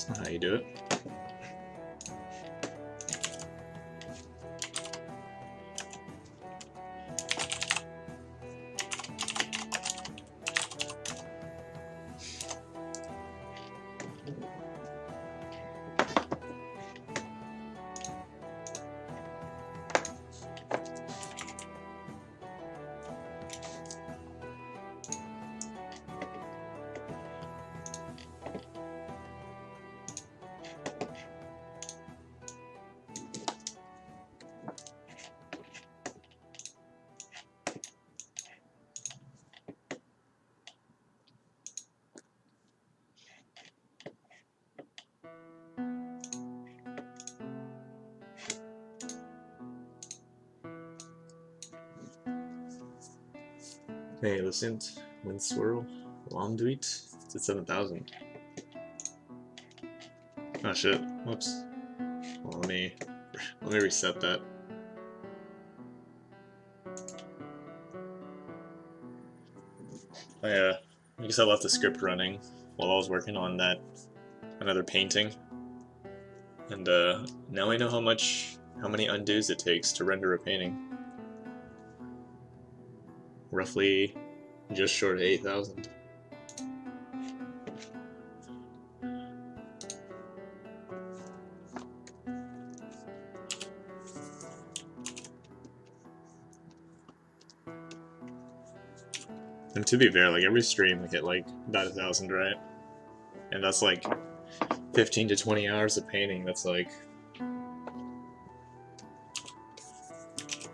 That's not how you do it. Hey, listen, Wind Swirl, Long Tweet, it's at 7,000. Oh shit, whoops. Well, let me reset that. I guess I left the script running while I was working on that another painting, and now I know how many undos it takes to render a painting. Roughly, just short of 8,000. And to be fair, like every stream we hit like about 1,000, right? And that's like 15 to 20 hours of painting. That's like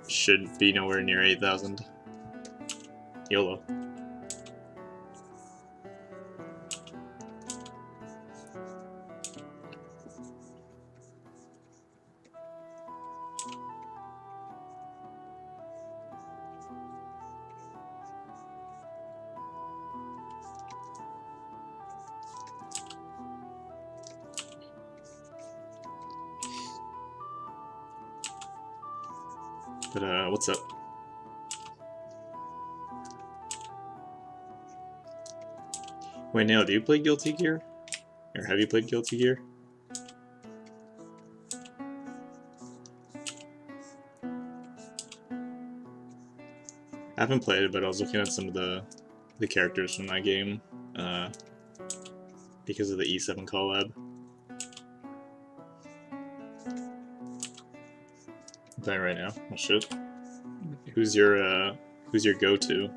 should be nowhere near 8,000. YOLO. But what's up? Wait, Nail, do you play Guilty Gear? Or have you played Guilty Gear? I haven't played it, but I was looking at some of the characters from that game because of the E7 collab. I'm playing right now. Oh shit. Who's your go-to?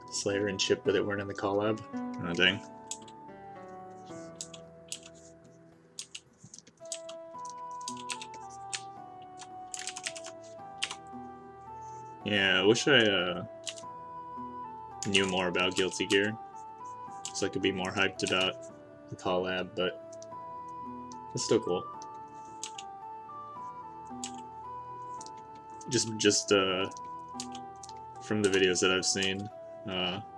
Slayer and Chip, but they weren't in the collab. Oh dang. Yeah, I wish I knew more about Guilty Gear, so I could be more hyped about the collab, but it's still cool. Just from the videos that I've seen,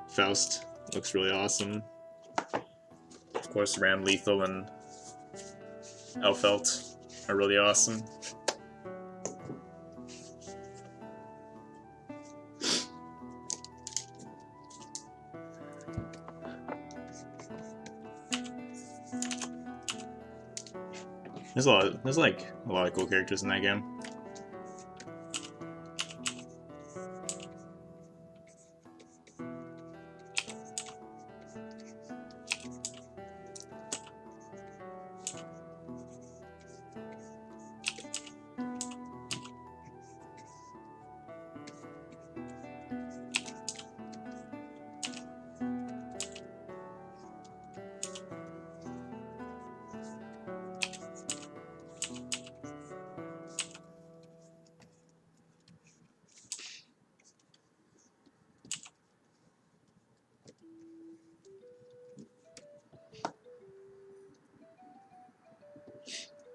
Faust looks really awesome. Of course, Ram Lethal and Elfelt are really awesome. There's like a lot of cool characters in that game.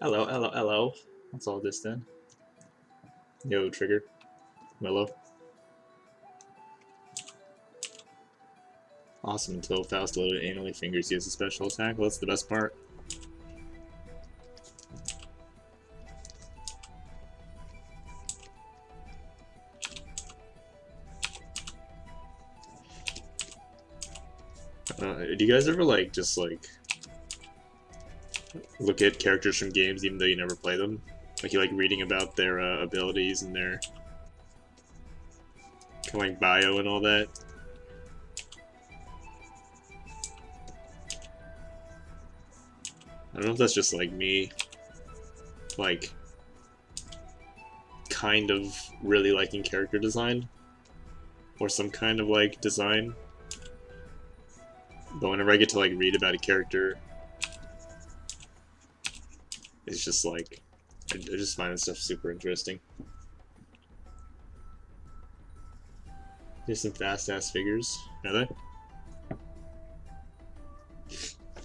Hello. That's all this then. Yo, trigger. Willow. Awesome until Faust loaded anally fingers use a special attack. Well, that's the best part. Do you guys ever like just like look at characters from games even though you never play them? Like you like reading about their abilities and their kind of like bio and all that? I don't know if that's just like me, like kind of really liking character design or some kind of like design. But whenever I get to like read about a character, it's just like I just find this stuff super interesting. There's some fast ass figures, are they? I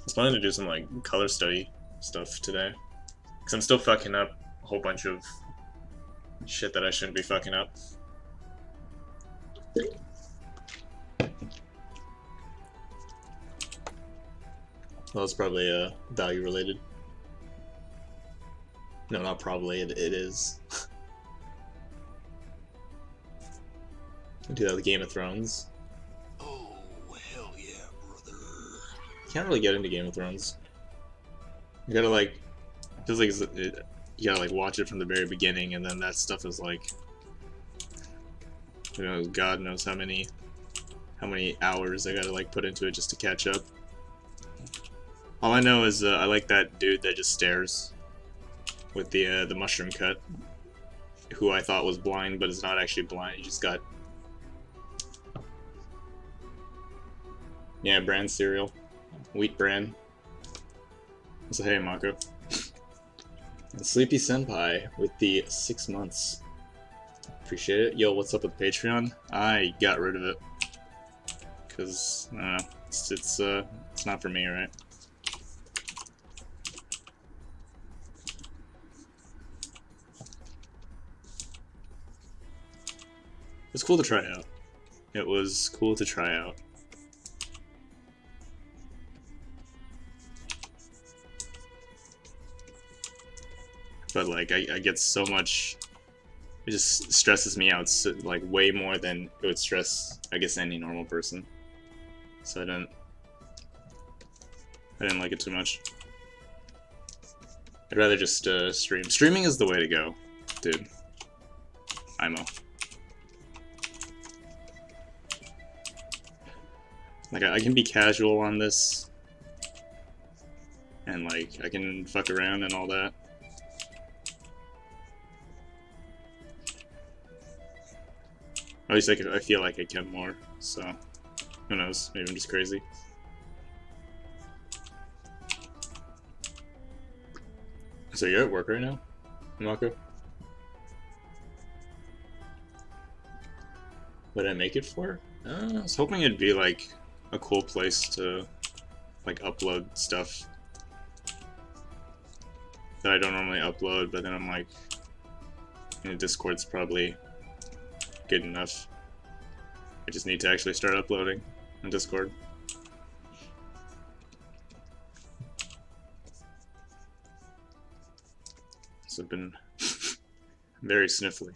was planning to do some like color study stuff today, because I'm still fucking up a whole bunch of shit that I shouldn't be fucking up. Well, it's probably value related. No, not probably. It is. I do that with Game of Thrones. Oh, hell yeah, brother. Can't really get into Game of Thrones. You gotta like, feels like you gotta like watch it from the very beginning, and then that stuff is like, you know, God knows how many hours I gotta like put into it just to catch up. All I know is I like that dude that just stares with the mushroom cut, who I thought was blind but is not actually blind. He just got bran cereal, wheat bran. So hey, Mako. And Sleepy Senpai with the 6 months. Appreciate it. Yo, what's up with Patreon? I got rid of it because I don't know. It's not for me, right? It's cool to try out. It was cool to try out. But like, I get so much. It just stresses me out, so, like way more than it would stress, I guess, any normal person. So I didn't like it too much. I'd rather just stream. Streaming is the way to go, dude. IMO. Like, I can be casual on this, and like, I can fuck around and all that. At least I feel like I can more, so who knows, maybe I'm just crazy. So you're at work right now, Mako? What did I make it for? I was hoping it'd be like a cool place to like upload stuff that I don't normally upload, but then I'm like, you know, Discord's probably good enough. I just need to actually start uploading on Discord. So I've been very sniffly.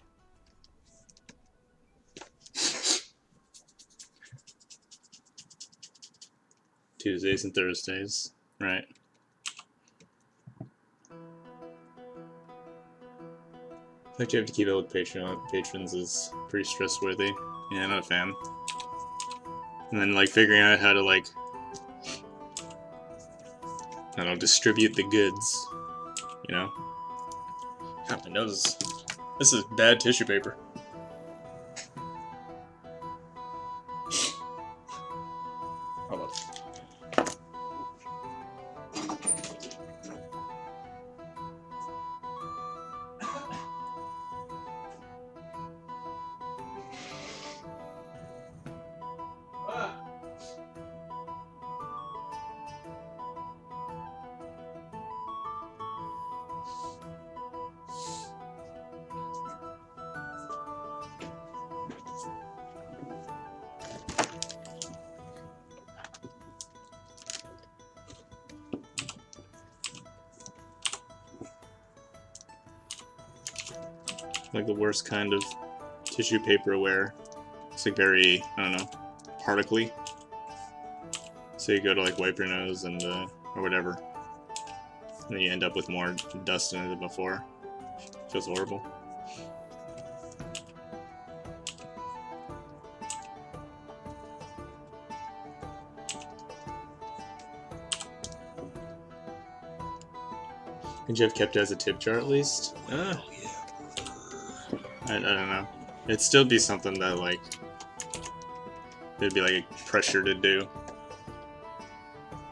Tuesdays and Thursdays, right? The fact you have to keep up with patrons is pretty stress-worthy. Yeah, I'm not a fan. And then like figuring out how to like, I don't know, distribute the goods, you know? God, my nose. This is bad tissue paper. Hold on. like the worst kind of tissue paper aware. It's like very, I don't know, particly. So you go to like wipe your nose and or whatever, and then you end up with more dust in it than before. Feels horrible. Could you have kept it as a tip jar at least? Hell yeah, brother. I don't know. It'd still be something that like it'd be like a pressure to do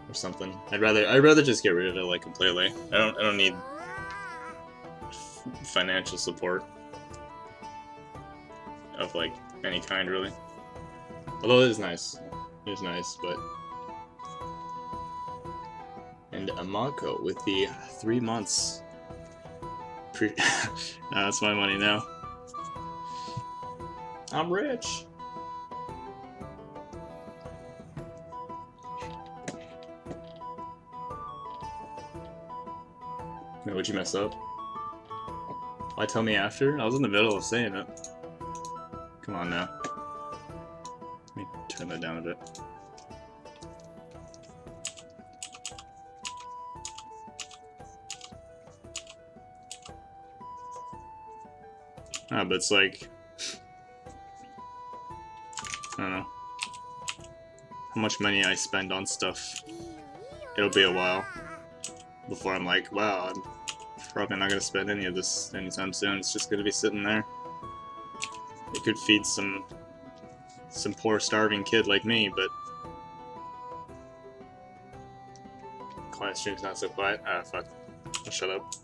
or something. I'd rather just get rid of it like completely. I don't need financial support of like any kind really. Although it is nice. It is nice, but and a Monko with the 3 months. That's my money now. I'm rich. Wait, would you mess up? Why tell me after? I was in the middle of saying it. Come on now. Let me turn that down a bit. But it's like, I don't know, how much money I spend on stuff. It'll be a while before I'm like, wow, I'm probably not gonna spend any of this anytime soon. It's just gonna be sitting there. It could feed some poor starving kid like me, but quiet stream's not so quiet. Ah, fuck. I'll shut up.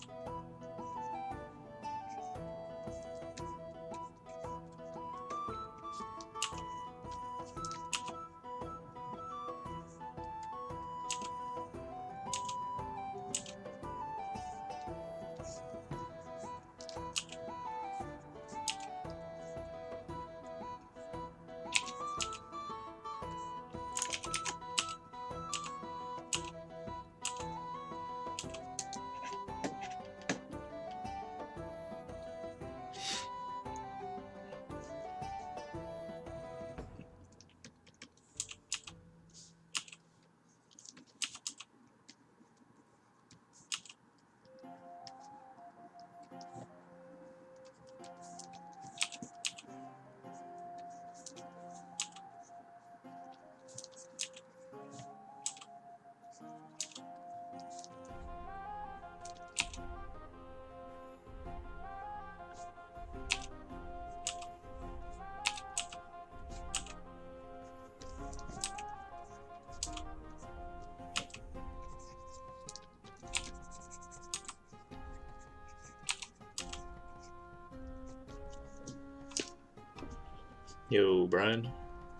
Yo, Brian,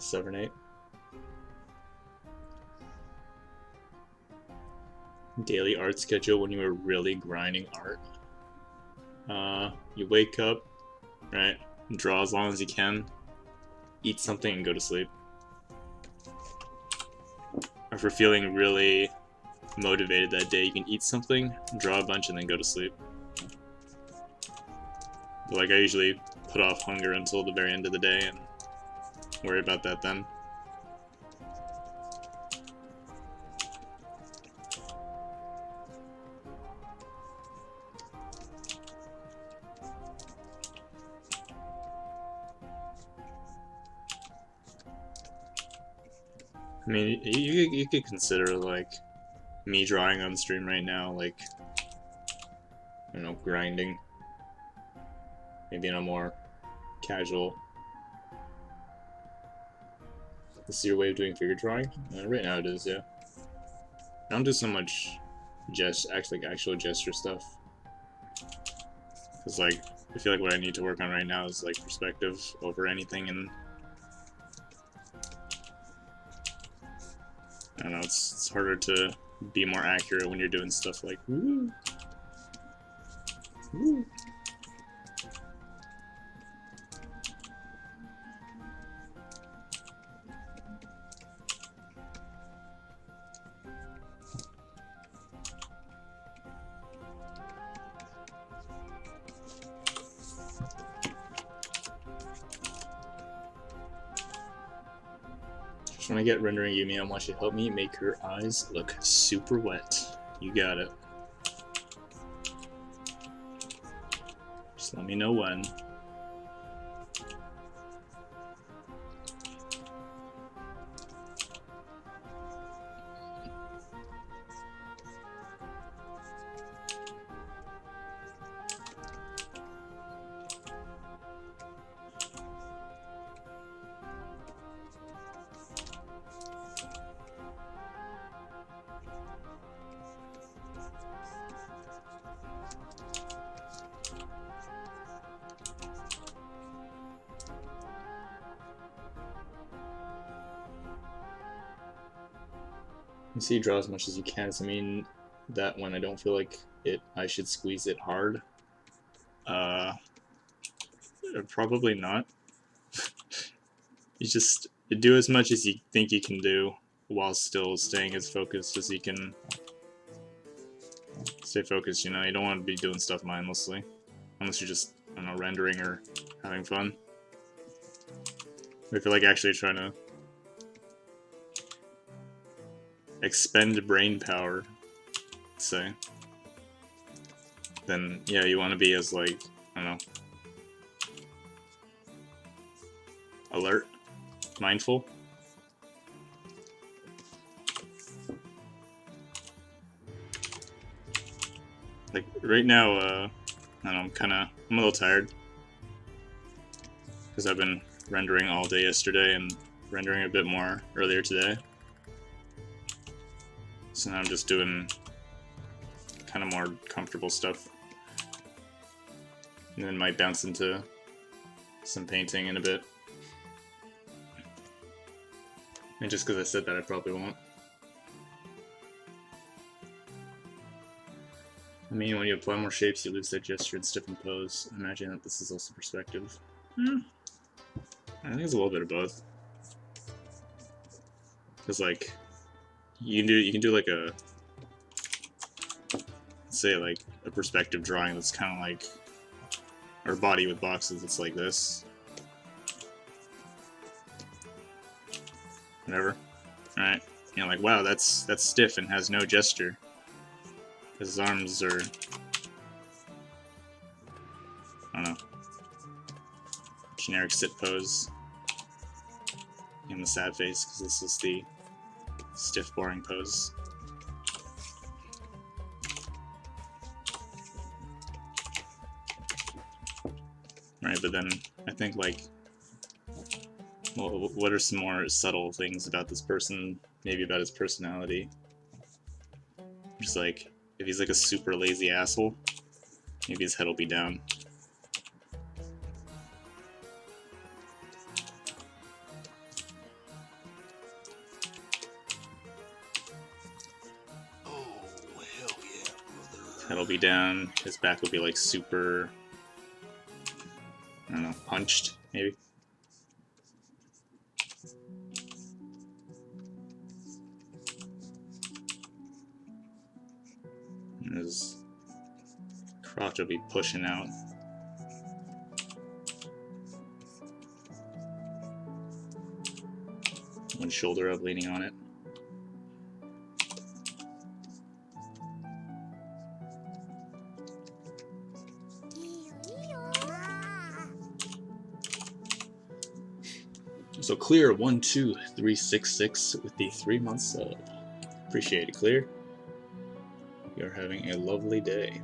7-8. Daily art schedule when you were really grinding art. You wake up, right? Draw as long as you can, eat something, and go to sleep. Or if you're feeling really motivated that day, you can eat something, draw a bunch, and then go to sleep. But like I usually put off hunger until the very end of the day and worry about that then. I mean, you could consider like me drawing on stream right now, like, I don't know, grinding. Maybe in a more casual. This is your way of doing figure drawing? Right now it is, yeah. I don't do so much actual gesture stuff. Cause like, I feel like what I need to work on right now is like perspective over anything, and I don't know, it's harder to be more accurate when you're doing stuff like woo. Woo. When I get rendering Yumi, I want you to help me make her eyes look super wet. You got it. Just let me know when. You see, draw as much as you can. Does it mean that when I don't feel like it, I should squeeze it hard? Probably not. You just do as much as you think you can do while still staying as focused as you can stay focused, you know? You don't want to be doing stuff mindlessly. Unless you're just, I don't know, rendering or having fun. If you're like actually trying to expend brain power, say, then yeah, you want to be as like, I don't know, alert, mindful. Like right now, I don't know, I'm a little tired because I've been rendering all day yesterday and rendering a bit more earlier today. So now I'm just doing kind of more comfortable stuff. And then might bounce into some painting in a bit. And just because I said that, I probably won't. I mean, when you apply more shapes, you lose their gesture and stiffen pose. I imagine that this is also perspective. I think it's a little bit of both. Because, like, you can do like a, say, like a perspective drawing that's kind of like, or body with boxes that's like this. Whatever. Alright. You know, like, wow, that's stiff and has no gesture. Because his arms are, I don't know, generic sit pose. And the sad face, because this is the stiff, boring pose. Right, but then I think, like, well, what are some more subtle things about this person, maybe about his personality? Just like, if he's like a super lazy asshole, maybe his head will be down. Head will be down, his back will be like super, I don't know, punched, maybe. And his crotch will be pushing out. One shoulder up, leaning on it. So Clear 12366 with the 3-month sub. Appreciate it, Clear. You're having a lovely day.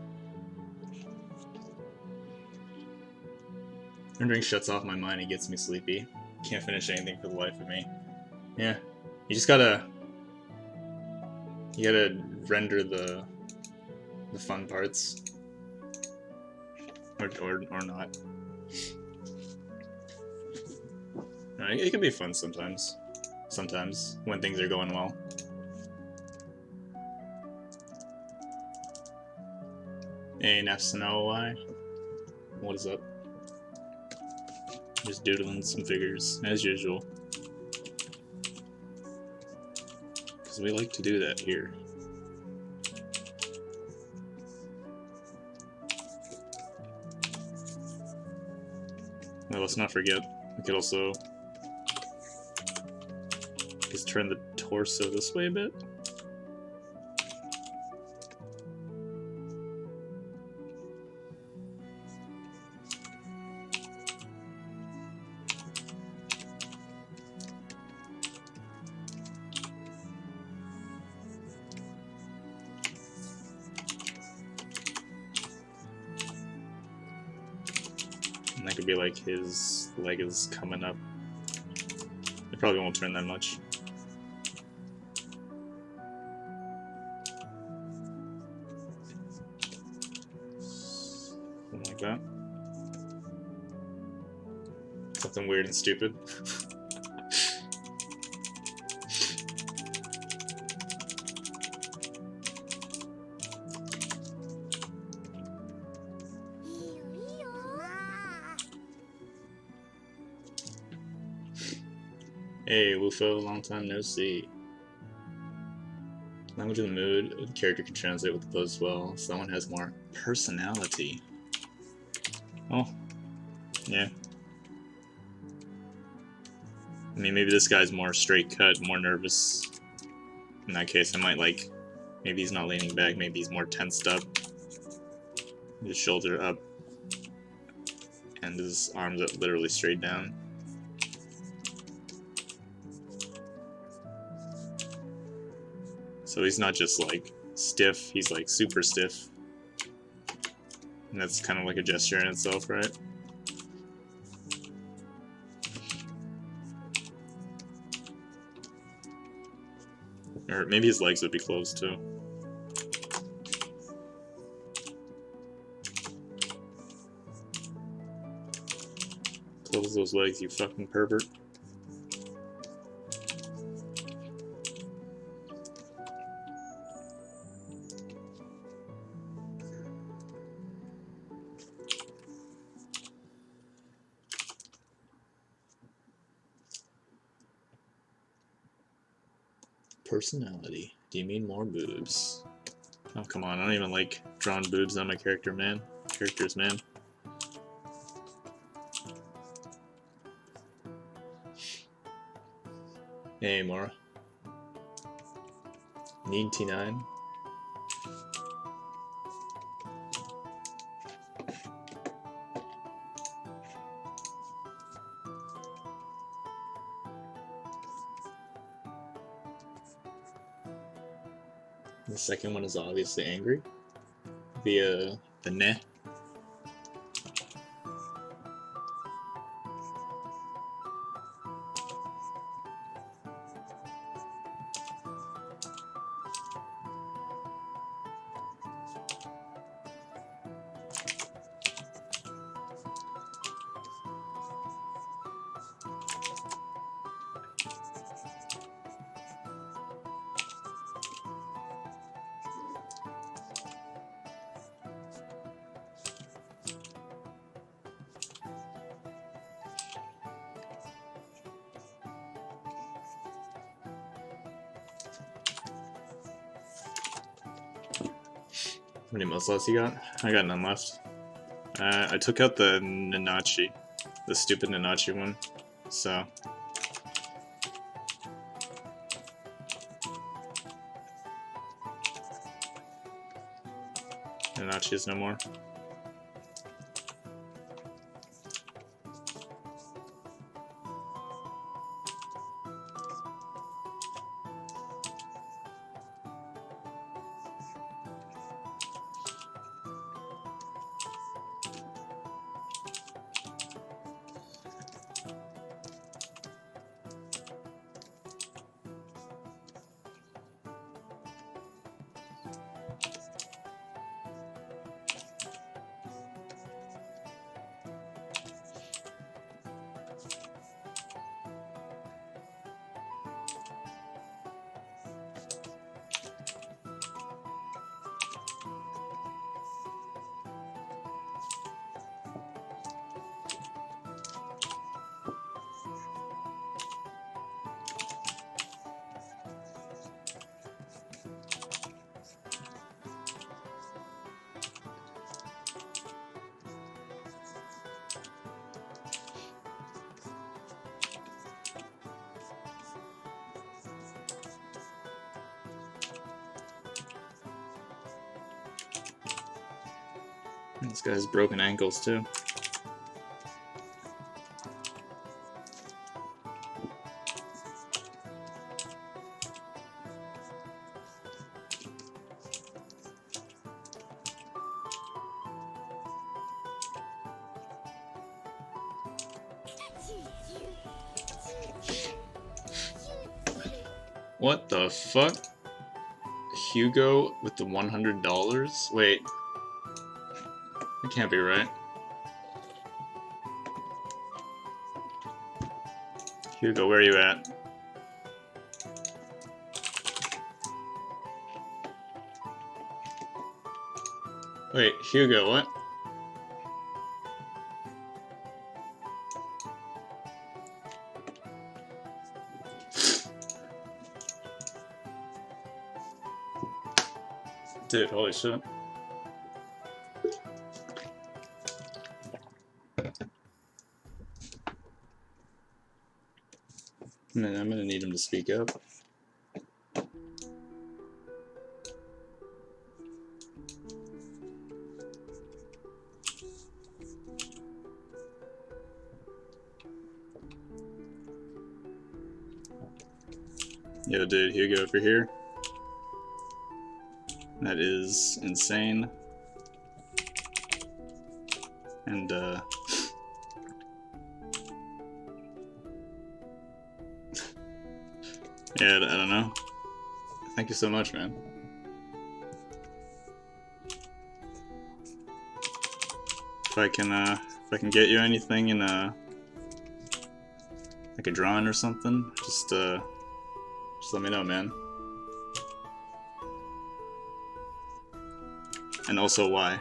Rendering shuts off my mind and gets me sleepy. Can't finish anything for the life of me. Yeah, you just gotta render the fun parts, or not. It can be fun sometimes. Sometimes when things are going well. Hey, Nafsanoi. What is up? Just doodling some figures, as usual. Because we like to do that here. Well, let's not forget, we could also Just turn the torso this way a bit. And that could be like his leg is coming up. It probably won't turn that much. Something like that. Something weird and stupid. Hey, Wufo, long time no see. Language of the mood, the character can translate with the pose as well. Someone has more personality. Oh, yeah. I mean, maybe this guy's more straight cut, more nervous. In that case, I might like, maybe he's not leaning back, maybe he's more tensed up. His shoulder up, and his arms are literally straight down. So he's not just like stiff, he's like super stiff. And that's kind of like a gesture in itself, right? Or maybe his legs would be closed too. Close those legs, you fucking pervert. Personality. Do you mean more boobs? Oh, come on. I don't even like drawn boobs on my characters, man. Hey, Mora. Need T9? The second one is obviously angry. The neh. How many muscles you got? I got none left. I took out the Nanachi. The stupid Nanachi one. So. Nanachi is no more. This guy has broken ankles too. What the fuck? Hugo with the $100? Wait. That can't be right. Hugo, where are you at? Wait, Hugo, what? Dude, holy shit. Man, I'm gonna need him to speak up. Yo, dude, Hugo over here. That is insane. And, yeah, I don't know. Thank you so much, man. If I can get you anything in, like a drawing or something, just let me know, man. And also why.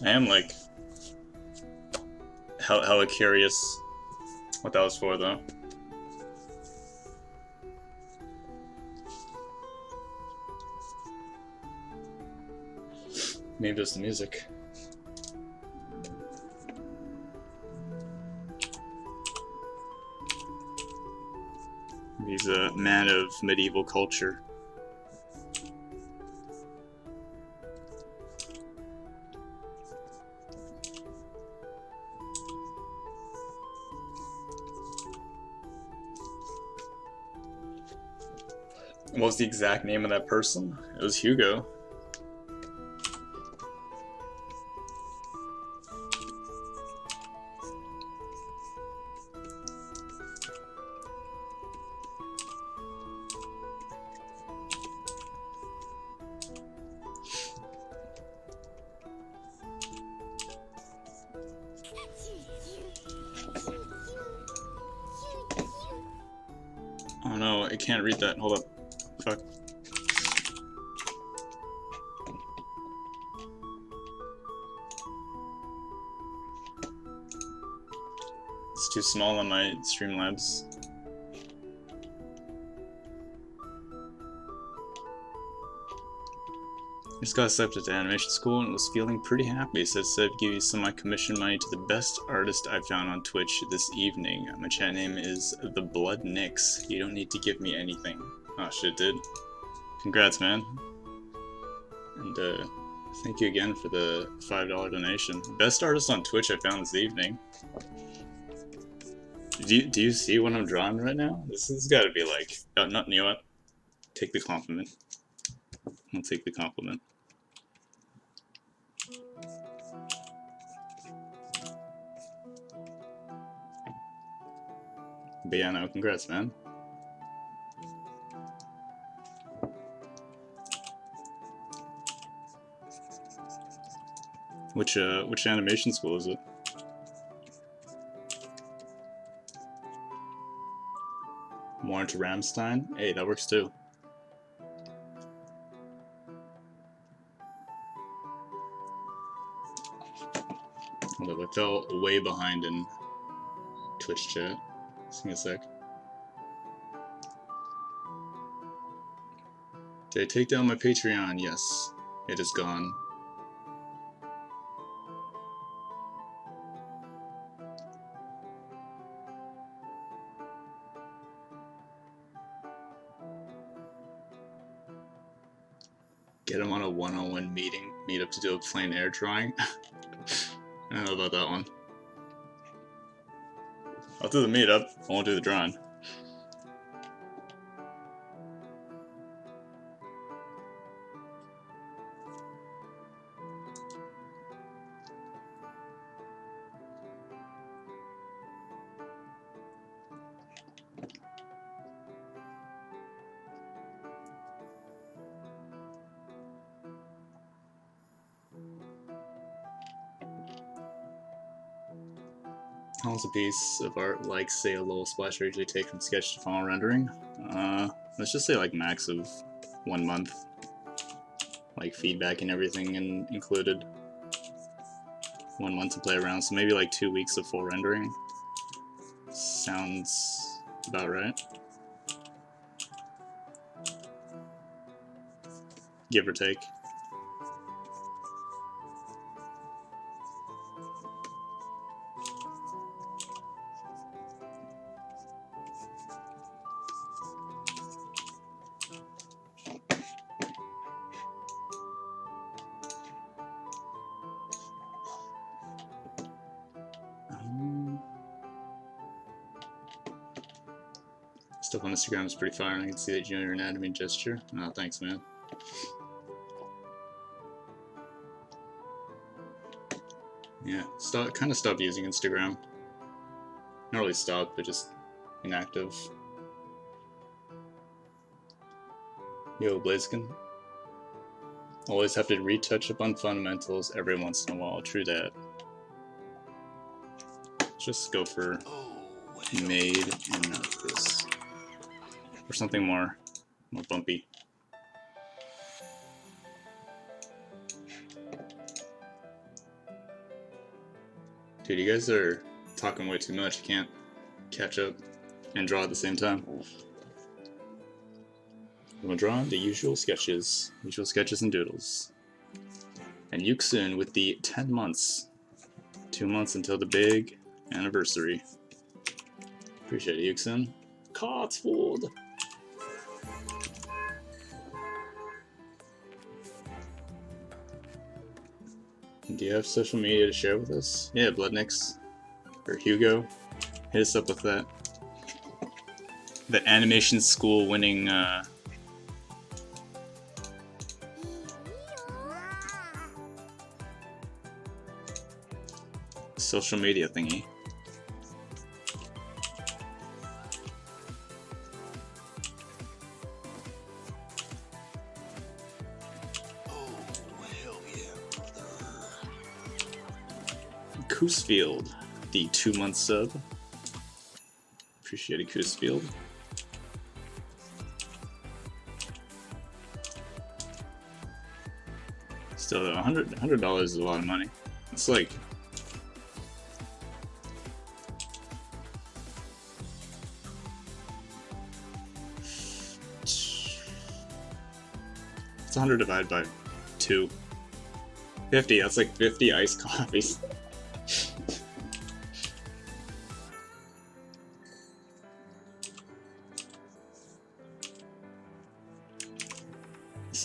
I am like hella curious what that was for, though. Maybe just the music. He's a man of medieval culture. What was the exact name of that person? It was Hugo. Oh no, I can't read that. Hold up. Fuck. It's too small on my Streamlabs. Just got accepted to animation school and was feeling pretty happy, so instead of giving some of my commission money to the best artist I found on Twitch this evening. My chat name is The Blood Nix. You don't need to give me anything. Oh shit, dude. Congrats, man. And thank you again for the $5 donation. Best artist on Twitch I found this evening. Do you see what I'm drawing right now? This has got to be like... Oh, not, you know what? Take the compliment. I'll take the compliment. But yeah, no, congrats, man. Which animation school is it? More into Ramstein? Hey, that works too. Hold up, I fell way behind in Twitch chat. Just give me a sec. Did I take down my Patreon? Yes. It is gone. Get him on a one-on-one meetup to do a plein air drawing. I don't know about that one. I'll do the meetup, I won't do the drawing. How long's a piece of art like, say, a little splash usually take from sketch to final rendering? Let's just say like max of 1 month. Like feedback and everything included. 1 month to play around, so maybe like 2 weeks of full rendering. Sounds about right. Give or take. Stuff on Instagram is pretty fire, and I can see that you know your anatomy and gesture. Oh, thanks, man. Yeah, kind of stopped using Instagram. Not really stopped, but just inactive. Yo, Blaziken. Always have to retouch up on fundamentals every once in a while. True that. Just go for made and not this. Or something more bumpy. Dude, you guys are talking way too much. I can't catch up and draw at the same time. I'm gonna draw the usual sketches and doodles. And Yuxun with the 10 months. 2 months until the big anniversary. Appreciate it, Yuxun. Cotswold. Do you have social media to share with us? Yeah, Bloodnix or Hugo, hit us up with that. The animation school winning social media thingy. Coosfield, the 2-month sub. Appreciate it, Coosfield. Still, though, $100 is a lot of money. It's like it's 100 divided by 2. 50. That's like 50 iced coffees.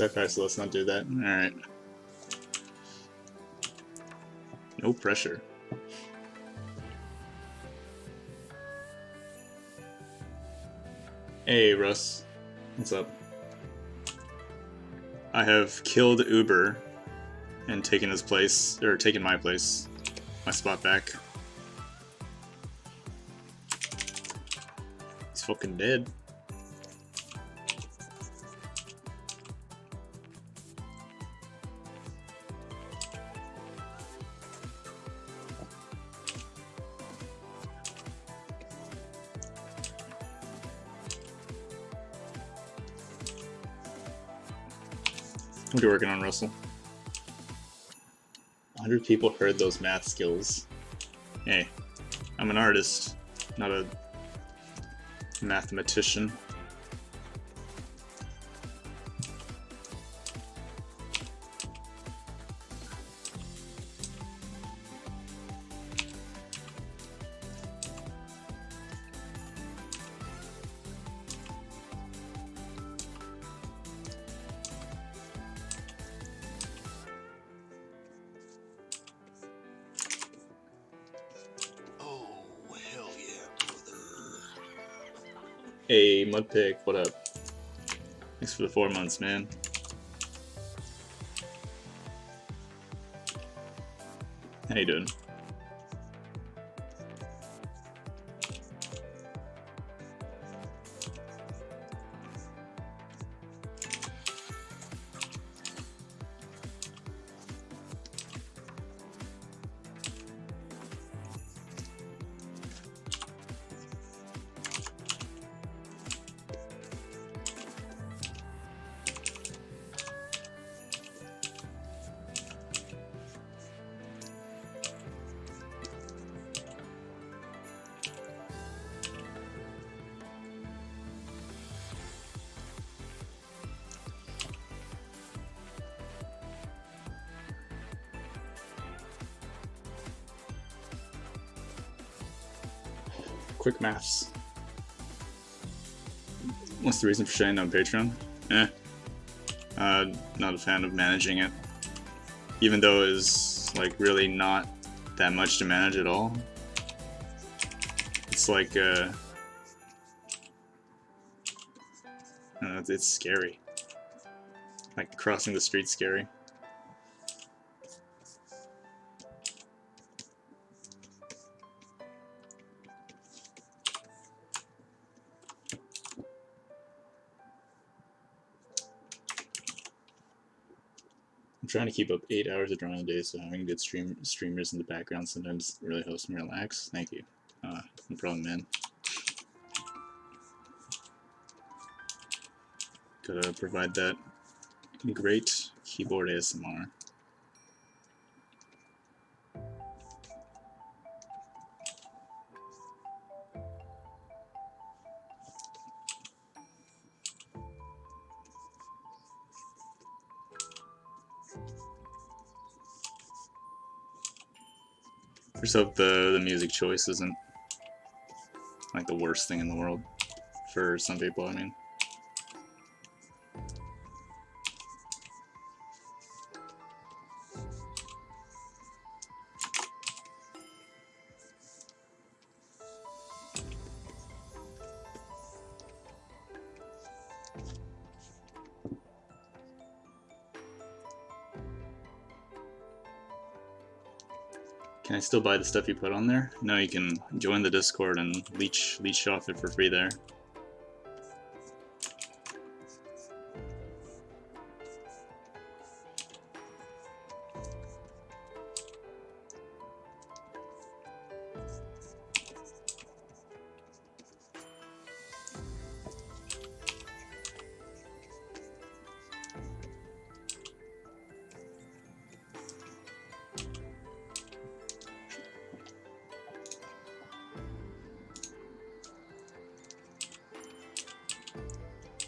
Okay, so let's not do that. Alright. No pressure. Hey, Russ. What's up? I have killed Uber and taken his place, or taken my place, my spot back. He's fucking dead. What are you working on, Russell? 100 people heard those math skills. Hey, I'm an artist, not a mathematician. Oh, hell yeah, brother. Hey, Mudpig, what up? Thanks for the 4 months, man. How you doing? Quick maths. What's the reason for shutting down Patreon? Not a fan of managing it. Even though it's like really not that much to manage at all. It's like it's scary. Like crossing the street's scary. I'm trying to keep up 8 hours of drawing a day, so having good streamers in the background sometimes really helps me relax. Thank you. No problem, man. Gotta provide that great keyboard ASMR. Just hope the music choice isn't like the worst thing in the world for some people, I mean. Can I still buy the stuff you put on there? No, you can join the Discord and leech off it for free there.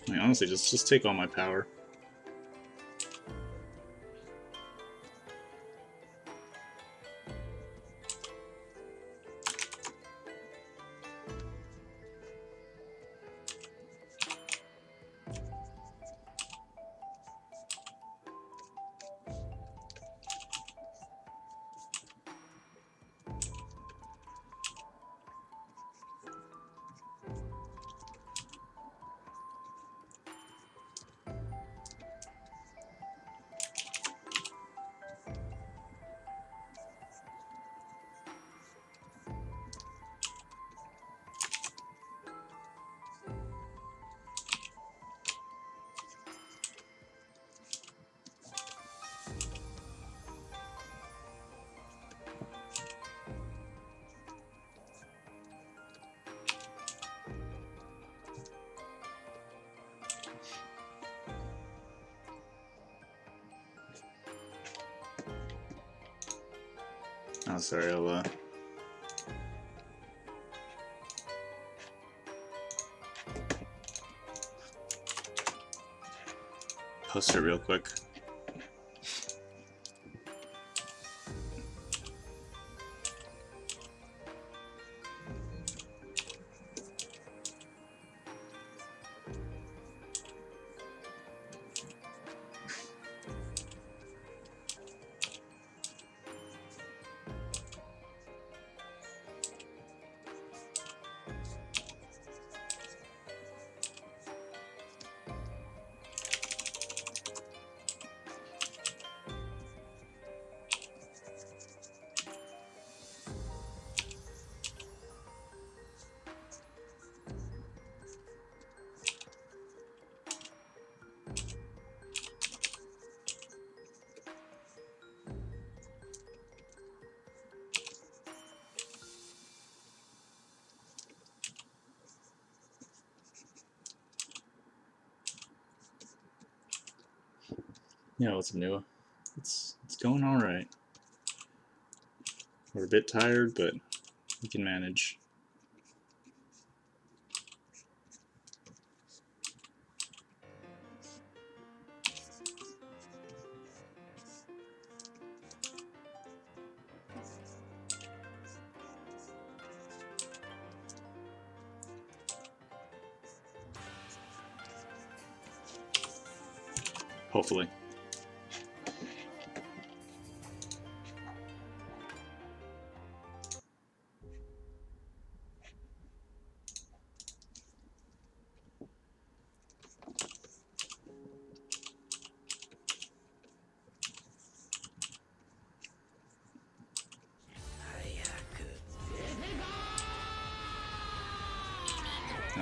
I mean, honestly, just take all my power. Oh, sorry, I'll post it real quick. Yeah, what's new? It's going all right. We're a bit tired, but we can manage. Hopefully.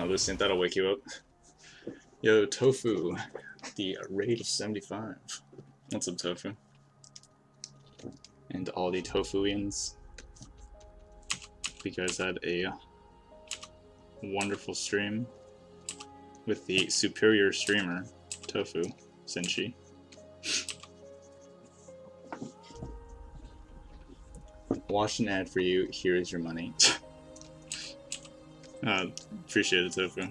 Oh, this synth, that'll wake you up. Yo, Tofu, the rate of 75. What's up, Tofu? And all the Tofuians. You guys had a wonderful stream with the superior streamer, Tofu, Senshi. Watch an ad for you, here is your money. Appreciate it, Tofu.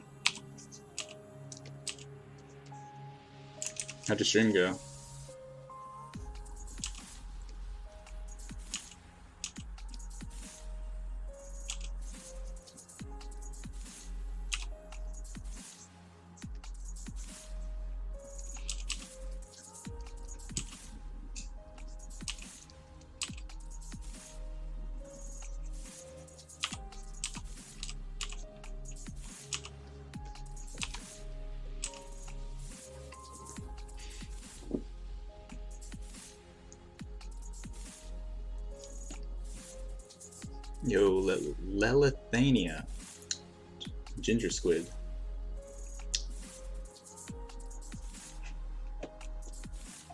How'd the stream go? Yo, Lelithania. Ginger Squid.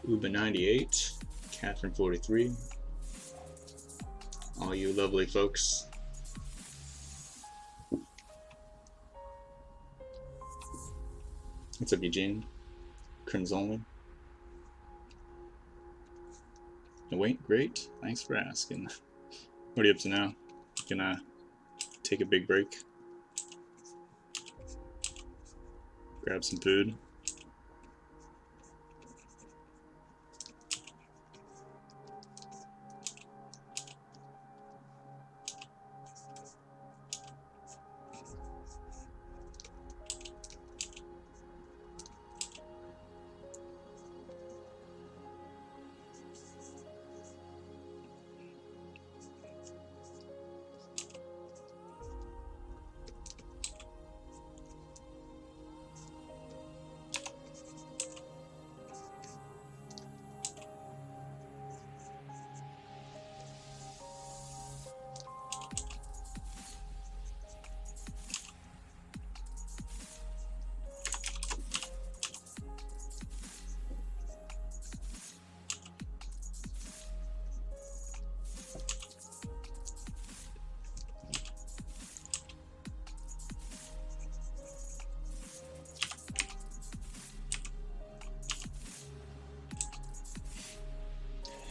Uba98. Catherine43. All you lovely folks. What's up, Eugene? Crimsonly. Wait, great. Thanks for asking. What are you up to now? Gonna take a big break? Grab some food?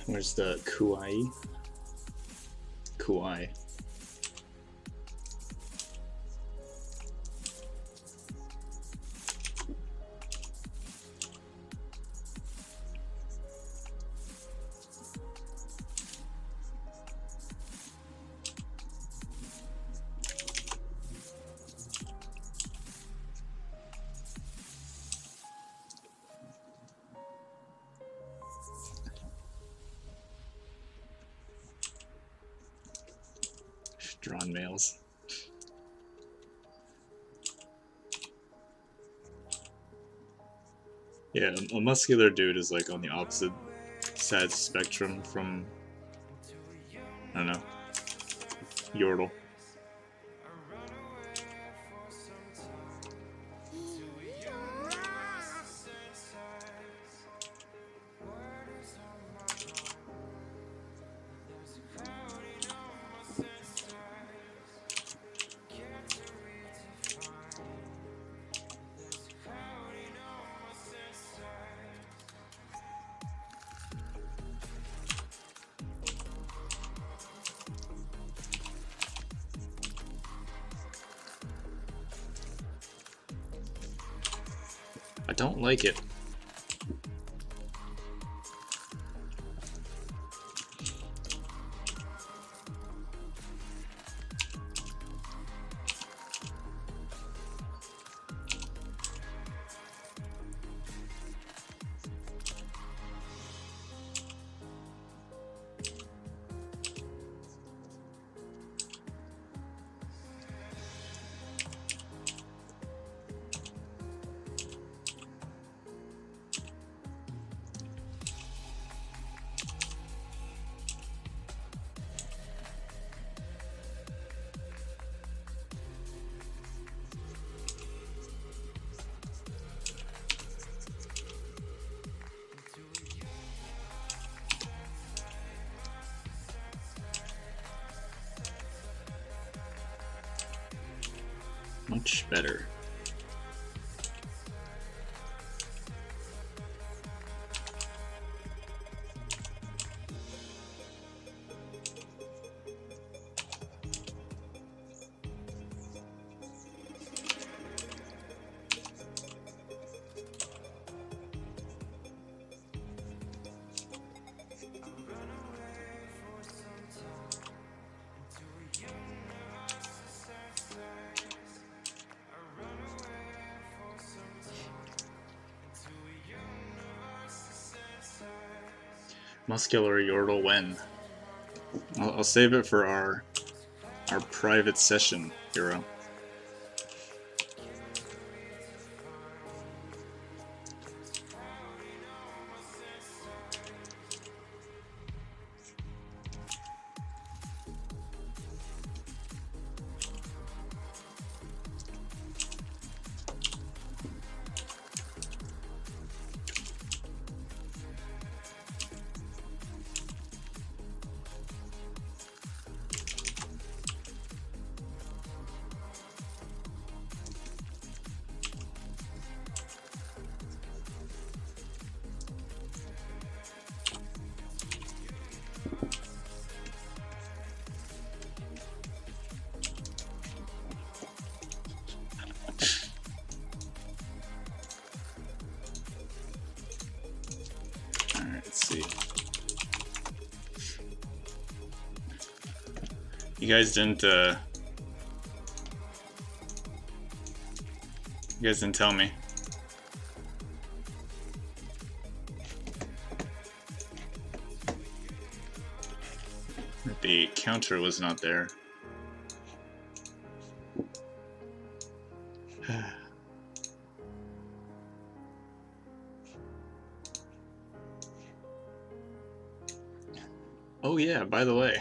Where's the Kuai? Kawaii. Drawn males. Yeah, a muscular dude is like on the opposite side of the spectrum from, I don't know, Yordle. I don't like it. Much better. Muscular Yordle when? I'll save it for our private session, Hero. Let's see. You guys didn't tell me. That the counter was not there. Oh yeah, by the way.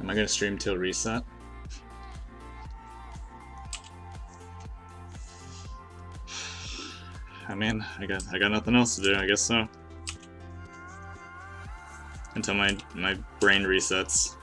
Am I gonna stream till reset? I mean, I got nothing else to do. I guess so. Until my brain resets.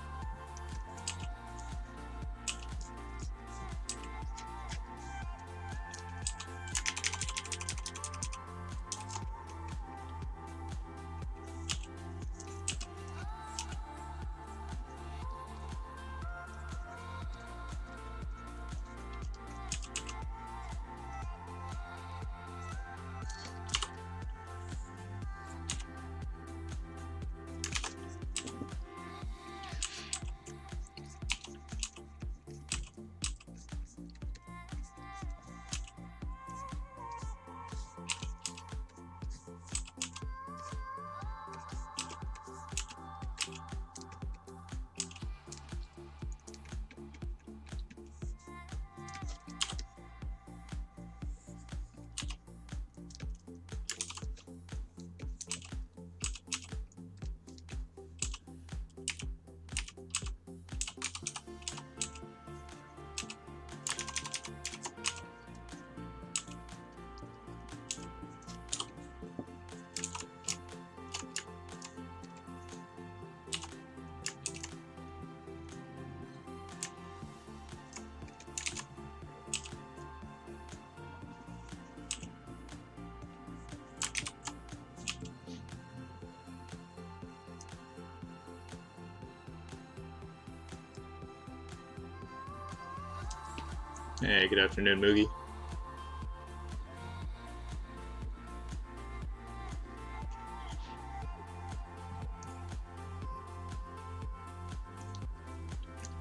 Hey, good afternoon, Moogie.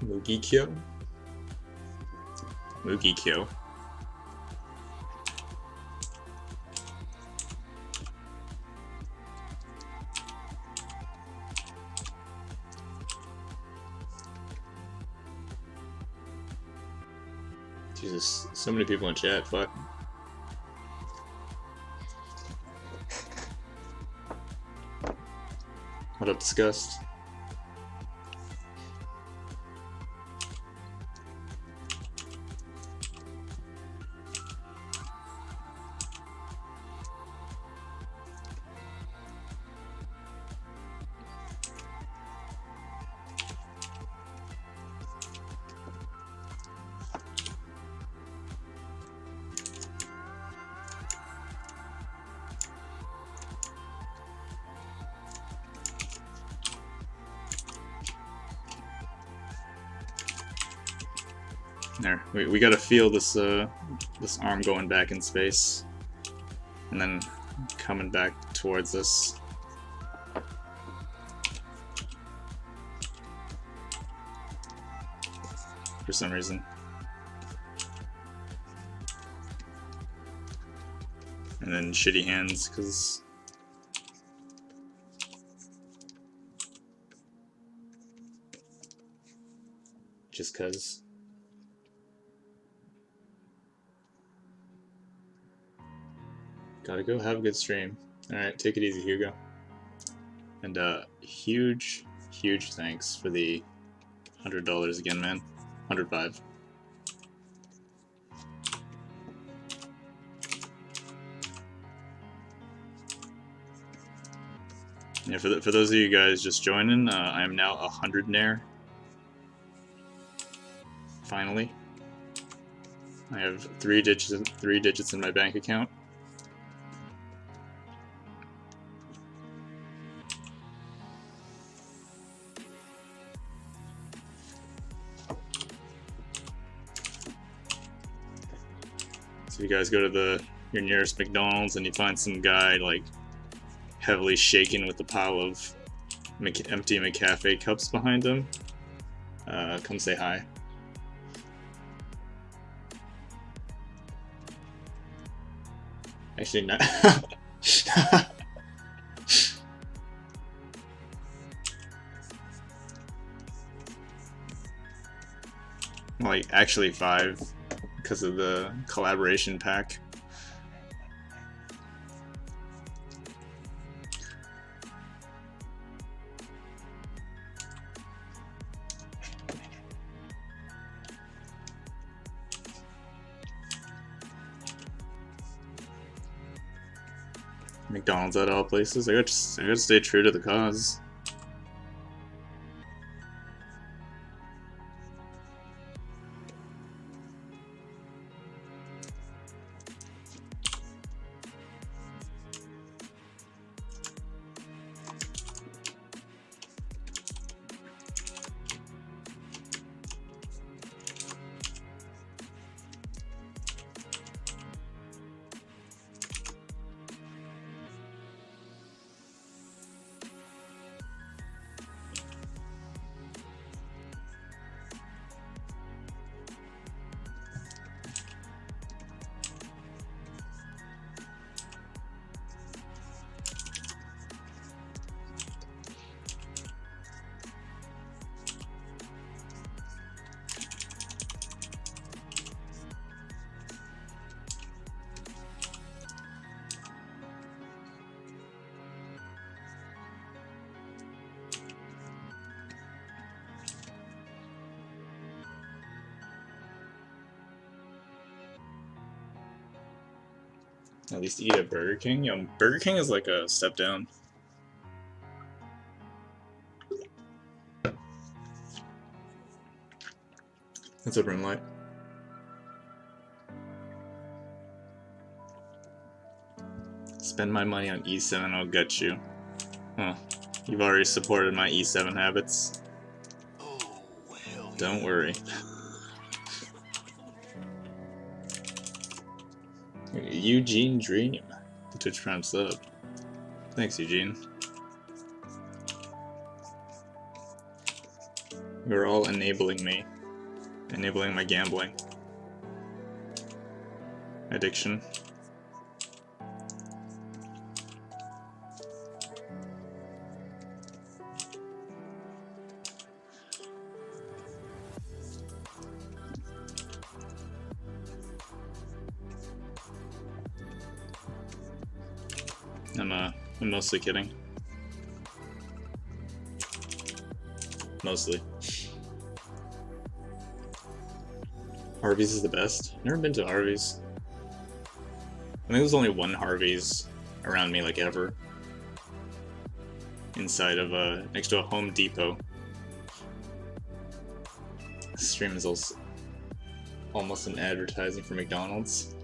Moogie-kyo? Moogie-kyo. Jesus, so many people in chat, fuck. What up, Disgust? There, we gotta feel this this arm going back in space, and then coming back towards us. For some reason. And then shitty hands, because just cause. Gotta go have a good stream. Alright, take it easy, Hugo. And huge thanks for the $100 again, man. 105. Yeah, for those of you guys just joining, I am now 100 nair. Finally, I have three digits in my bank account. So you guys go to your nearest McDonald's and you find some guy like heavily shaken with a pile of empty McCafe cups behind him, come say hi. Actually, not. Like, actually 5, because of the collaboration pack. McDonald's at all places. I gotta stay true to the cause. At least eat at Burger King. Yo, Burger King is like a step down. That's a rim light. Spend my money on E7, I'll get you. Huh. You've already supported my E7 habits. Oh, hell Don't yeah, worry. brother. Eugene Dream. The Twitch Prime sub. Thanks, Eugene. You're all enabling me. Enabling my gambling. Addiction. I'm mostly kidding. Mostly. Harvey's is the best. Never been to Harvey's. I think there's only one Harvey's around me, like, ever. Inside of next to a Home Depot. This stream is also almost an advertising for McDonald's.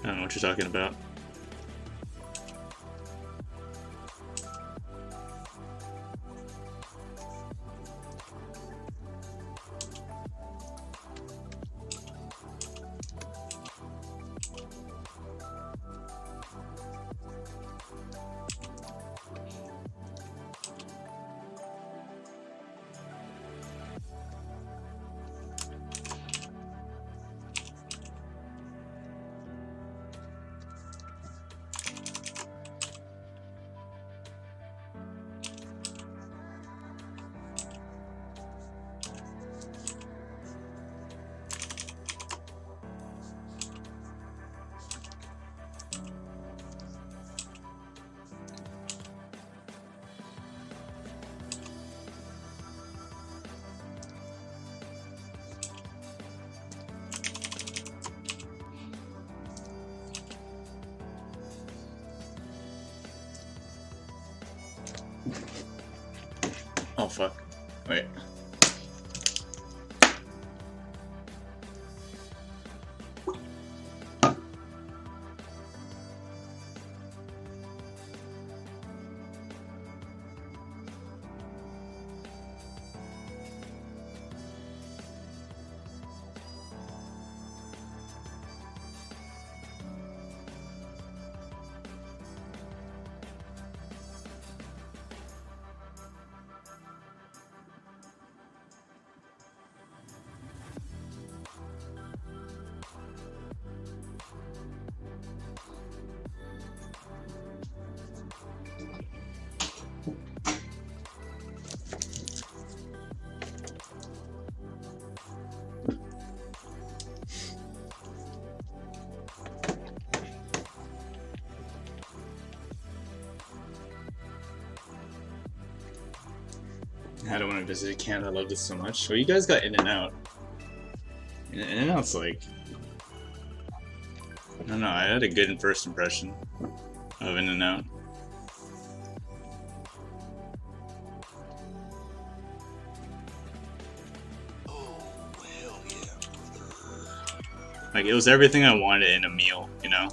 I don't know what you're talking about. Oh fuck. Wait. I don't want to visit Canada. I love this so much. Well, you guys got In and Out. And now it's like, I don't know, I had a good first impression of In-N-Out. Oh, hell yeah, brother. Like, it was everything I wanted in a meal, you know?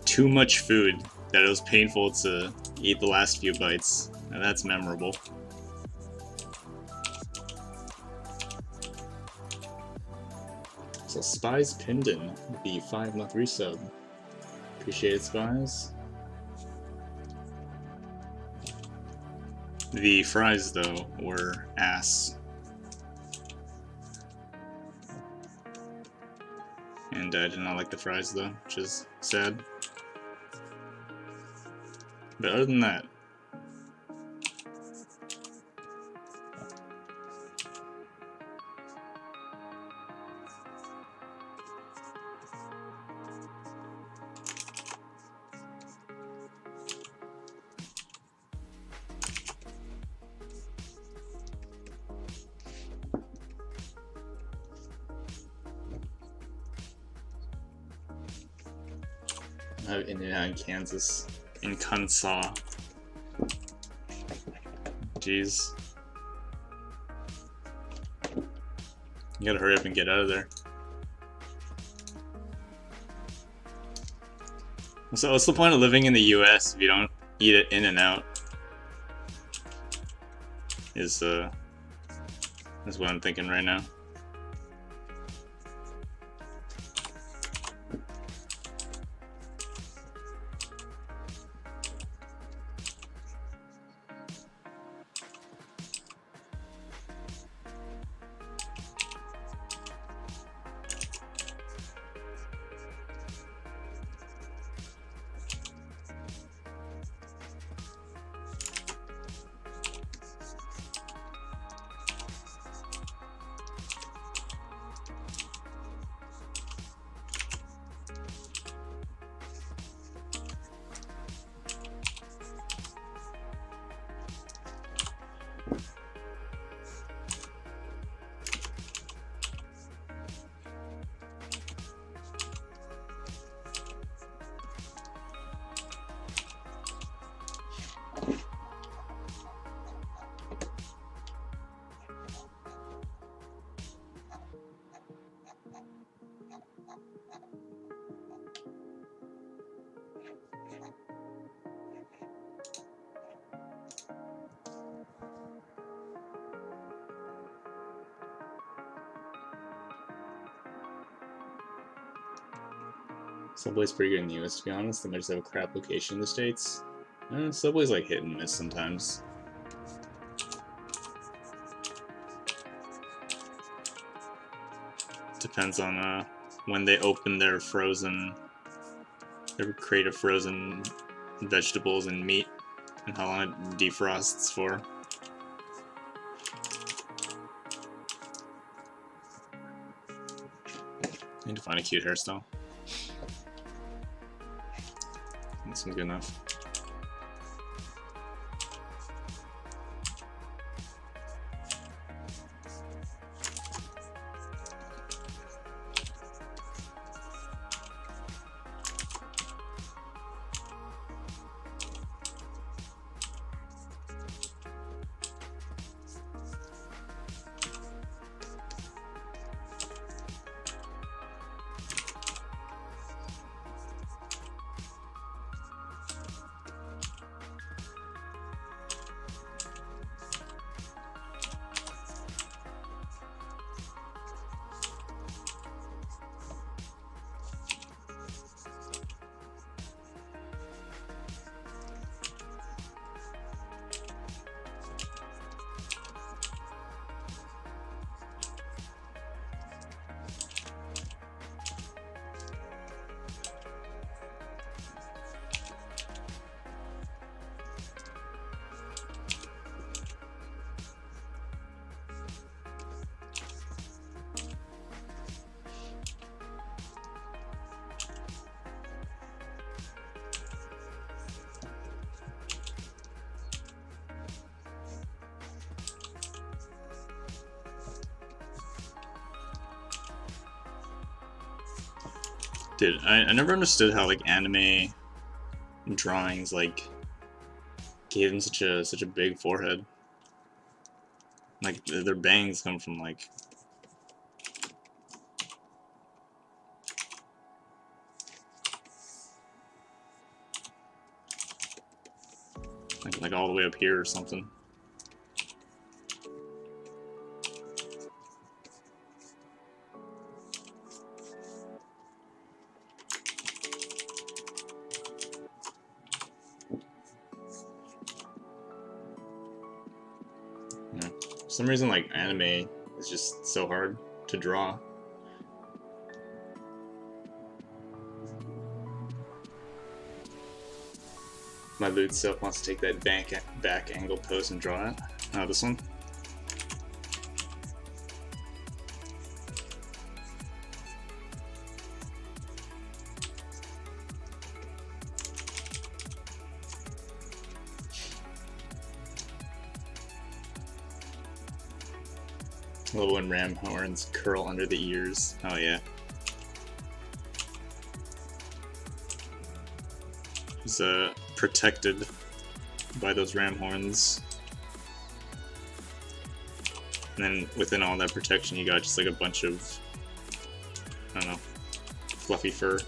Too much food that it was painful to eat the last few bites, and that's memorable. So Spies Pinden, the 5-month resub. Appreciate it, Spies. The fries, though, were ass. And I did not like the fries, though, which is sad. But other than that, I have In-N-Out in Kansas. In Kansas. Jeez. You gotta hurry up and get out of there. So what's the point of living in the US if you don't eat it In-N-Out? Is what I'm thinking right now. Subway's pretty good in the US, to be honest. They might just have a crap location in the States. Subway's like hit and miss sometimes. Depends on when they open their crate of frozen vegetables and meat, and how long it defrosts for. Need to find a cute hairstyle. That seems good enough. Dude, I never understood how like anime drawings like gave them such a big forehead. Like their bangs come from like all the way up here or something. Yeah. For some reason, like anime is just so hard to draw. My lewd self wants to take that back angle pose and draw it. Oh, this one? I love when ram horns curl under the ears. Oh yeah. He's protected by those ram horns. And then within all that protection you got just like a bunch of, I don't know, fluffy fur.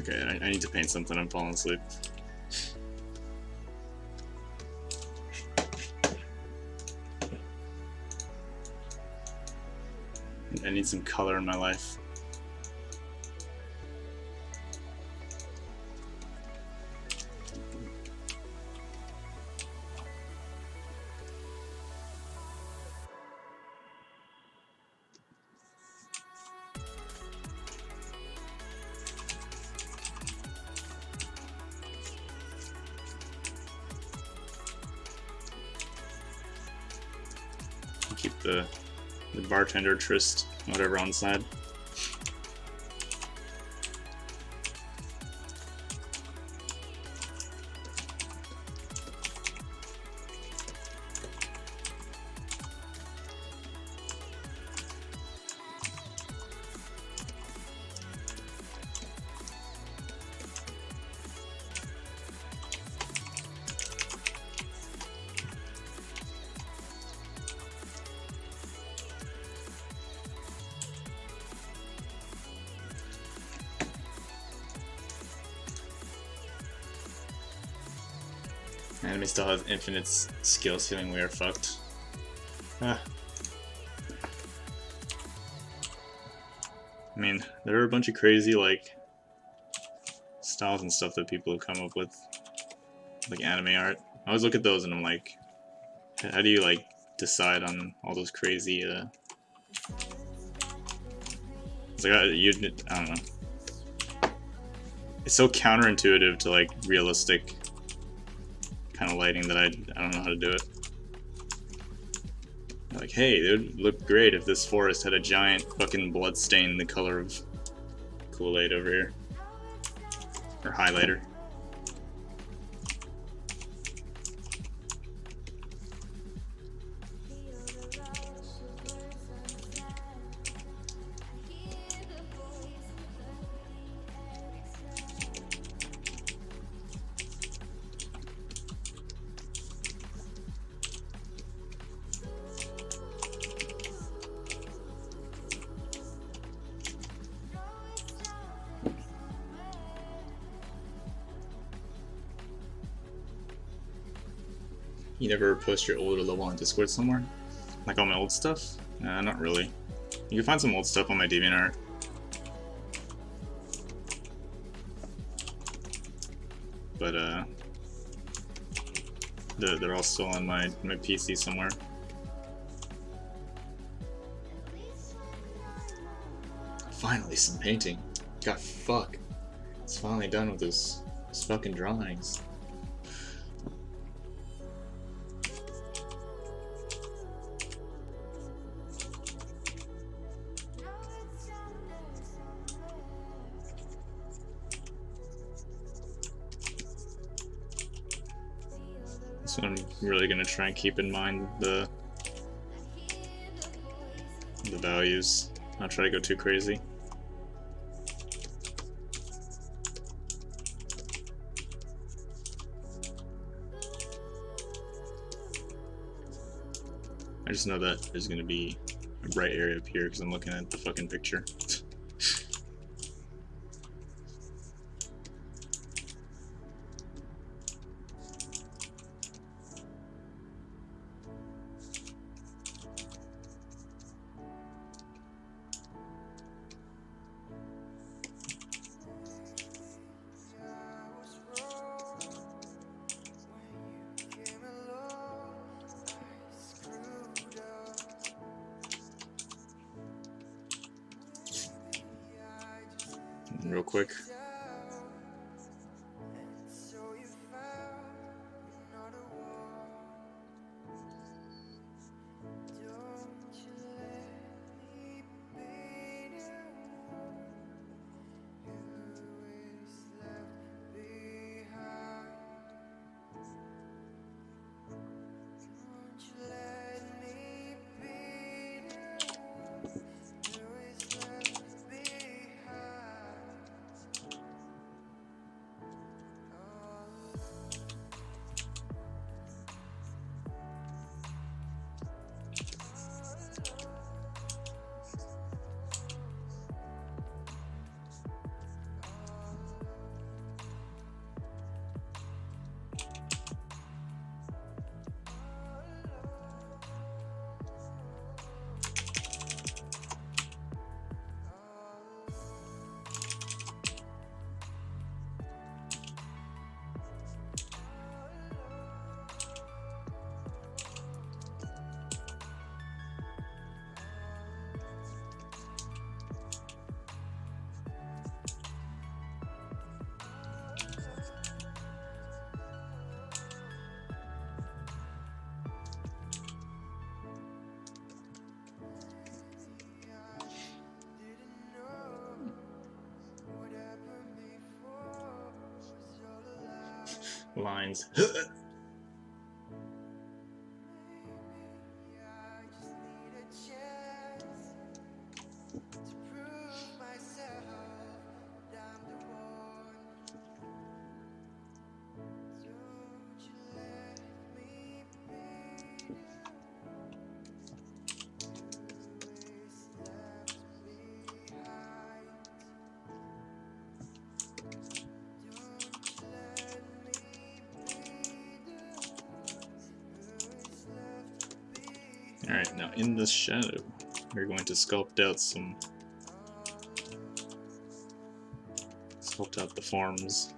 Okay, I need to paint something. I'm falling asleep. I need some color in my life. Keep the bartender tryst, whatever, on the side. Anime still has infinite skill ceiling. We are fucked. Ah. I mean, there are a bunch of crazy like styles and stuff that people have come up with, like anime art. I always look at those and I'm like, how do you like decide on all those crazy? It's like I don't know. It's so counterintuitive to like realistic kind of lighting that I don't know how to do it. Like, hey, it would look great if this forest had a giant fucking blood stain the color of Kool-Aid over here. Or highlighter. You never post your older level on Discord somewhere? Like all my old stuff? Nah, not really. You can find some old stuff on my DeviantArt. But They're all still on my PC somewhere. Finally, some painting. God, fuck. It's finally done with his fucking drawings. So I'm really gonna try and keep in mind the values. Not try to go too crazy. I just know that there's gonna be a bright area up here because I'm looking at the fucking picture. Real quick. Lines. Alright, now in this shadow, we're going to sculpt out the forms.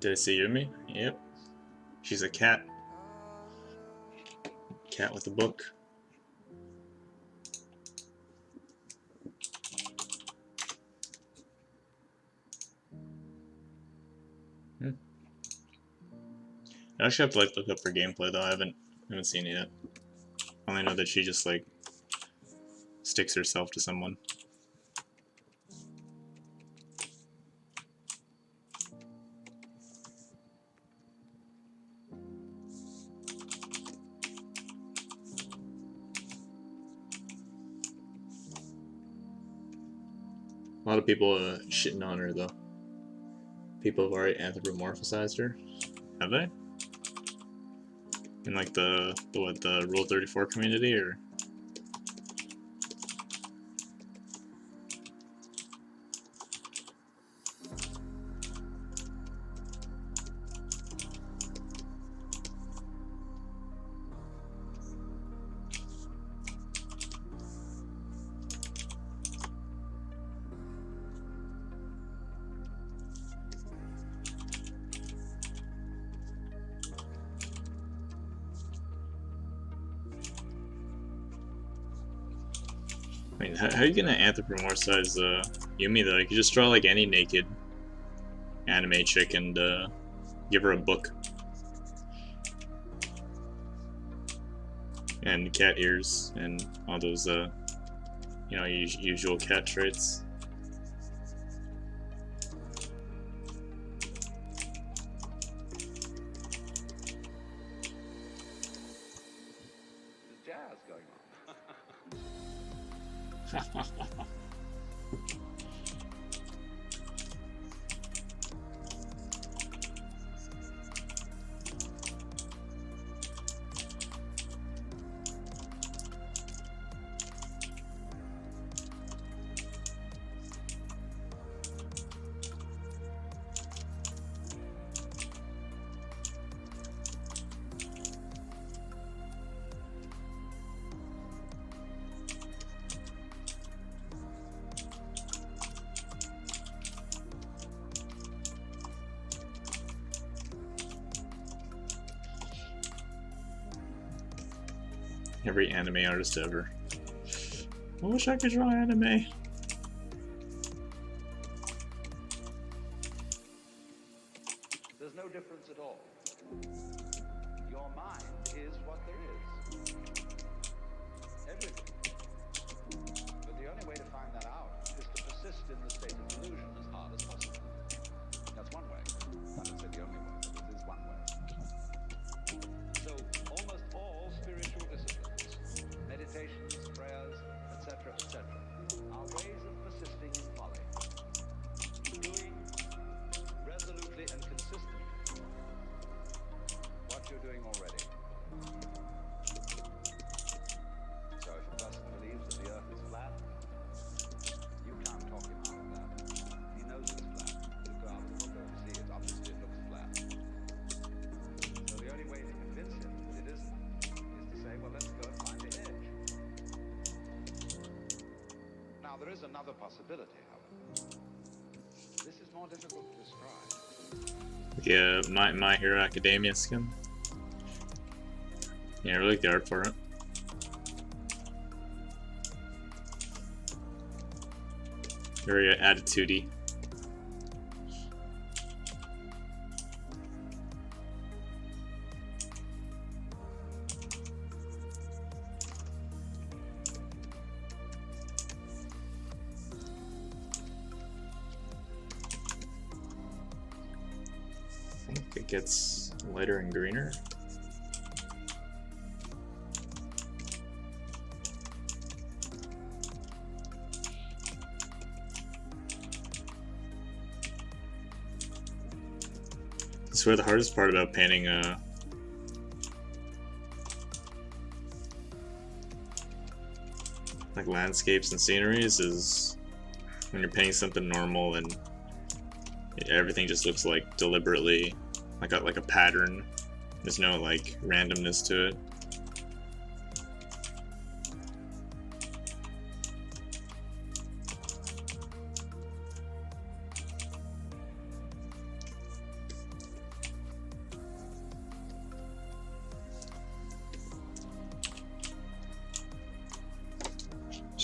Did I see Yumi? Yep. She's a cat. Cat with a book. I actually have to like look up her gameplay though. I haven't seen it yet. I only know that she just like sticks herself to someone. A lot of people shitting on her though. People have already anthropomorphized her. Have they? In like the Rule 34 community, or? I mean, how are you gonna anthropomorphize Yumi though? You could just draw like any naked anime chick and give her a book and cat ears and all those you know, usual cat traits. Jazz going on. Every anime artist ever. I wish I could draw anime. There's no difference at all. Your mind is what there is. Everything. But the only way to find that out is to persist in the state of delusion as hard as possible. That's one way. I don't say the only way, but it is one way. So almost all spiritual disciplines, meditations, prayers, etc., are ways of persisting in folly. Doing resolutely and consistently what you're doing already. So if a person believes that the earth is flat, you can't talk him out of that. He knows it's flat. Look out and look over and see it. Obviously it looks flat. So the only way to convince him that it isn't is to say, well, let's go and find the edge. Now there is another possibility, however. This is more difficult to describe. Yeah, My Hero Academia skin. Yeah, I really like the art for it. Very attitude-y. I think it gets lighter and greener. I swear the hardest part about painting like landscapes and sceneries is when you're painting something normal and everything just looks like deliberately like a pattern. There's no like randomness to it.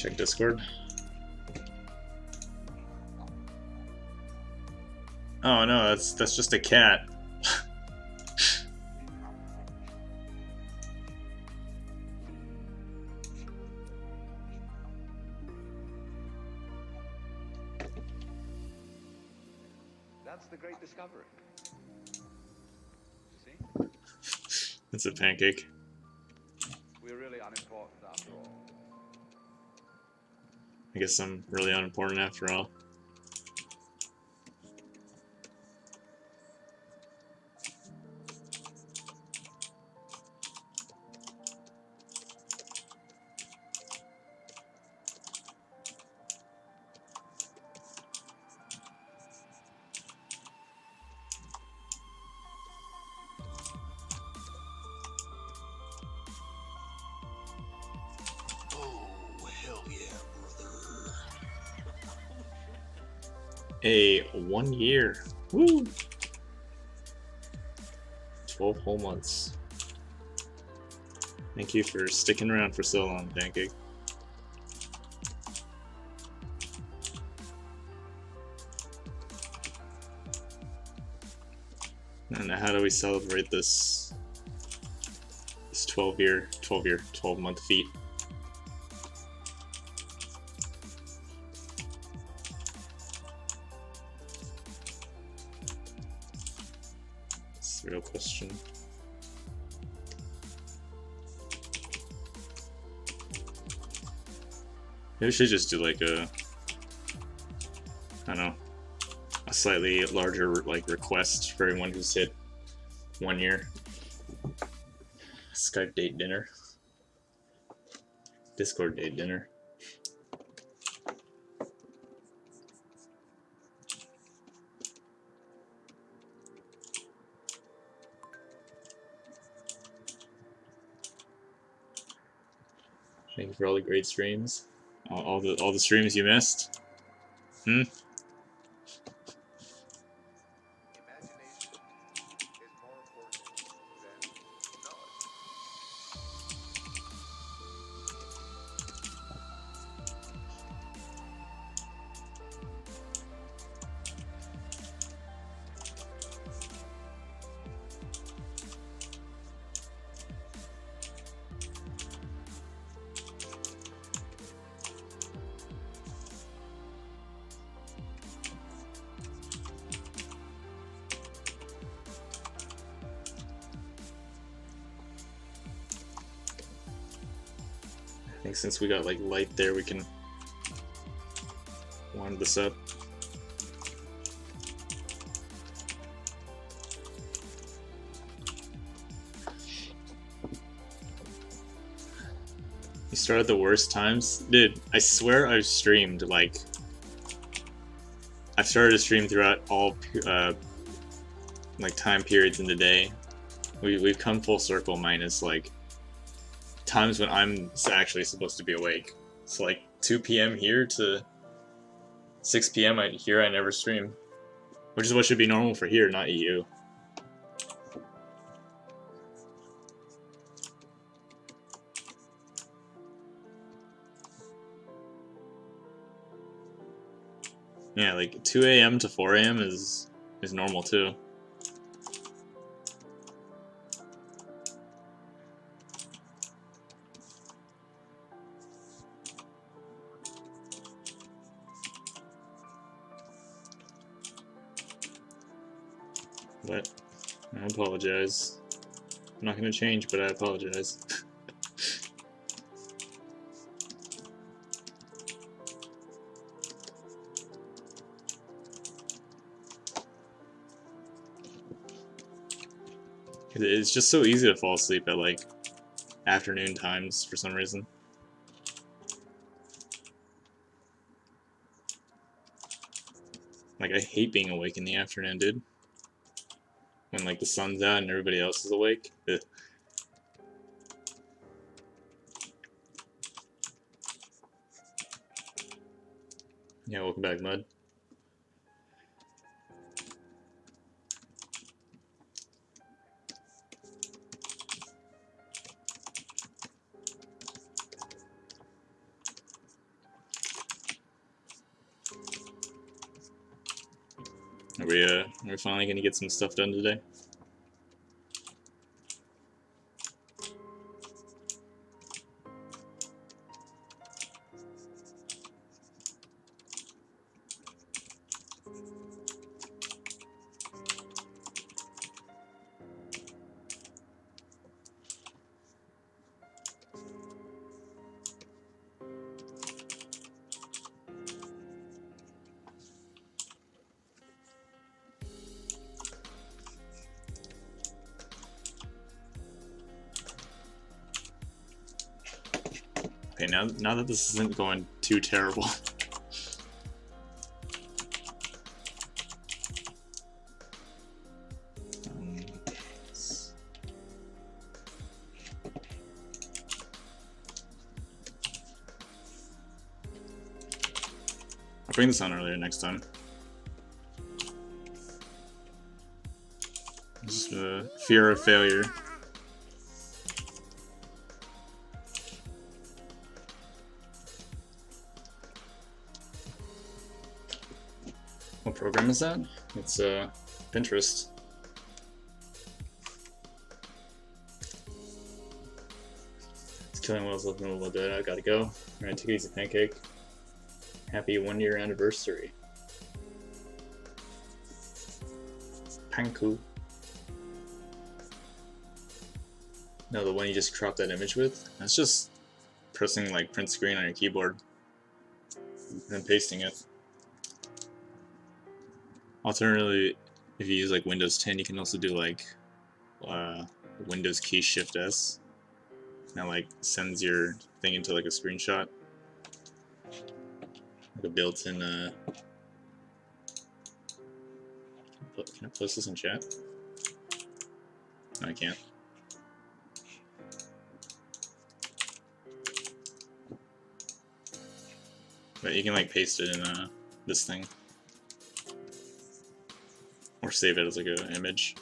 Check Discord. Oh no, that's just a cat. That's the great discovery. You see? It's a pancake. We're really unimportant after all. I guess I'm really unimportant after all. A 1 year. Woo! 12 whole months. Thank you for sticking around for so long, Pancake. And how do we celebrate this 12 month feat? That's the real question. Maybe we should just do like a, I don't know, a slightly larger like request for everyone who's hit 1 year. Skype date dinner. Discord date dinner. Thank you for all the great streams. All the streams you missed. Hmm? Imagination is more important than knowledge. I think since we got like light there, we can wind this up. You start at the worst times? Dude, I swear I've streamed like... I've started to stream throughout all like time periods in the day. We've come full circle minus like times when I'm actually supposed to be awake. So like 2 p.m. here to 6 p.m. Here I never stream. Which is what should be normal for here, not EU. Yeah, like 2 a.m. to 4 a.m. is normal too. But I apologize. I'm not gonna change, but I apologize. It's just so easy to fall asleep at like afternoon times for some reason. Like I hate being awake in the afternoon, dude. When like the sun's out and everybody else is awake. Ugh. Yeah, welcome back, Mud. Are we finally gonna get some stuff done today? Okay, now that this isn't going too terrible. I'll bring this on earlier next time. Just fear of failure. What program is that? It's Pinterest. It's killing whales looking a little bit. I gotta go. Alright, take it easy, pancake. Happy 1-year anniversary. Panku. No, the one you just cropped that image with? That's just pressing like print screen on your keyboard and then pasting it. Alternatively, if you use like Windows 10, you can also do like Windows key Shift S. Now like sends your thing into like a screenshot, like a built-in. Can I post this in chat? No, I can't. But you can like paste it in this thing. Or save it as like an image.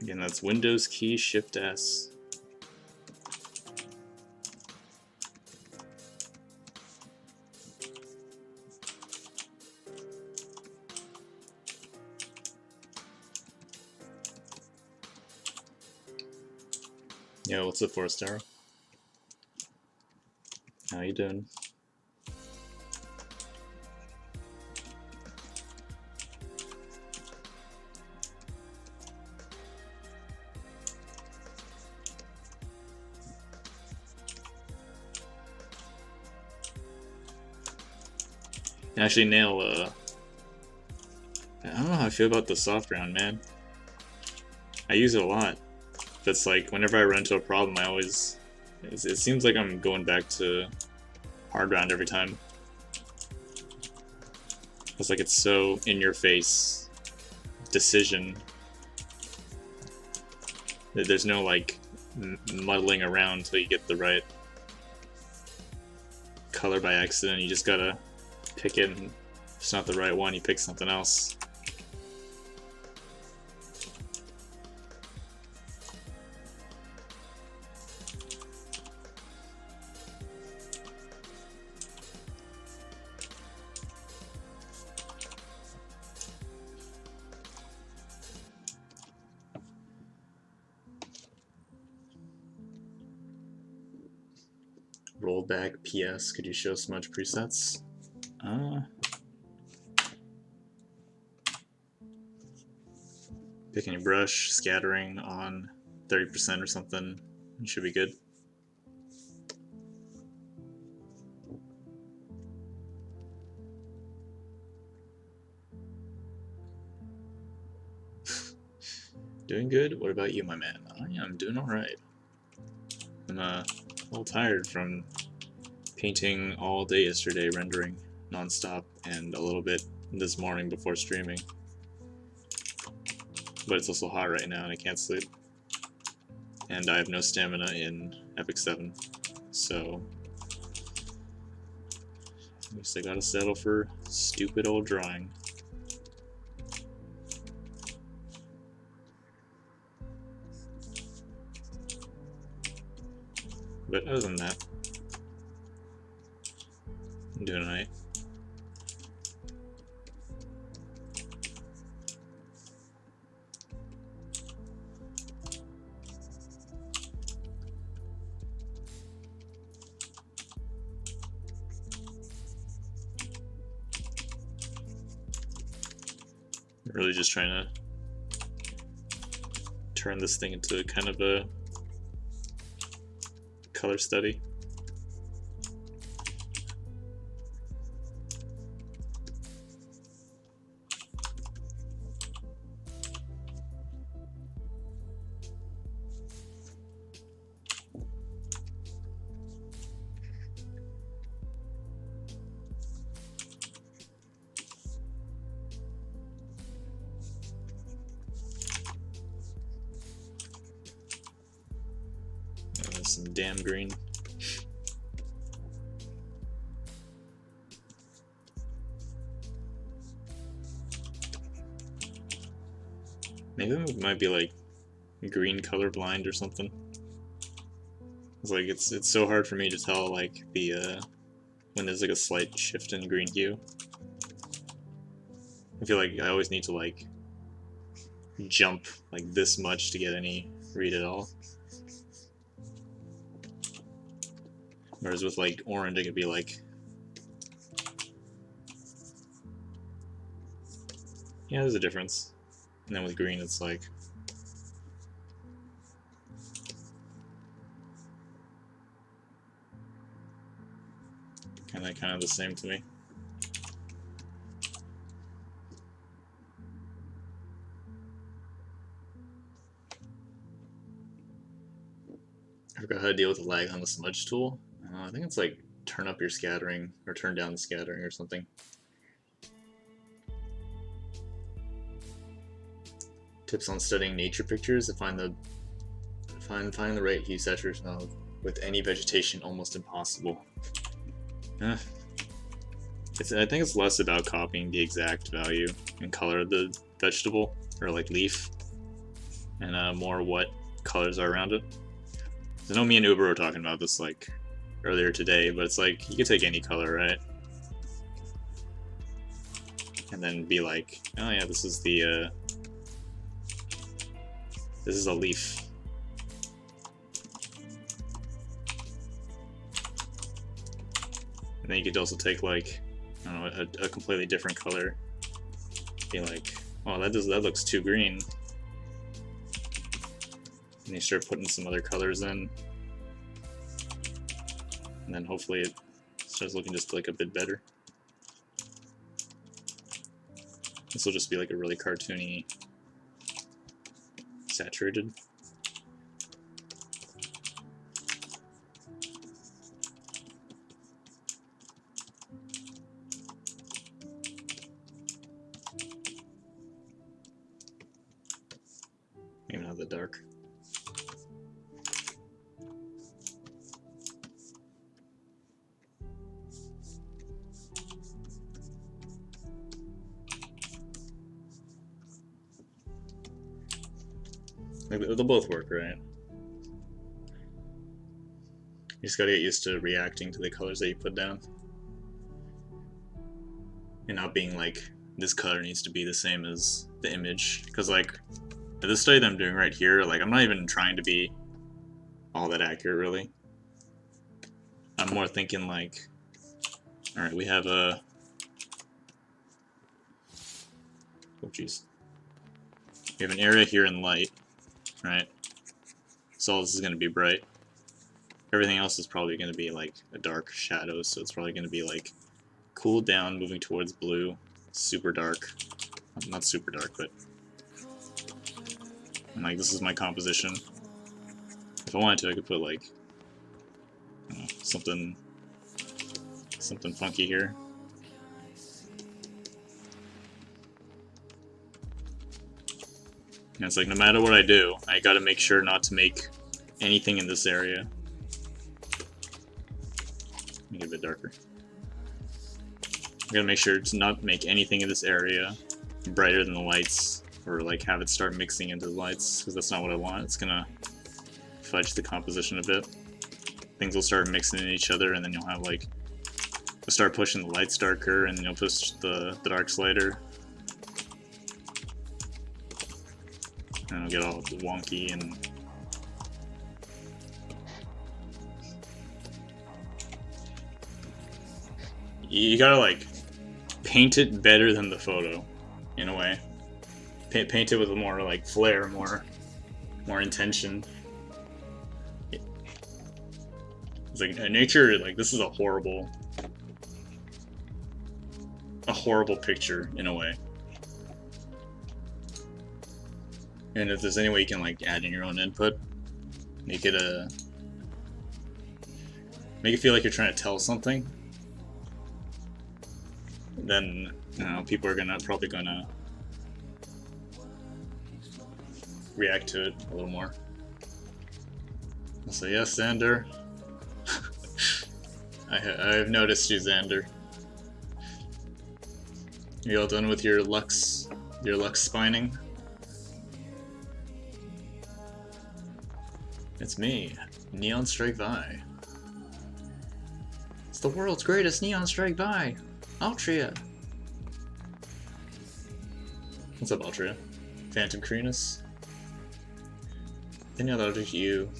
Again, that's Windows key Shift S. Yo, what's up, Forest Arrow? How you doing? Actually, Nail, I don't know how I feel about the soft round, man. I use it a lot. That's like, whenever I run into a problem, I always... It seems like I'm going back to hard round every time. It's like it's so in-your-face decision. There's no, like, muddling around until you get the right color by accident. You just gotta pick it, and if it's not the right one, you pick something else. Rollback PS, could you show smudge presets? Picking your brush, scattering on 30% or something, it should be good. Doing good? What about you, my man? I am doing alright. I'm a little tired from painting all day yesterday, rendering non-stop, and a little bit this morning before streaming. But it's also hot right now and I can't sleep. And I have no stamina in Epic 7, so I guess I gotta settle for stupid old drawing. But other than that, I'm doing alright. Really just trying to turn this thing into kind of a color study. Some damn green. Maybe it might be like green color blind or something. It's like it's so hard for me to tell like the when there's like a slight shift in green hue. I feel like I always need to like jump like this much to get any read at all. Whereas with like orange, it could be like, yeah, there's a difference. And then with green, it's like, kind of the same to me. I forgot how to deal with the lag on the smudge tool. I think it's like turn up your scattering or turn down the scattering or something. Tips on studying nature pictures: to find the right hue saturation with any vegetation almost impossible. I think it's less about copying the exact value and color of the vegetable or like leaf, and more what colors are around it. I know me and Uber were talking about this like earlier today, but it's like you could take any color, right? And then be like, oh yeah, this is the this is a leaf. And then you could also take like, I don't know, a completely different color. Be like, oh, that looks too green. And you start putting some other colors in. And then hopefully it starts looking just like a bit better. This will just be like a really cartoony, saturated. Maybe not the dark. They'll both work, right? You just gotta get used to reacting to the colors that you put down. And not being like, this color needs to be the same as the image. Because like, this study that I'm doing right here, like I'm not even trying to be all that accurate, really. I'm more thinking like, alright, we have a... oh jeez. We have an area here in light, right? So all this is going to be bright. Everything else is probably going to be like a dark shadow, so it's probably going to be like cooled down, moving towards blue, super dark. Not super dark, but and like this is my composition. If I wanted to, I could put like, I don't know, something funky here. And it's like, no matter what I do, I gotta make sure not to make anything in this area. Make it a bit darker. I gotta make sure to not make anything in this area brighter than the lights, or like have it start mixing into the lights, because that's not what I want. It's gonna fudge the composition a bit. Things will start mixing in each other, and then you'll have like start pushing the lights darker, and then you'll push the darks lighter. And it'll get all wonky and you gotta like paint it better than the photo, in a way. Paint it with a more like flair, more intention. It's like nature. Like this is a horrible picture in a way. And if there's any way you can like add in your own input, make it feel like you're trying to tell something, then you know people are probably gonna react to it a little more. I'll say yes, Xander. I have noticed you, Xander. You all done with your Lux spining? It's me, Neon Strike Vi. It's the world's greatest Neon Strike Vi, Altria. What's up, Altria? Phantom Crenus? Danielle, that'll do you.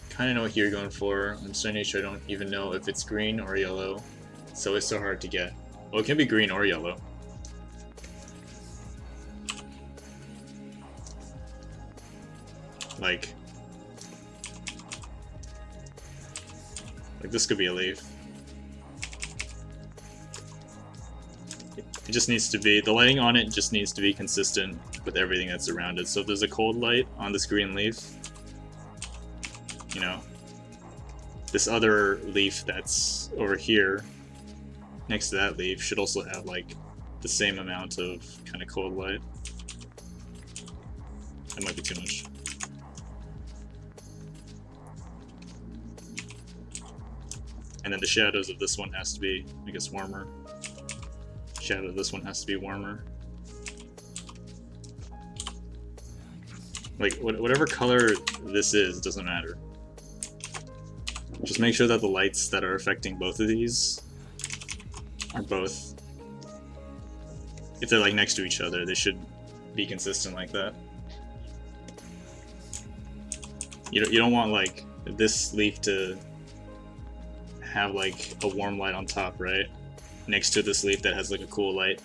Kinda know what you're going for. I'm starting to sure I don't even know if it's green or yellow, so it's so hard to get. Well, it can be green or yellow. Like this could be a leaf. It just needs to be, the lighting on it just needs to be consistent with everything that's around it. So if there's a cold light on this green leaf, you know, this other leaf that's over here next to that leaf should also have like the same amount of kind of cold light. That might be too much. And then the shadows of this one has to be, I guess, warmer. Shadow of this one has to be warmer. Like, whatever color this is, doesn't matter. Just make sure that the lights that are affecting both of these are both, if they're like next to each other, they should be consistent like that. You don't want like this leaf to have like a warm light on top, right? Next to this leaf that has like a cool light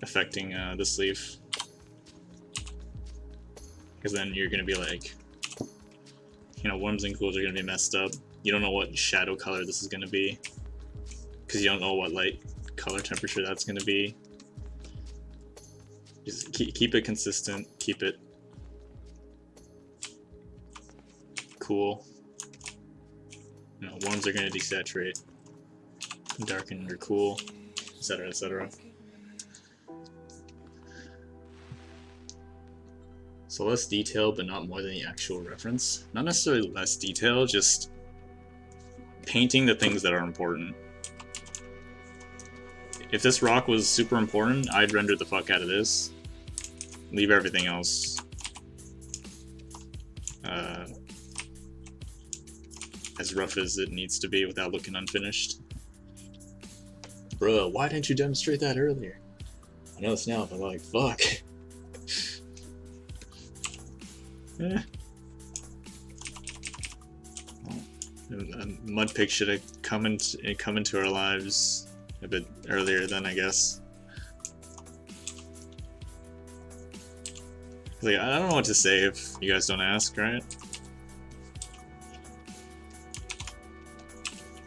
affecting this leaf. Because then you're gonna be like, you know, warms and cools are gonna be messed up. You don't know what shadow color this is gonna be, because you don't know what light color temperature that's gonna be. Just keep it consistent, keep it cool. You know, warms are gonna desaturate, darken or cool, etc., etc. So less detail, but not more than the actual reference. Not necessarily less detail, just painting the things that are important. If this rock was super important, I'd render the fuck out of this. Leave everything else as rough as it needs to be without looking unfinished. Bro, why didn't you demonstrate that earlier? I know it's now, but like, fuck. Eh. Mudpig should have come into our lives a bit earlier then, I guess. Like, I don't know what to say if you guys don't ask, right?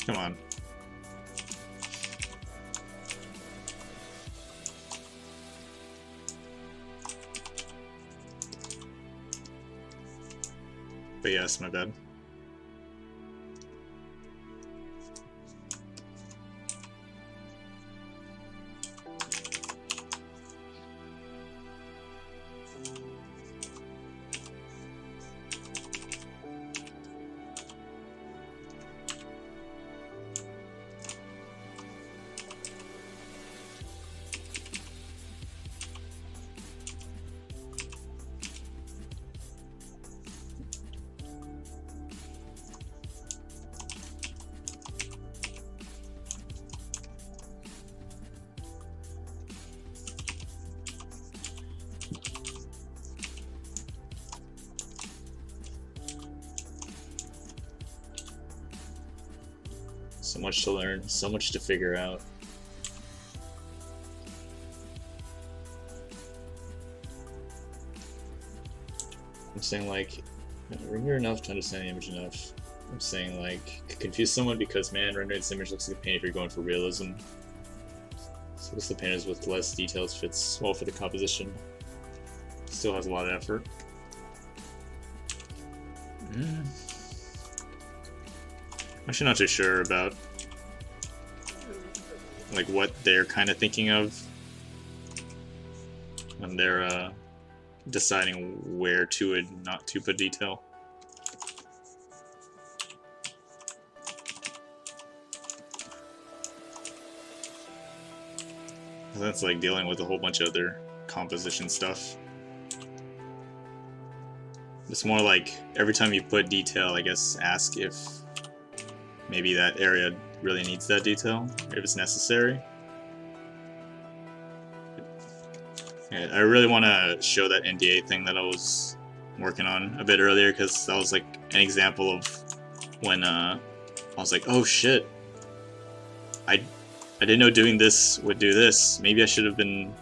Come on. But yes, my bad. So much to learn, so much to figure out. I'm saying like, render enough to understand the image enough. I'm saying like, confuse someone because man, rendering this image looks like a paint if you're going for realism. So the painters with less details fits well for the composition. Still has a lot of effort. Actually not too sure about like what they're kind of thinking of when they're deciding where to and not to put detail. That's like dealing with a whole bunch of other composition stuff. It's more like every time you put detail, I guess ask if maybe that area really needs that detail, if it's necessary. Yeah, I really want to show that NDA thing that I was working on a bit earlier, because that was like an example of when I was like, oh shit, I didn't know doing this would do this. Maybe I should have been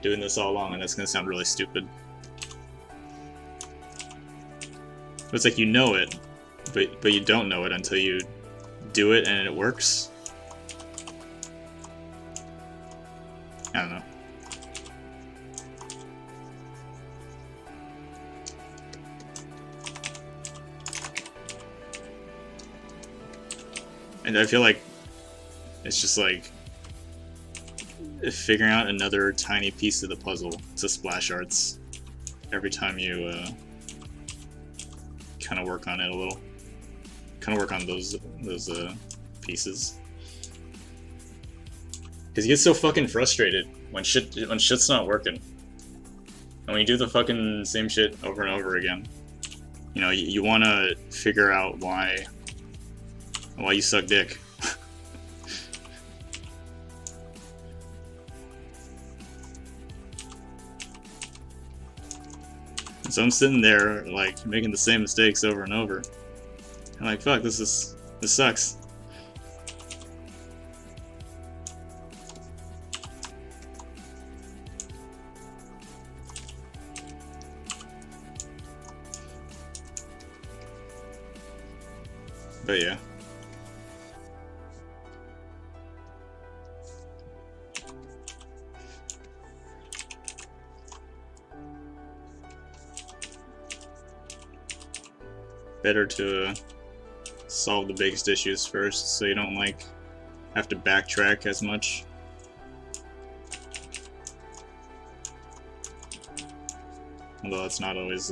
doing this all along, and that's gonna sound really stupid. But it's like you know it, but you don't know it until you do it and it works. I don't know. And I feel like it's just like figuring out another tiny piece of the puzzle to splash arts every time you kind of work on it a little. Kind of work on those pieces. Because you get so fucking frustrated when shit's not working. And when you do the fucking same shit over and over again. You know, you want to figure out why you suck dick. So I'm sitting there, like, making the same mistakes over and over. I'm like, fuck, this sucks. But yeah. Better to solve the biggest issues first, so you don't like have to backtrack as much. Although that's not always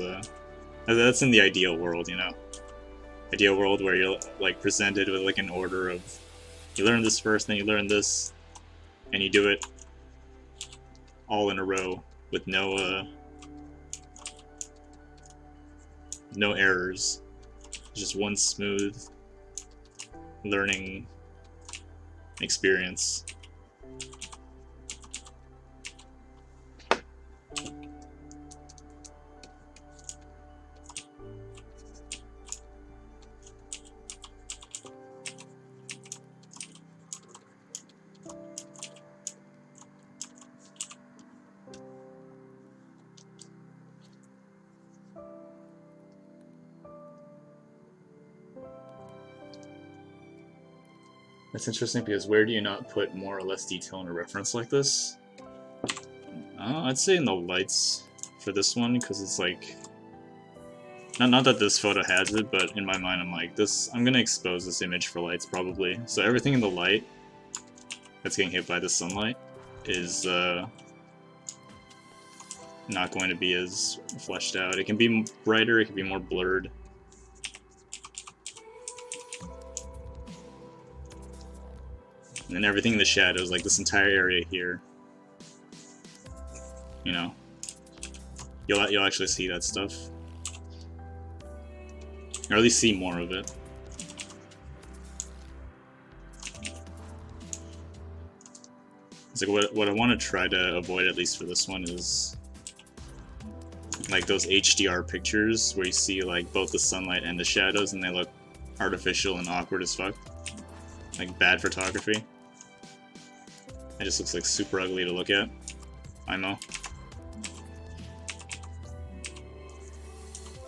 that's in the ideal world, you know. Ideal world where you're like presented with like an order of you learn this first, then you learn this, and you do it all in a row with no errors. Just one smooth learning experience. That's interesting because where do you not put more or less detail in a reference like this? I'd say in the lights for this one, because it's like not that this photo has it, but in my mind I'm like I'm gonna expose this image for lights probably. So everything in the light that's getting hit by the sunlight is not going to be as fleshed out. It can be brighter, it can be more blurred. And then everything in the shadows, like this entire area here, you know, you'll actually see that stuff, or at least see more of it. It's like what I want to try to avoid, at least for this one, is like those HDR pictures where you see like both the sunlight and the shadows, and they look artificial and awkward as fuck. Like bad photography. It just looks like super ugly to look at. I know.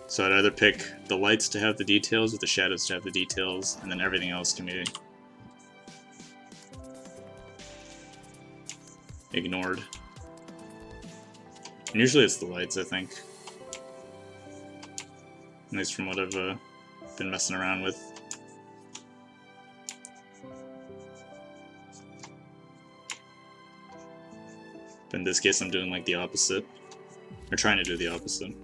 So I'd either pick the lights to have the details or the shadows to have the details, and then everything else can be ignored. And usually it's the lights, I think. At least from what I've been messing around with. But in this case I'm doing like the opposite. Or trying to do the opposite.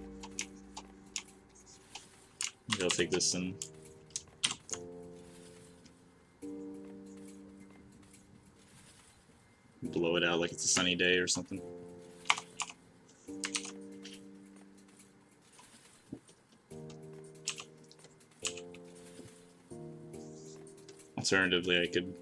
Maybe I'll take this and blow it out like it's a sunny day or something. Alternatively, I could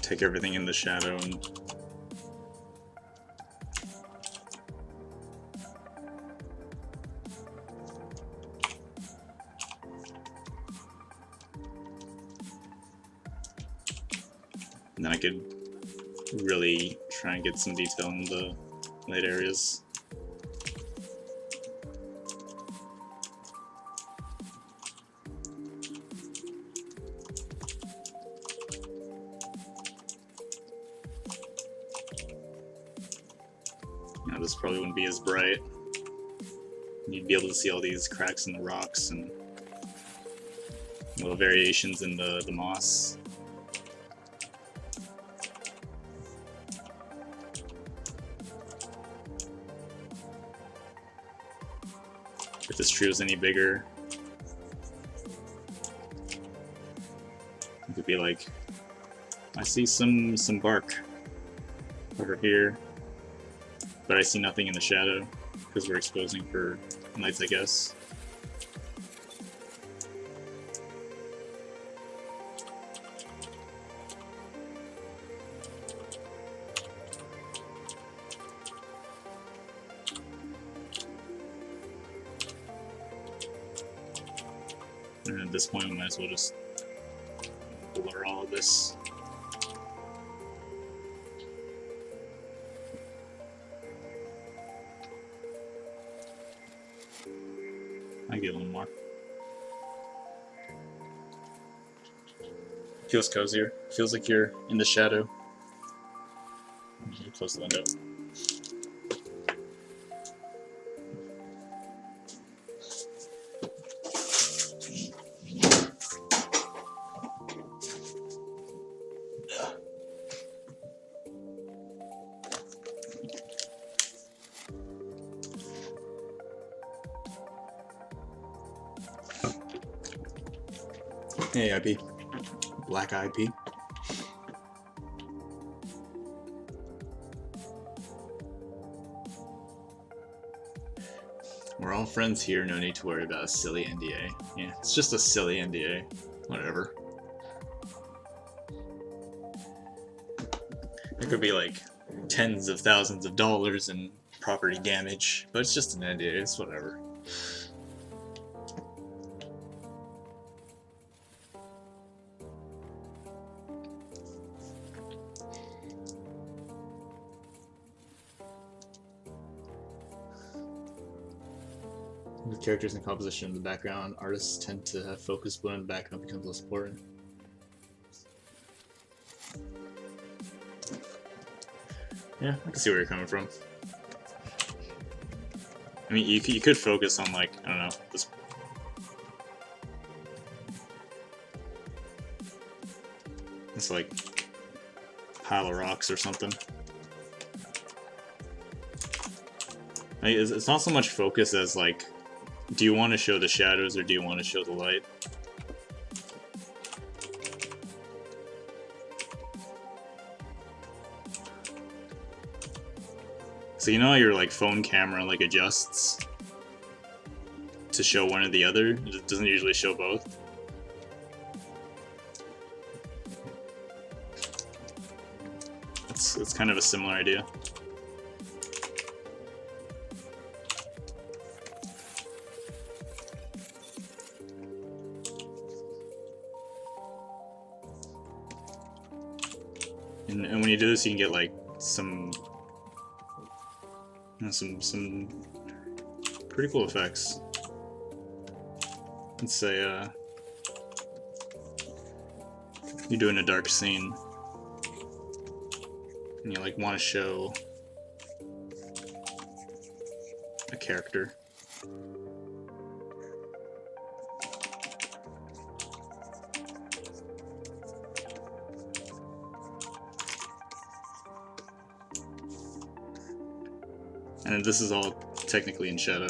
take everything in the shadow and then I could really try and get some detail in the light areas. Now this probably wouldn't be as bright. You'd be able to see all these cracks in the rocks and little variations in the moss. If this tree was any bigger, it could be like, I see some bark over here, but I see nothing in the shadow because we're exposing for lights, I guess. And at this point, we might as well just blur all of this. I get a little more. Feels cozier. Feels like you're in the shadow. Close the window. Hey, IP. Black IP. We're all friends here, no need to worry about a silly NDA. Yeah, it's just a silly NDA. Whatever. It could be like tens of thousands of dollars in property damage, but it's just an NDA, it's whatever. With characters and composition in the background, artists tend to have focus blur in the background becomes less important. Yeah, I can see where you're coming from. I mean, you could focus on, like, I don't know, this like pile of rocks or something. Like, it's not so much focus as like, do you want to show the shadows or do you want to show the light? So you know how your like phone camera like adjusts? to show one or the other. It doesn't usually show both. It's kind of a similar idea. And when you do this, you can get like some pretty cool effects. Let's say you're doing a dark scene and you like want to show a character. And this is all technically in shadow,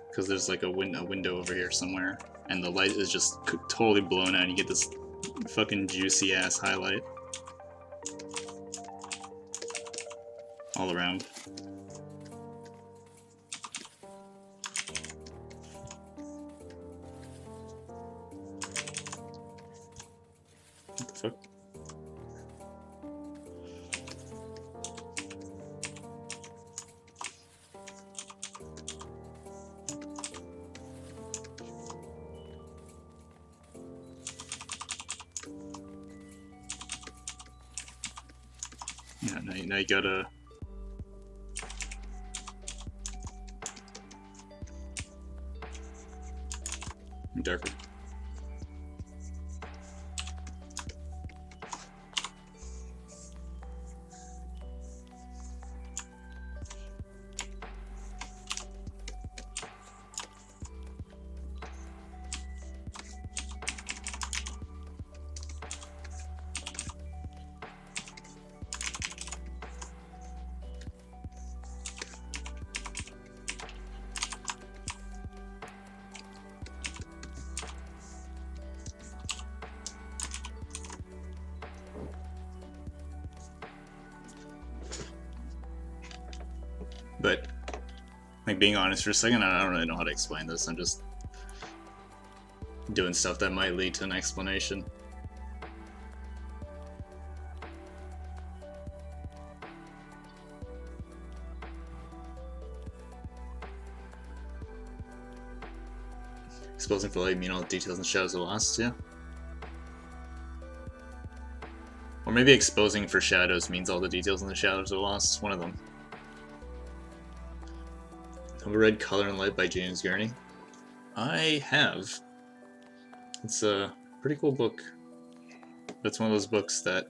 because there's like a window over here somewhere, and the light is just totally blown out, and you get this fucking juicy ass highlight all around. What the fuck? Yeah, now you gotta darker. But, like, being honest for a second, I don't really know how to explain this. I'm just doing stuff that might lead to an explanation. Exposing for light, you mean all the details and shadows are lost, yeah? Or maybe exposing for shadows means all the details and the shadows are lost. One of them. Have you read Color and Light by James Gurney? I have. It's a pretty cool book. It's one of those books that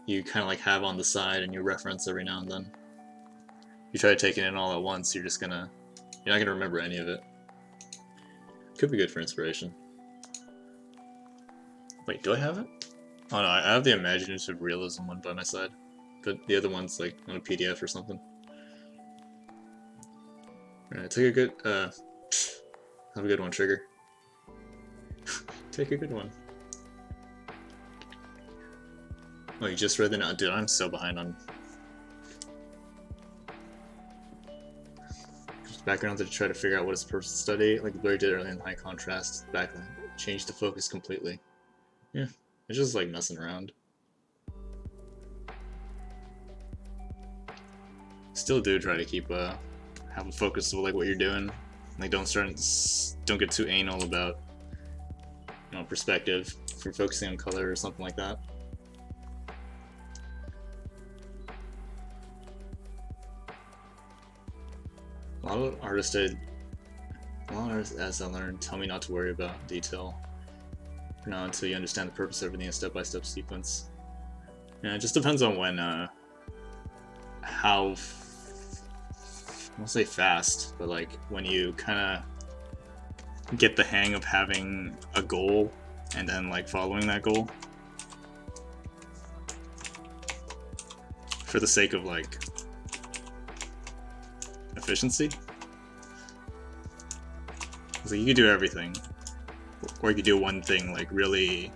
you kind of like have on the side and you reference every now and then. If you try to take it in all at once, you're not gonna remember any of it. Could be good for inspiration. Wait, do I have it? Oh no, I have the imaginative realism one by my side. But the other one's like on a PDF or something. Alright, take a good, have a good one, Trigger. Take a good one. Oh, you just read the note? Dude, I'm so behind on... Background to try to figure out what is the purpose of study, like Blurry did earlier in high contrast, background. Change the focus completely. Yeah, it's just like messing around. Still do try to keep, have a focus of like what you're doing. Like don't get too anal about, you know, perspective. If you're focusing on color or something like that. A lot of artists as I learned tell me not to worry about detail for now until you understand the purpose of everything in a step-by-step sequence. Yeah, it just depends on when, how, I won't say fast, but like when you kind of get the hang of having a goal and then like following that goal for the sake of like efficiency. So you could do everything, or you could do one thing like really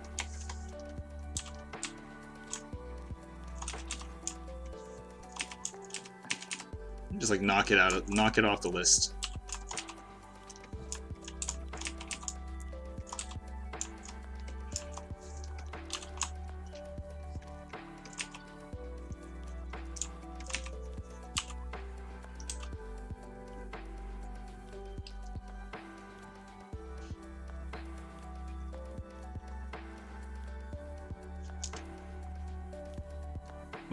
just like knock it off the list.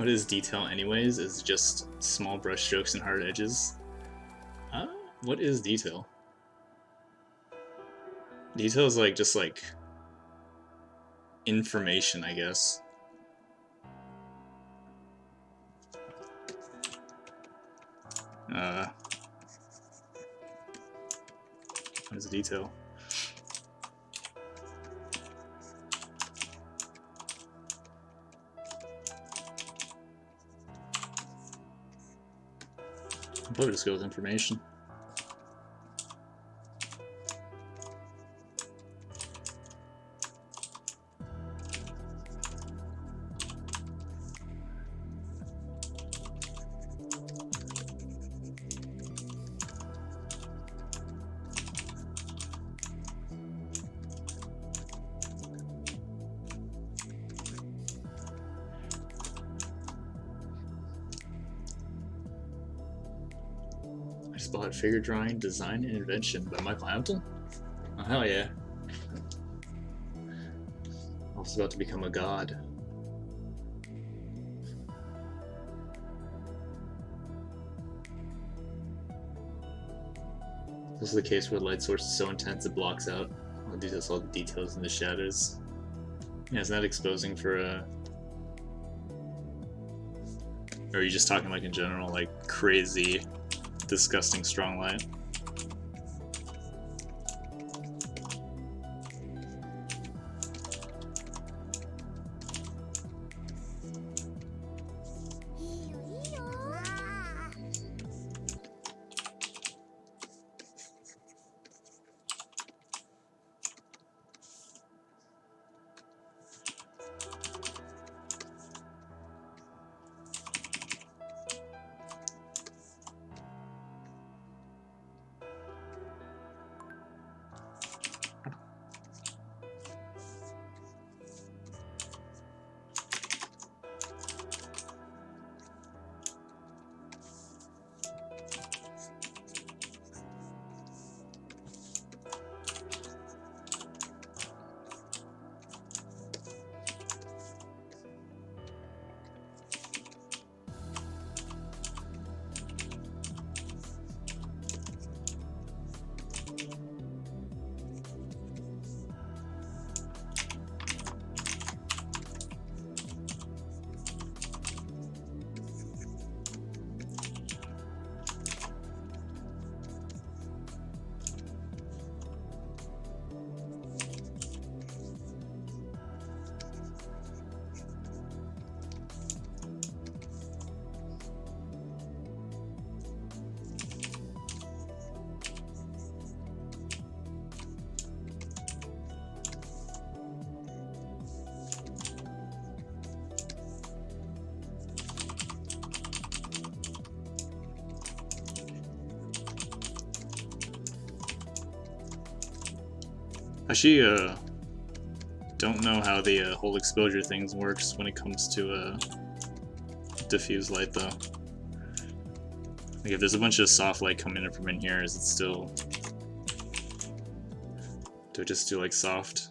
What is detail anyways? Is just small brush strokes and hard edges. What is detail? Detail is like just like information, I guess. What is detail? I'll probably just go with information. I just bought Figure Drawing, Design, and Invention by Michael Hampton. Oh, hell yeah. I was about to become a god. This is the case where the light source is so intense it blocks out all the details in the shadows. Yeah, isn't that exposing for a... Or are you just talking like in general, like crazy, disgusting strong light? Actually, don't know how the whole exposure things works when it comes to diffuse light though. Like if there's a bunch of soft light coming in from in here, is it still... Do I just do like soft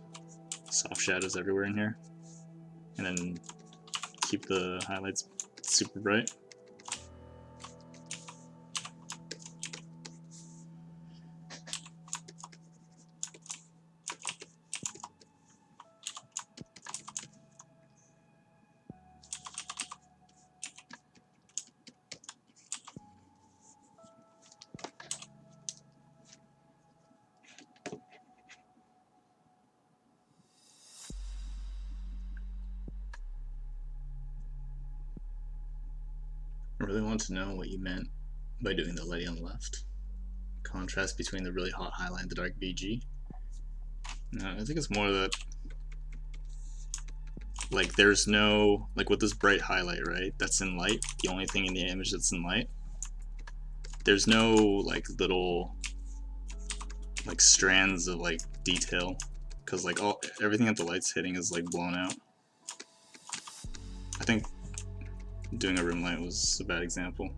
shadows everywhere in here? And then keep the highlights super bright? I really want to know what you meant by doing the lighting on the left. Contrast between the really hot highlight and the dark VG. No, I think it's more that, like, there's no, like with this bright highlight, right, that's in light, the only thing in the image that's in light, there's no like little like strands of like detail, because like everything that the light's hitting is like blown out. I think doing a room light was a bad example,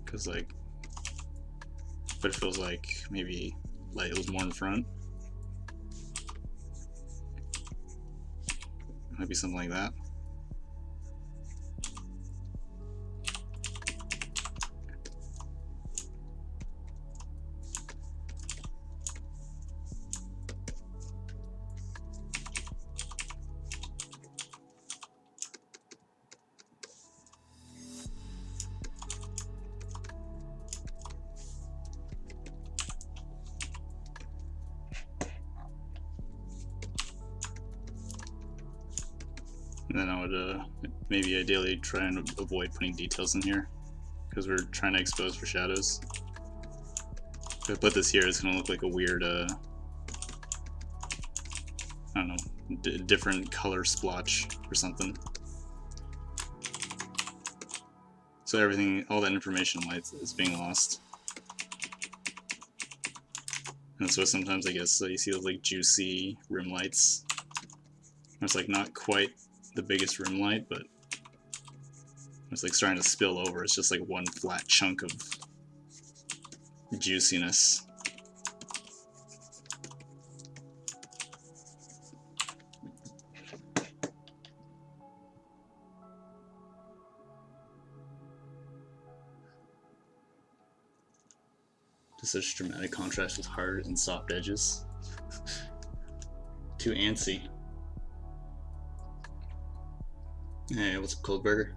because like, but it feels like maybe light was more in front. Maybe something like that. And then I would maybe ideally try and avoid putting details in here, because we're trying to expose for shadows. If I put this here, it's going to look like a weird, I don't know, different color splotch or something. So everything, all that information light is being lost. And so sometimes I guess you see those like juicy rim lights. It's like not quite the biggest rim light, but it's like starting to spill over. It's just like one flat chunk of juiciness. Just such dramatic contrast with hard and soft edges. Too antsy. Hey, what's up, Cold Burger?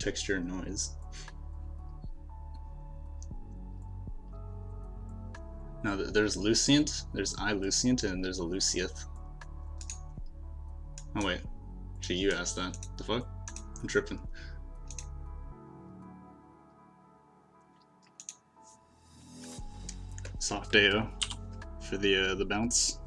Texture and noise. Now there's Lucient, there's iLucient, and there's a Lucieth. Oh wait, actually you asked that. The fuck? I'm tripping. Soft AO for the bounce.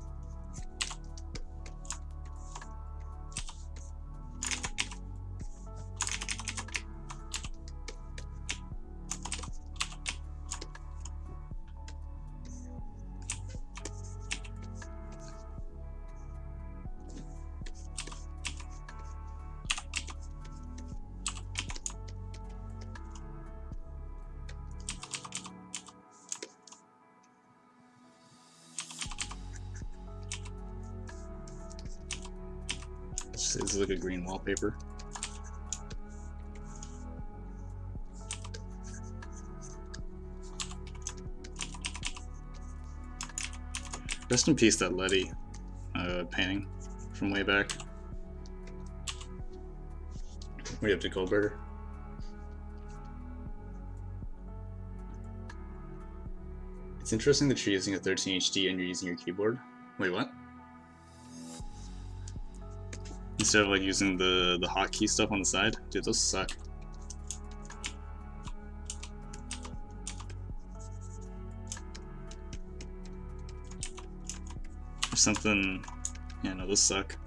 This is like a green wallpaper. Rest in peace, that Letty painting from way back. What are you up to, Goldberger? It's interesting that you're using a 13 HD and you're using your keyboard. Wait, what? Instead of like using the hotkey stuff on the side? Dude, those suck. Or something. Yeah, no, those suck.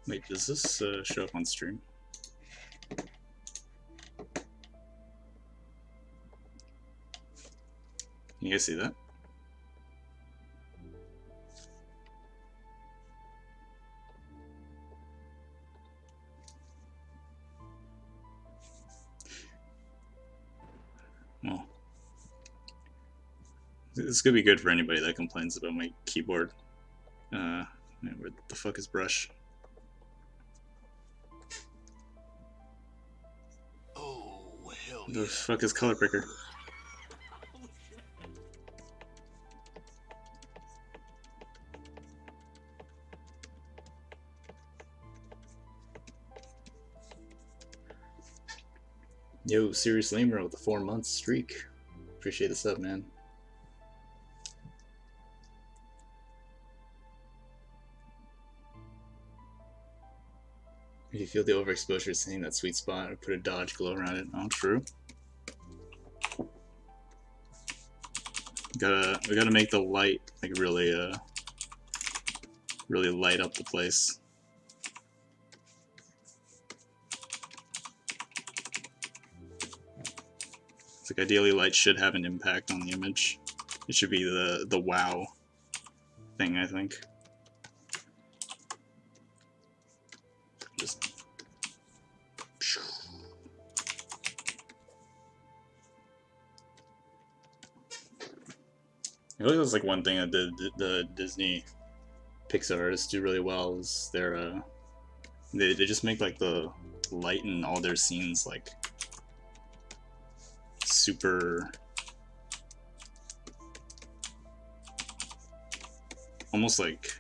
Wait, does this show up on stream? Can you guys see that? Well, this could be good for anybody that complains about my keyboard. Man, where the fuck is brush? Oh, hell The fuck is color picker? Yo, Serious Lamer with a 4-month streak. Appreciate the sub, man. If you feel the overexposure, saying that sweet spot, or put a dodge glow around it. Oh, true. We gotta make the light like really really light up the place. It's like ideally light should have an impact on the image. It should be the wow thing, I think. Just I feel like that's like one thing that the Disney Pixar artists do really well is they just make like the light in all their scenes like super, almost like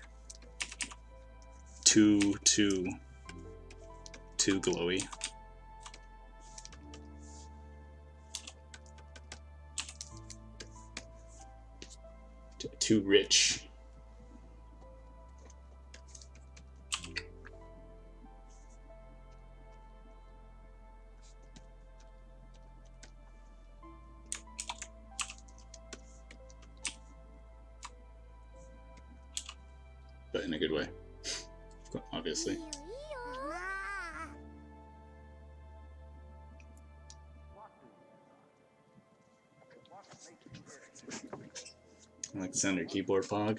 too glowy. Too rich. But in a good way, obviously. I like the sound of your keyboard, Pog.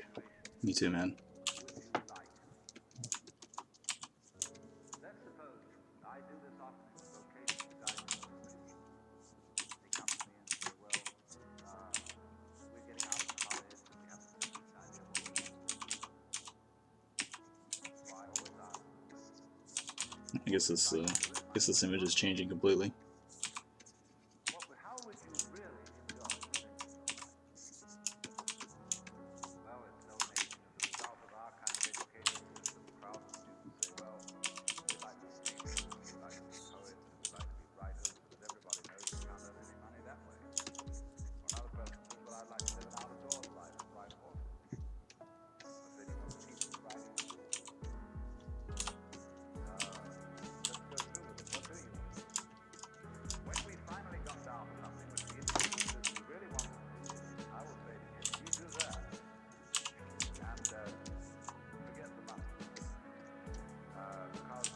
Me too, man. I guess this image is changing completely.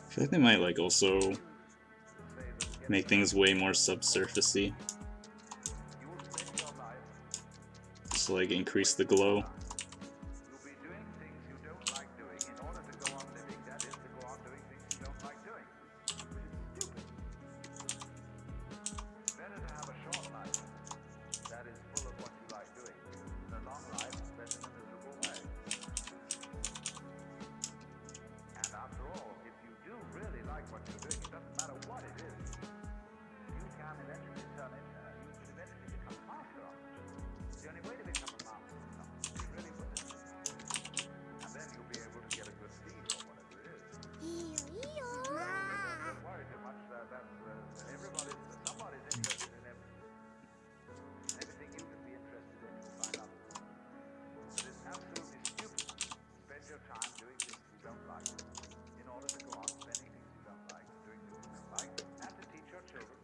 I feel like they might like also make things way more subsurfacey, just to like increase the glow.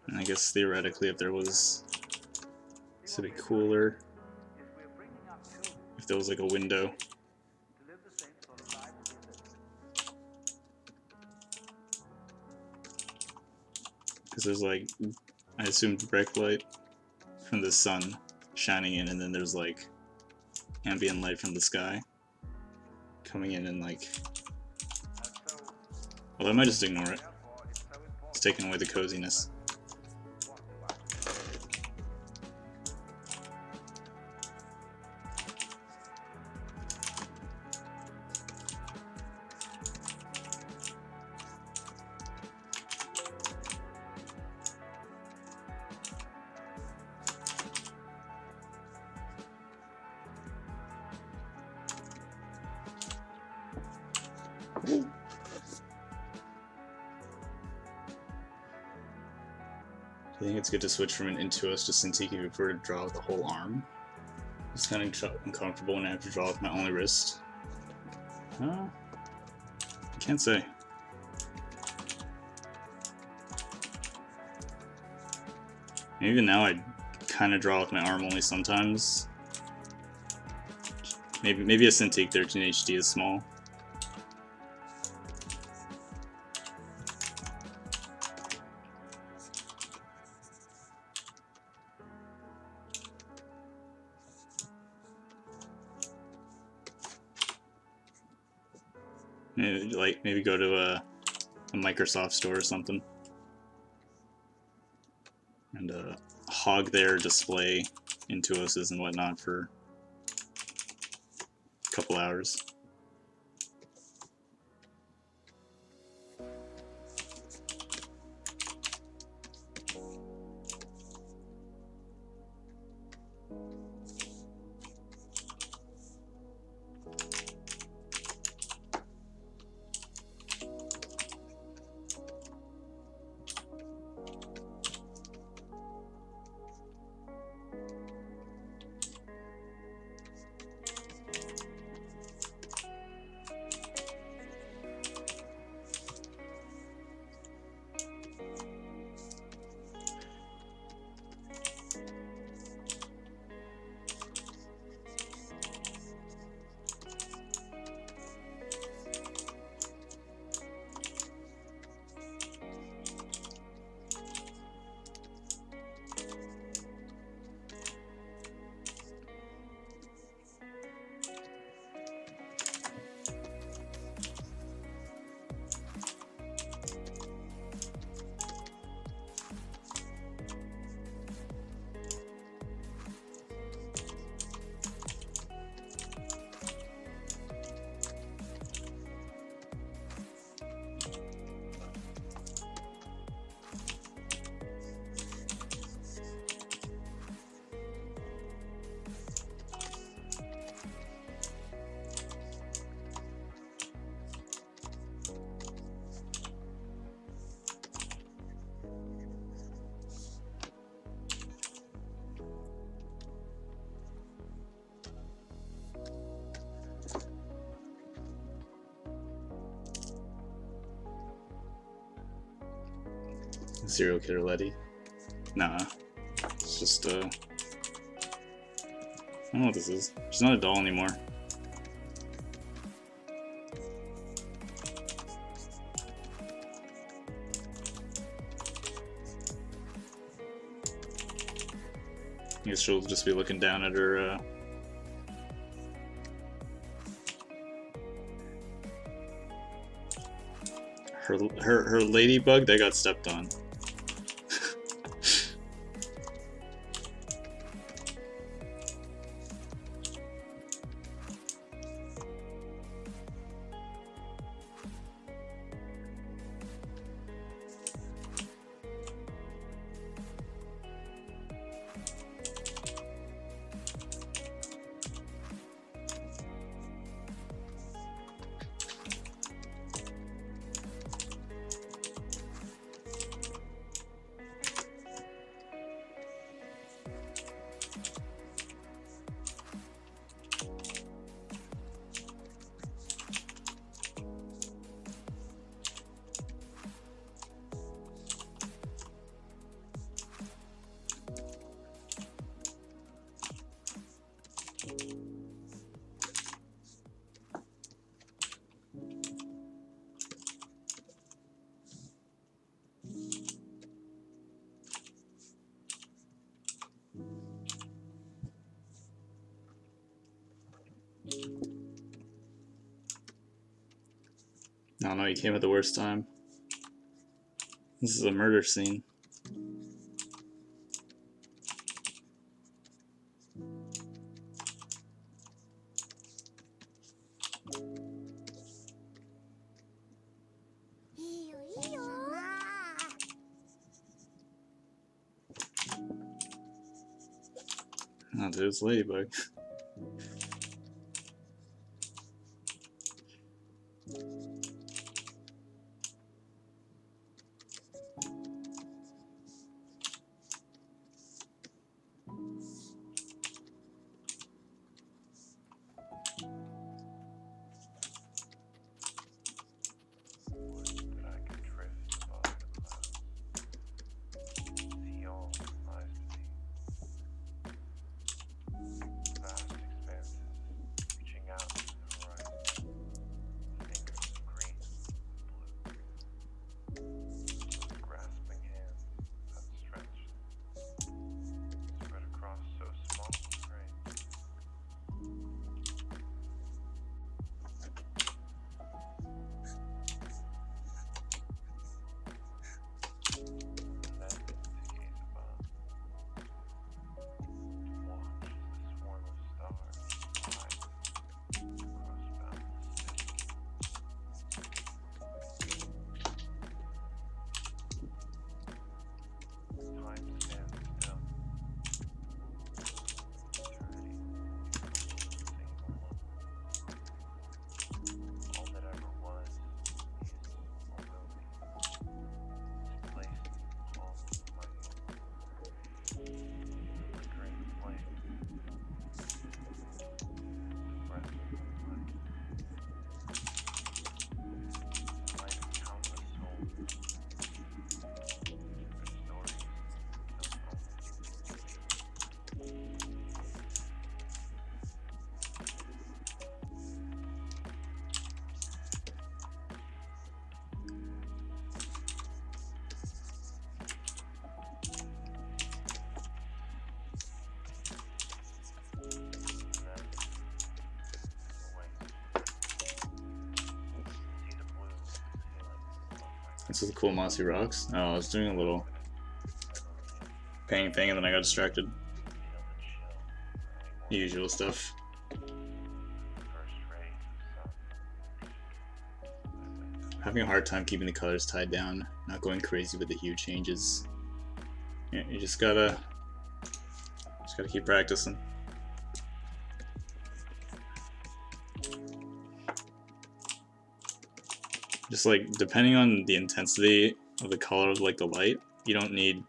And I guess theoretically, if there was, this would be cooler if there was like a window. Because there's like, I assume direct light from the sun shining in, and then there's like ambient light from the sky coming in and like, well, I might just ignore it. It's taking away the coziness. I think it's good to switch from an Intuos to Cintiq if you prefer to draw with the whole arm. It's kind of uncomfortable when I have to draw with my only wrist. I can't say. Even now I kind of draw with my arm only sometimes. Maybe a Cintiq 13 HD is small. Maybe go to a Microsoft store or something and hog their display Intuoses and whatnot for a couple hours. Serial killer Letty. Nah. It's just I don't know what this is. She's not a doll anymore. I guess she'll just be looking down at her her ladybug that got stepped on. I don't know, you came at the worst time. This is a murder scene. Oh, dude, it's Ladybug. This is the cool mossy rocks. Oh, I was doing a little painting thing and then I got distracted. Usual stuff. Having a hard time keeping the colors tied down, not going crazy with the hue changes. Yeah, you just gotta keep practicing. Just like depending on the intensity of the color of like the light, you don't need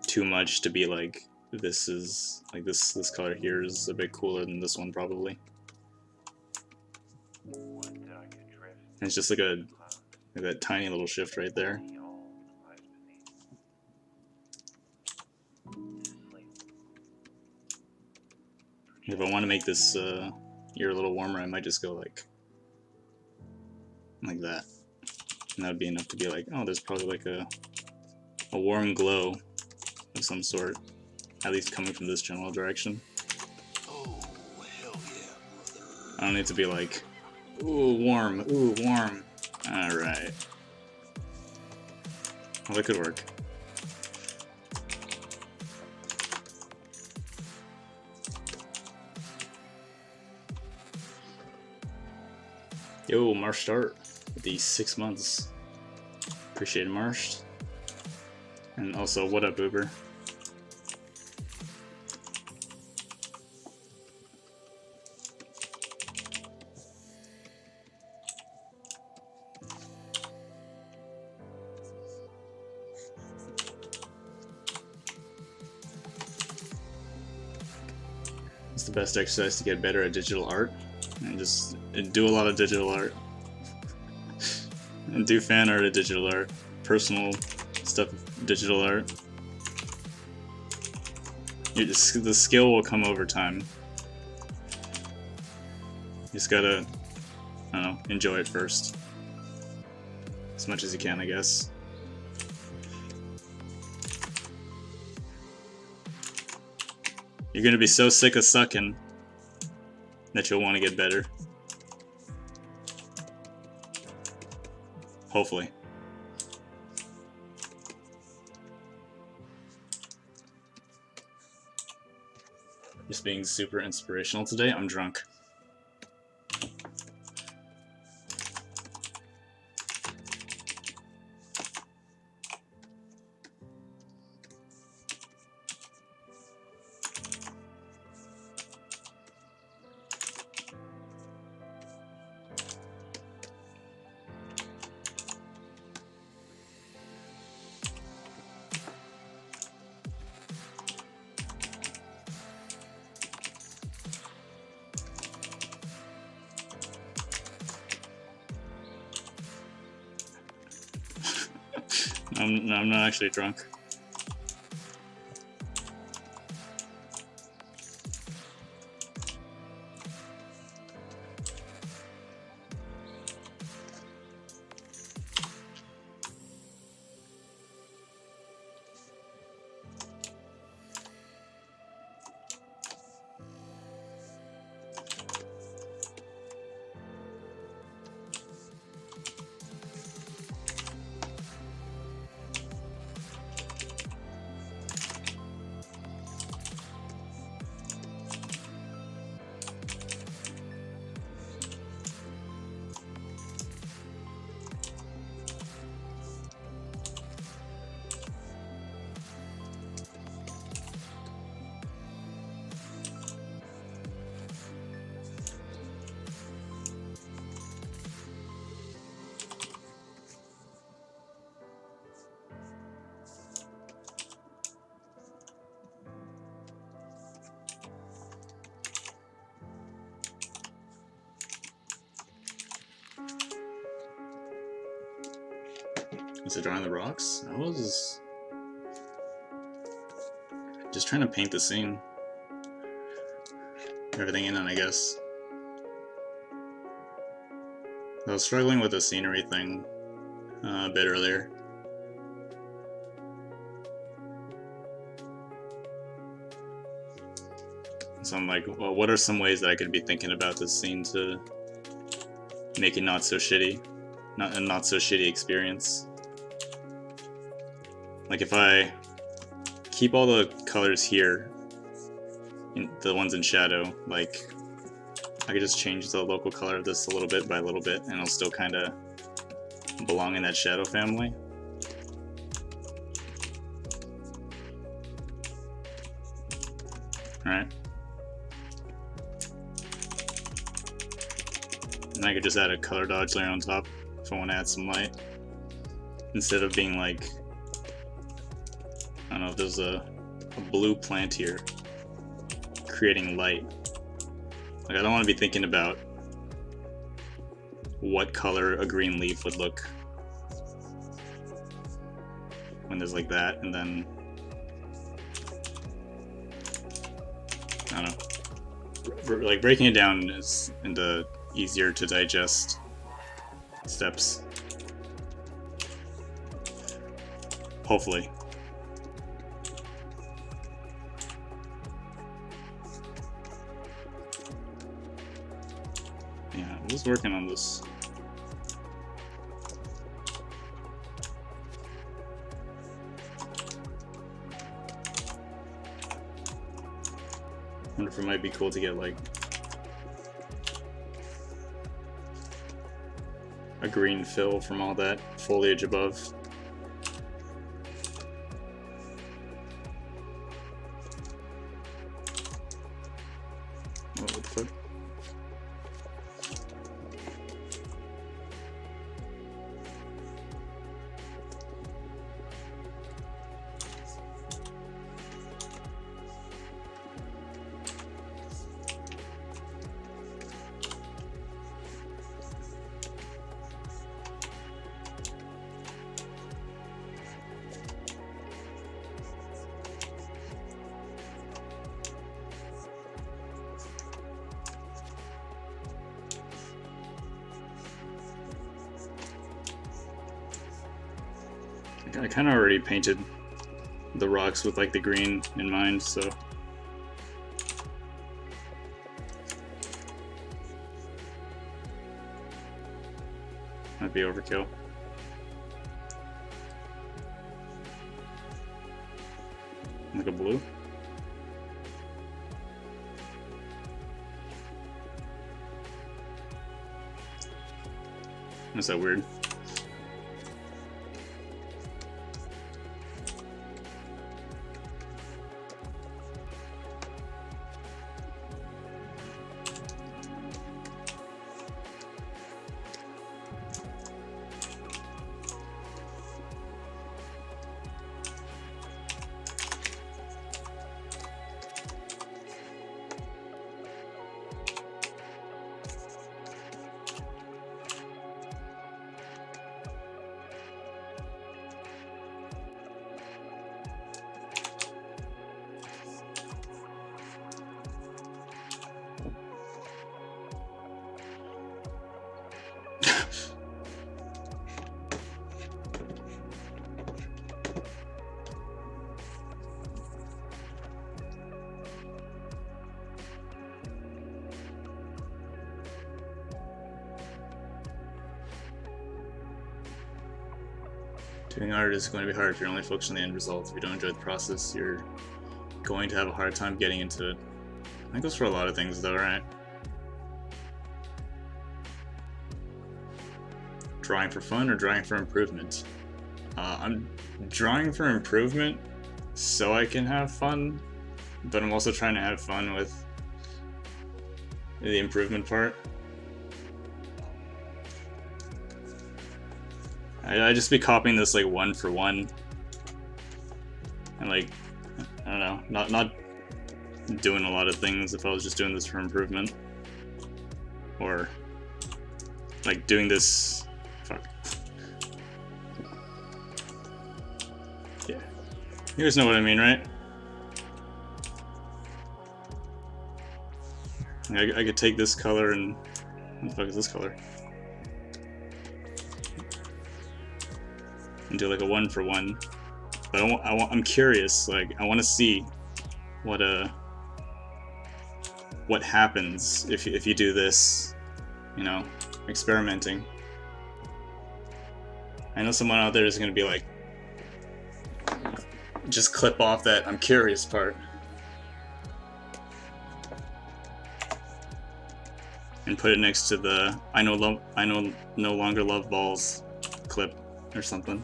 too much to be like this is like this color here is a bit cooler than this one probably. And it's just like that tiny little shift right there. If I want to make this ear a little warmer, I might just go like that. And that would be enough to be like, oh, there's probably like a warm glow of some sort, at least coming from this general direction. Oh, hell yeah, brother. I don't need to be like, ooh, warm, ooh, warm. Alright. Well, that could work. Yo, Marsh start with the 6 months. Appreciate it, Marsh. And also, what up, Uber? It's the best exercise to get better at digital art. And just do a lot of digital art. And do fan art of digital art. Personal stuff of digital art. The skill will come over time. You just gotta, I don't know, enjoy it first. As much as you can, I guess. You're gonna be so sick of sucking that you'll want to get better. Hopefully. Just being super inspirational today. I'm drunk. I'm not actually drunk. Is it drawing the rocks? I was just trying to paint the scene. Everything in it, I guess. I was struggling with the scenery thing a bit earlier. So I'm like, well, what are some ways that I could be thinking about this scene to make it not so shitty? not so shitty experience. Like if I keep all the colors here, the ones in shadow, like I could just change the local color of this a little bit by a little bit, and it'll still kind of belong in that shadow family. Alright. And I could just add a color dodge layer on top if I want to add some light. Instead of being like, I don't know if there's a blue plant here creating light. Like I don't want to be thinking about what color a green leaf would look when there's like that, and then I don't know. Like breaking it down is into easier to digest steps. Hopefully. Yeah, I was working on this. I wonder if it might be cool to get like a green fill from all that foliage above. What the fuck? I kind of already painted the rocks with like the green in mind, so might be overkill. Like a blue. Is that weird? Doing art is going to be hard if you're only focused on the end result. If you don't enjoy the process, you're going to have a hard time getting into it. I think goes for a lot of things though, right? Drawing for fun or drawing for improvement? I'm drawing for improvement so I can have fun, but I'm also trying to have fun with the improvement part. I'd just be copying this like one for one, and like I don't know, not doing a lot of things if I was just doing this for improvement, or like doing this. Fuck. Yeah, you guys know what I mean, right? I could take this color and what the fuck is this color? And do like a one for one, but I'm curious. Like I want to see what happens if you do this, you know, experimenting. I know someone out there is gonna be like, just clip off that I'm curious part. And put it next to the I no longer love balls clip or something.